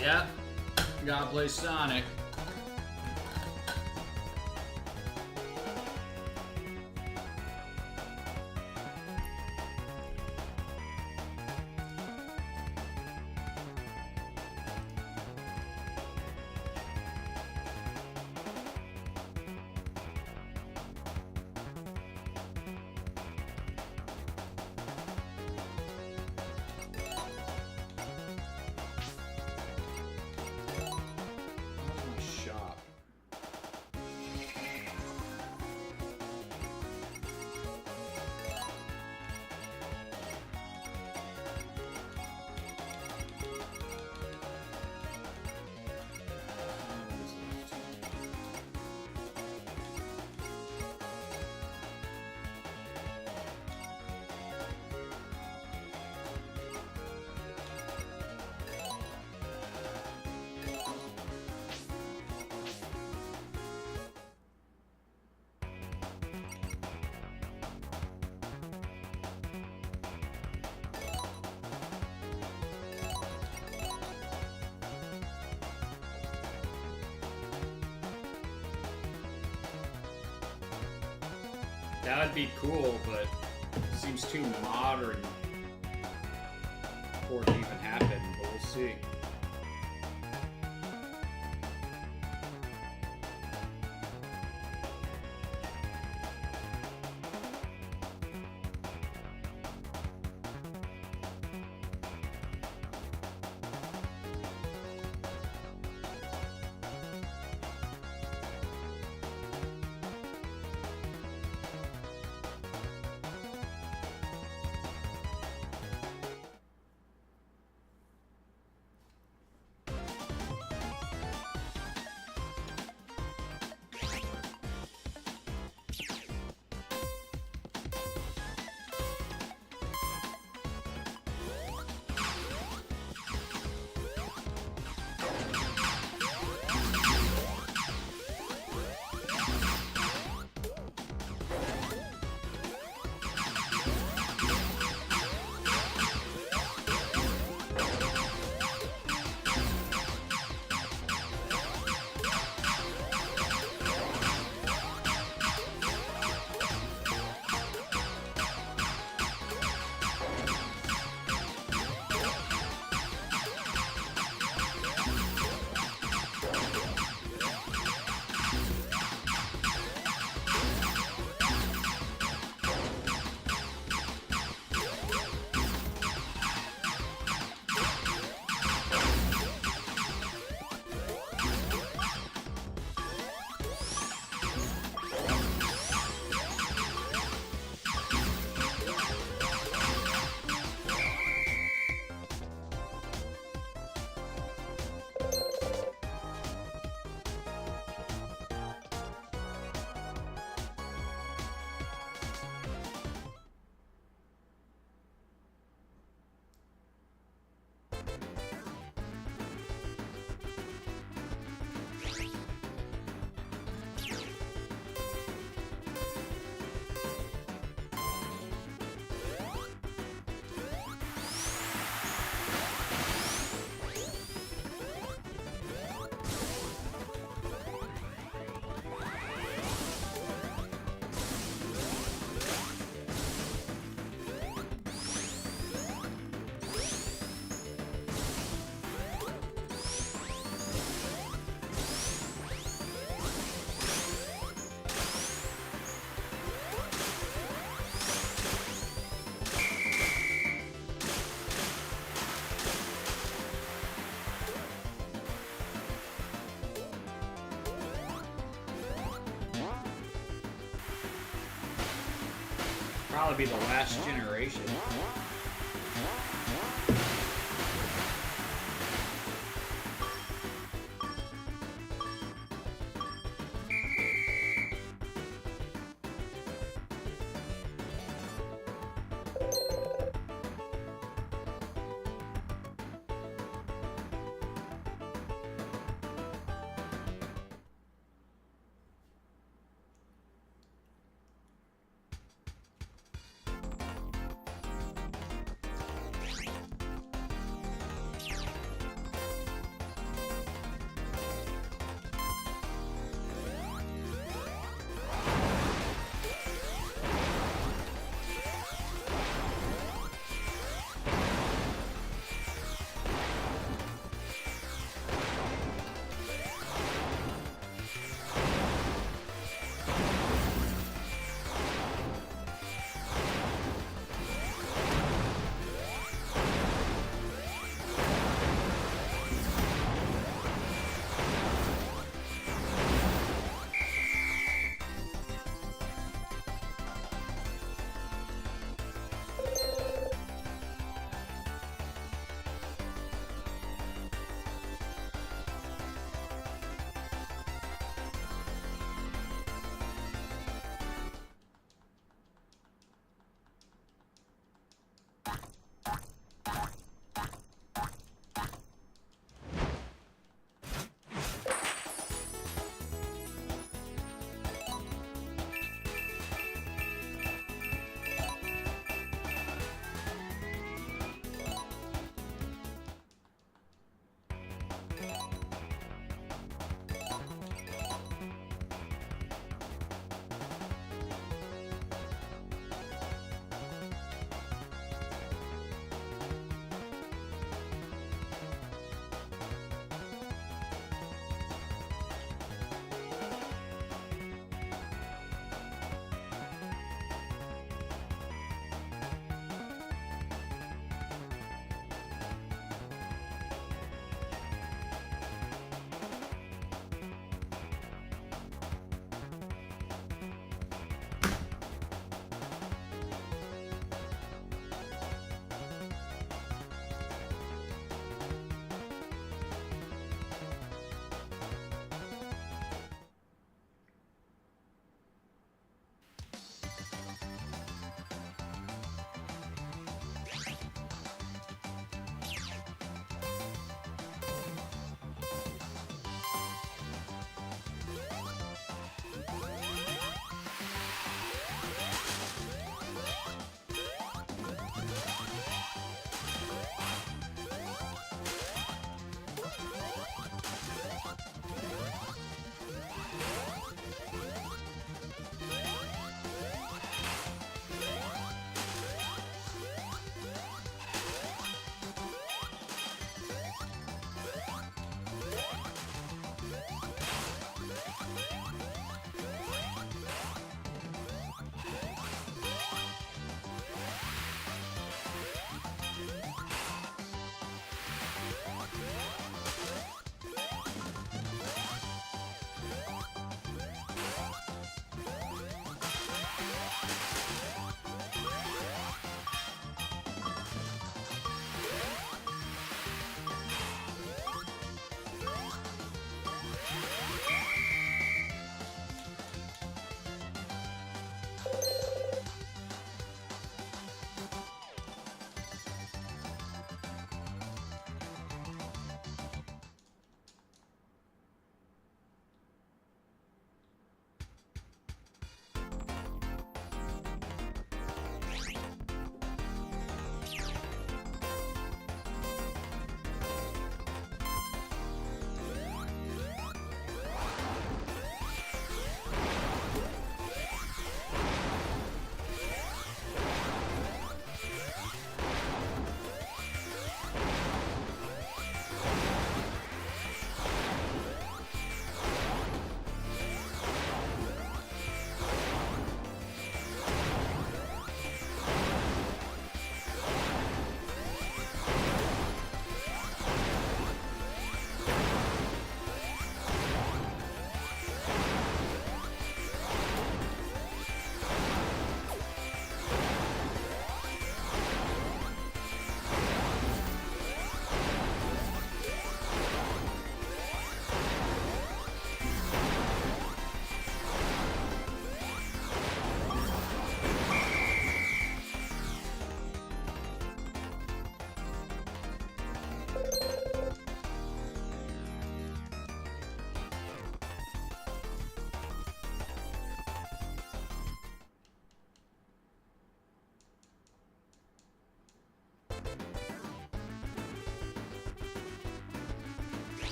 Yep. Gotta play Sonic. Shop. That would be cool, but it seems too modern for it to even happen, but we'll see. Probably be the last generation.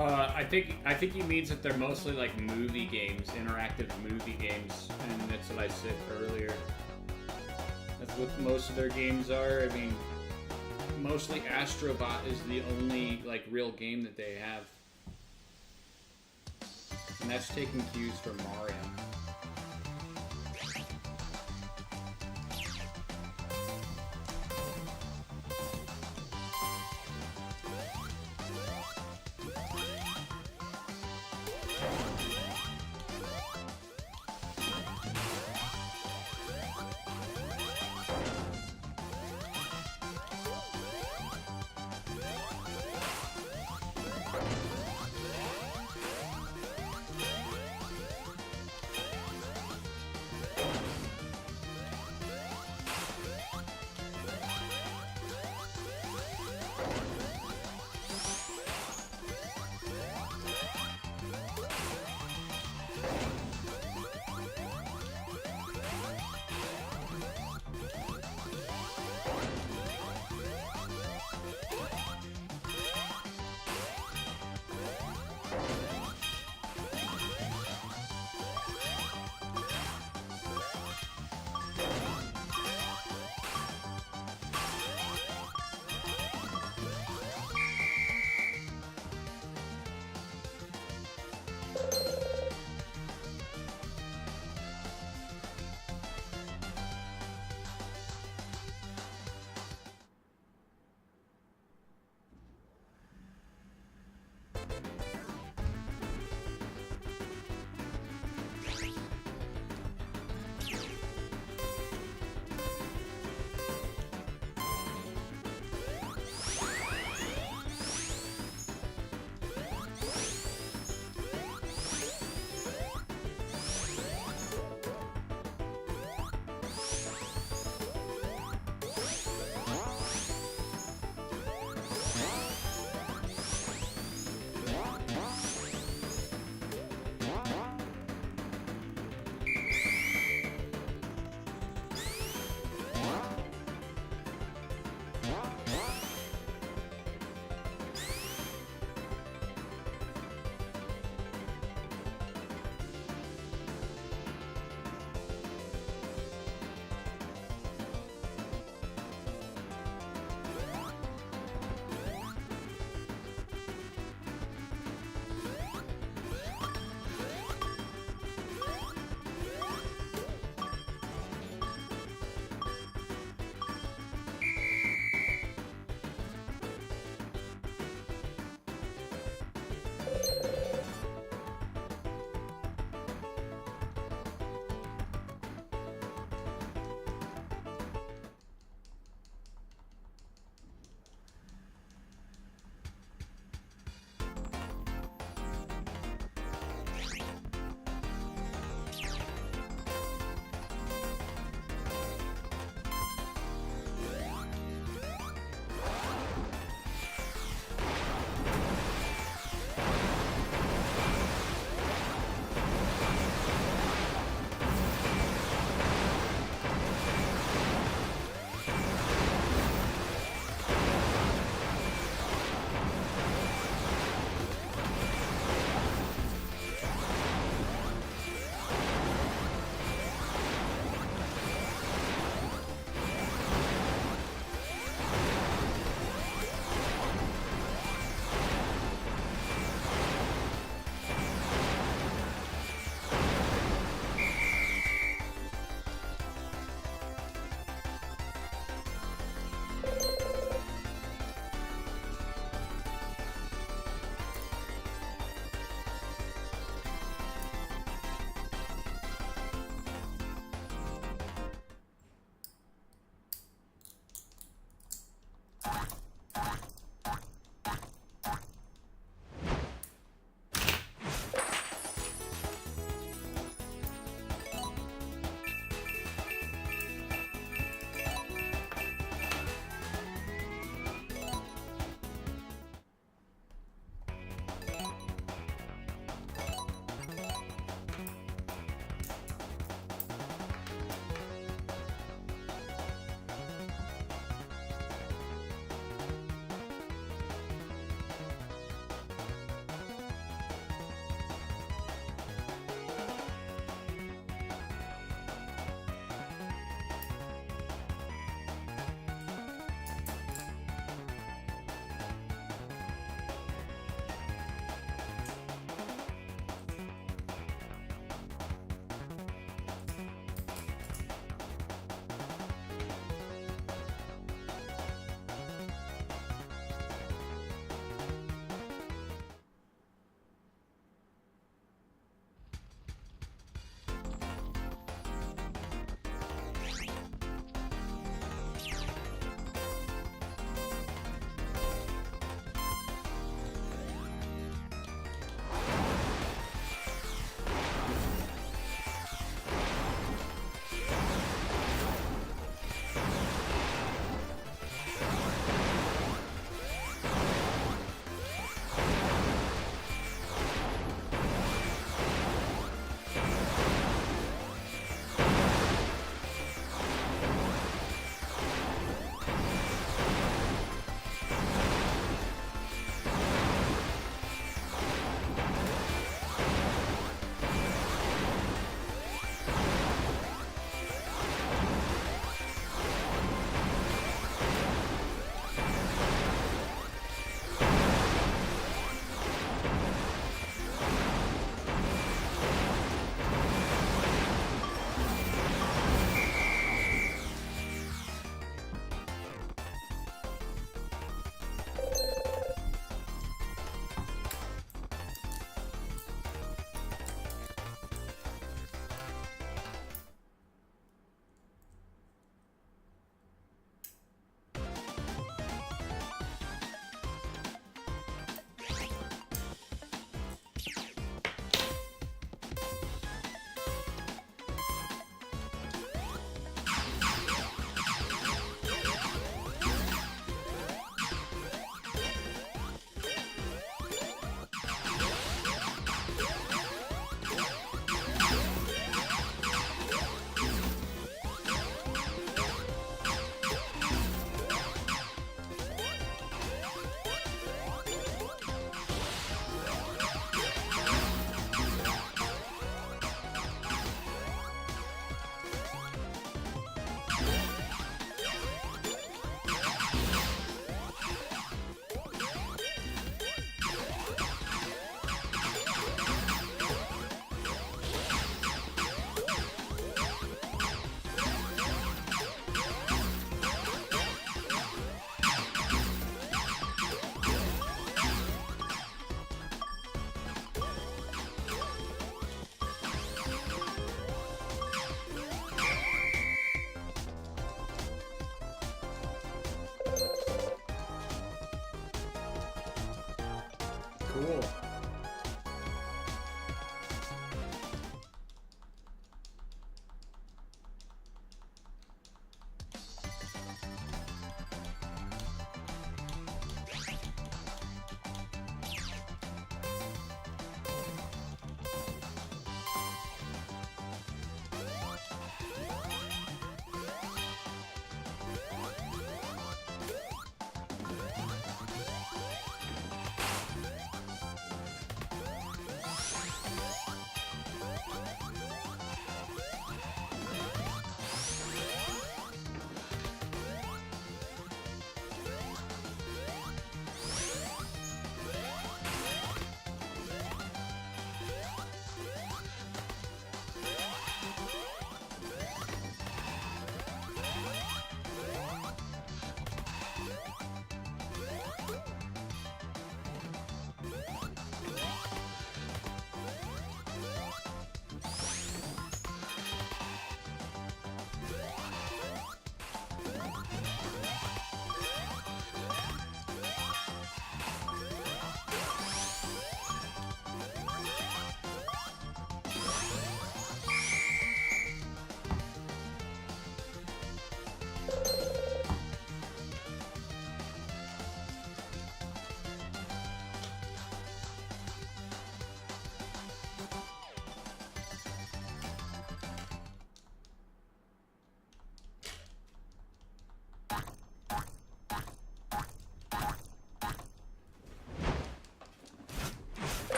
I think he means that they're mostly like movie games, interactive movie games, and that's what I said earlier. That's what most of their games are. I mean, mostly Astrobot is the only like real game that they have, and that's taking cues from Mario.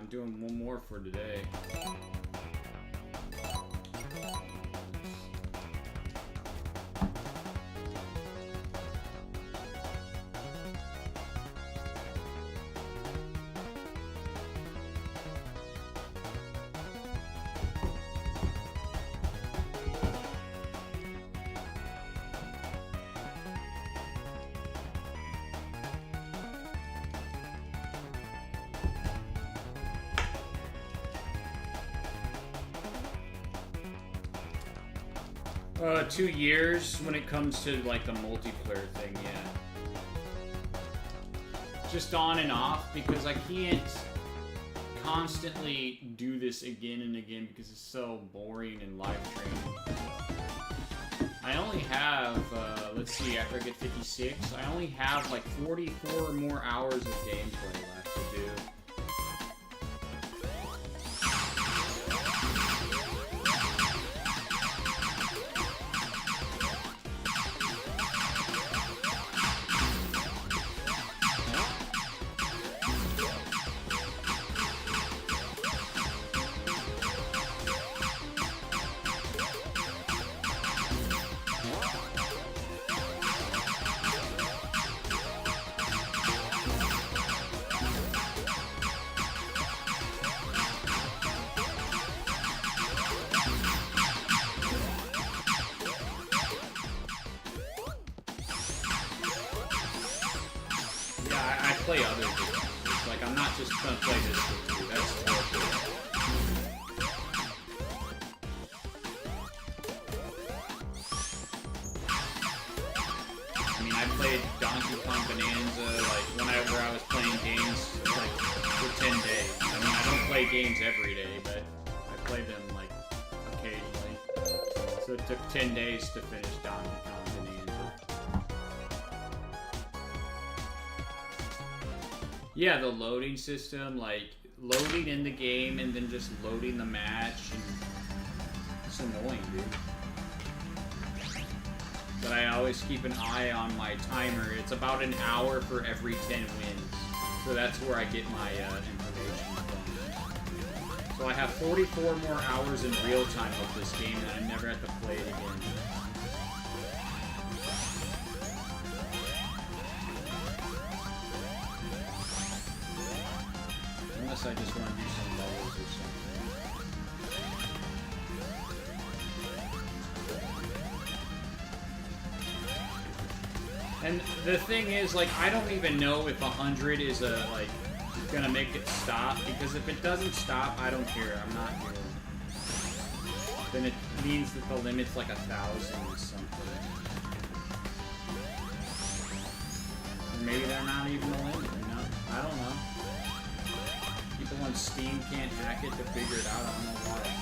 doing one more for today. 2 years when it comes to like the multiplayer thing, yeah. Just on and off because I can't constantly do this again and again because it's so boring and live training. I only have, let's see, after I get 56, I only have like 44 more hours of gameplay left to do. Play other games. Like, I'm not just gonna play this with you. That's terrible. I mean, I played Donkey Kong Bonanza, like, whenever I was playing games, like, for 10 days. I mean, I don't play games every day, but I play them, like, occasionally. So it took 10 days to finish Donkey Kong Bonanza. Yeah, the loading system, like loading in the game and then just loading the match, and it's annoying, dude. But I always keep an eye on my timer. It's about an hour for every 10 wins, so that's where I get my information from. So I have 44 more hours in real time of this game, and I never have to play it again. Unless I just want to do some levels or something. And the thing is, like, I don't even know if 100 is gonna make it stop, because if it doesn't stop, I don't care. I'm not here. Then it means that the limit's like 1,000 or something. Or maybe they're not even a limit, you know? I don't know. People on Steam can't hack it to figure it out. I don't know why.